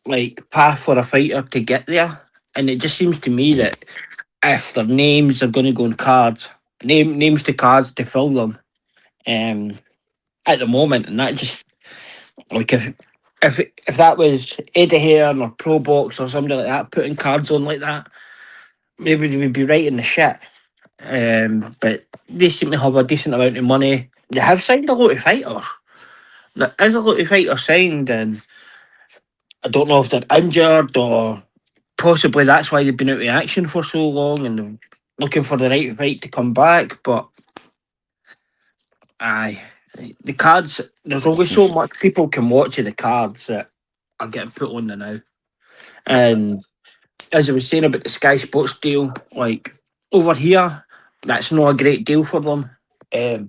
like path for a fighter to get there. And it just seems to me that if their names are going to go on cards, names to cards to fill them, at the moment, and that just like if that was Eddie Hearn or Pro Box or somebody like that putting cards on like that, maybe they would be right in the shit. But they seem to have a decent amount of money. They have signed a lot of fighters. There is a lot of fighters signed, and I don't know if they're injured or possibly that's why they've been out of action for so long and they're looking for the right fight to come back. But aye, the cards, there's only so much people can watch of the cards that are getting put on there now. And as I was saying about the Sky Sports deal, like over here, that's not a great deal for them. So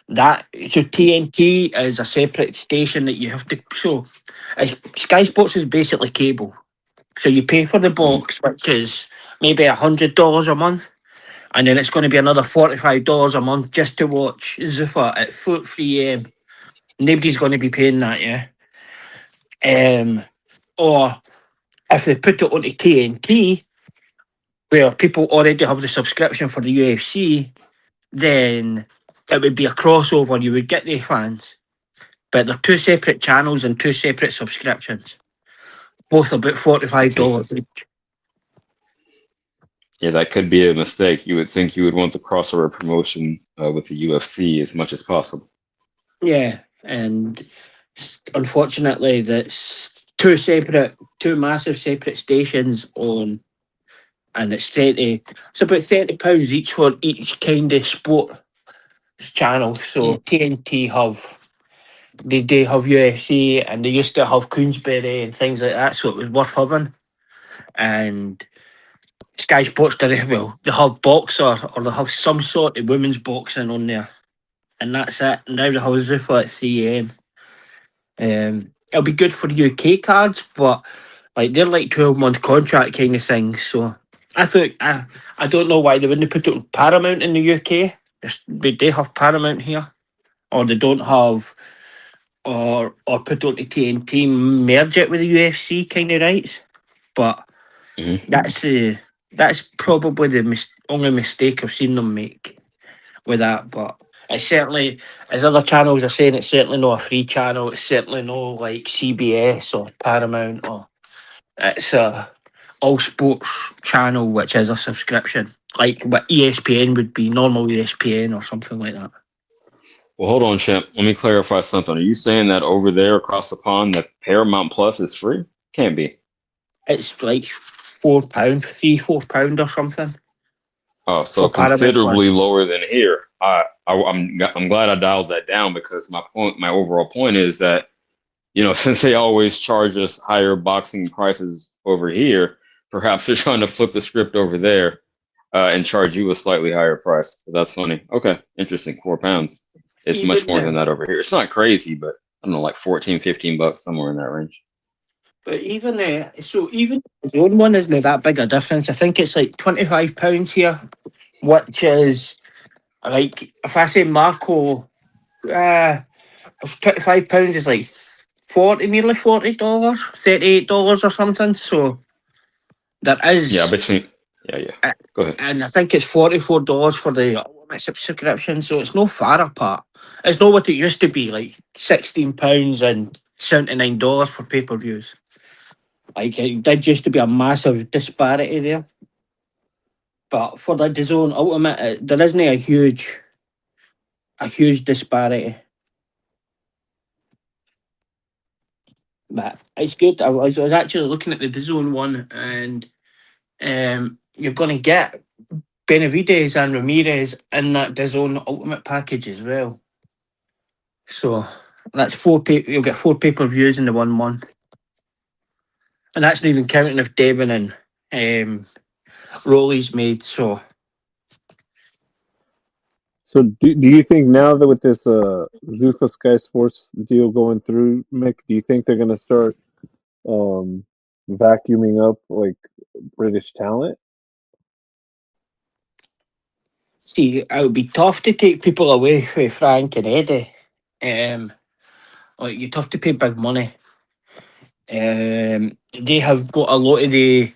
TNT is a separate station that you have to. So Sky Sports is basically cable. So you pay for the box, which is maybe $100 a month, and then it's going to be another $45 a month just to watch Zuffa at 3 a.m. Nobody's going to be paying that, yeah. Or if they put it onto TNT, where people already have the subscription for the UFC, then it would be a crossover. You would get the fans, but they're 2 separate channels and 2 separate subscriptions, both about $45 each. Yeah, that could be a mistake. You would think you would want the crossover promotion with the UFC as much as possible. Yeah, and unfortunately, that's 2 massive separate stations on, and it's about £30 each for each kind of sport channel. So TNT they have UFC, and they used to have Queensberry and things like that, so it was worth having. And Sky Sports they have boxer, or they have some sort of women's boxing on there, and that's it. Now they have Zuffa at 3 a.m. It'll be good for UK cards, but like they're like 12-month contract kind of things. So I thought I don't know why they wouldn't put it on Paramount in the UK. They have Paramount here, or they don't have, or put it onto TNT, merge it with the UFC kind of rights. But that's probably the only mistake I've seen them make with that. But it's certainly, as other channels are saying, it's certainly not a free channel. It's certainly not like CBS or Paramount, or it's a all sports channel, which is a subscription, like what ESPN would be, normal ESPN or something like that. Well, hold on, champ. Let me clarify something. Are you saying that over there across the pond, that Paramount Plus is free? Can't be. It's like £4, £3-4 or something. Oh, so For Paramount considerably Plus. lower than here. I'm glad I dialed that down, because my overall point is that, you know, since they always charge us higher boxing prices over here, perhaps they're trying to flip the script over there and charge you a slightly higher price. That's funny. Okay, interesting. £4. It's much more than that over here. It's not crazy, but don't know, like 14, 15 bucks, somewhere in that range. But even even the zone one isn't that big a difference. I think it's like £25 here, which is like if I say Marco, if £25 is like nearly $40, $38 or something. So that is Go ahead. and I think it's $44 for the ultimate subscription. So it's no far apart. It's not what it used to be, like £16 and $79 for pay-per-views. Like it did used to be a massive disparity there. But for the DAZN Ultimate, there isn't a huge disparity. But it's good. I was actually looking at the DAZN one, and you're going to get Benavidez and Ramirez in that DAZN Ultimate package as well. So that's you'll get 4 pay-per-views in the 1 month. And that's not even counting if Devin and Rolly's made. So do you think now that with this Zuffa Sky Sports deal going through, Mick, do you think they're going to start vacuuming up like British talent? see, it would be tough to take people away from Frank and Eddie. Like you're tough to pay big money. They have got a lot of the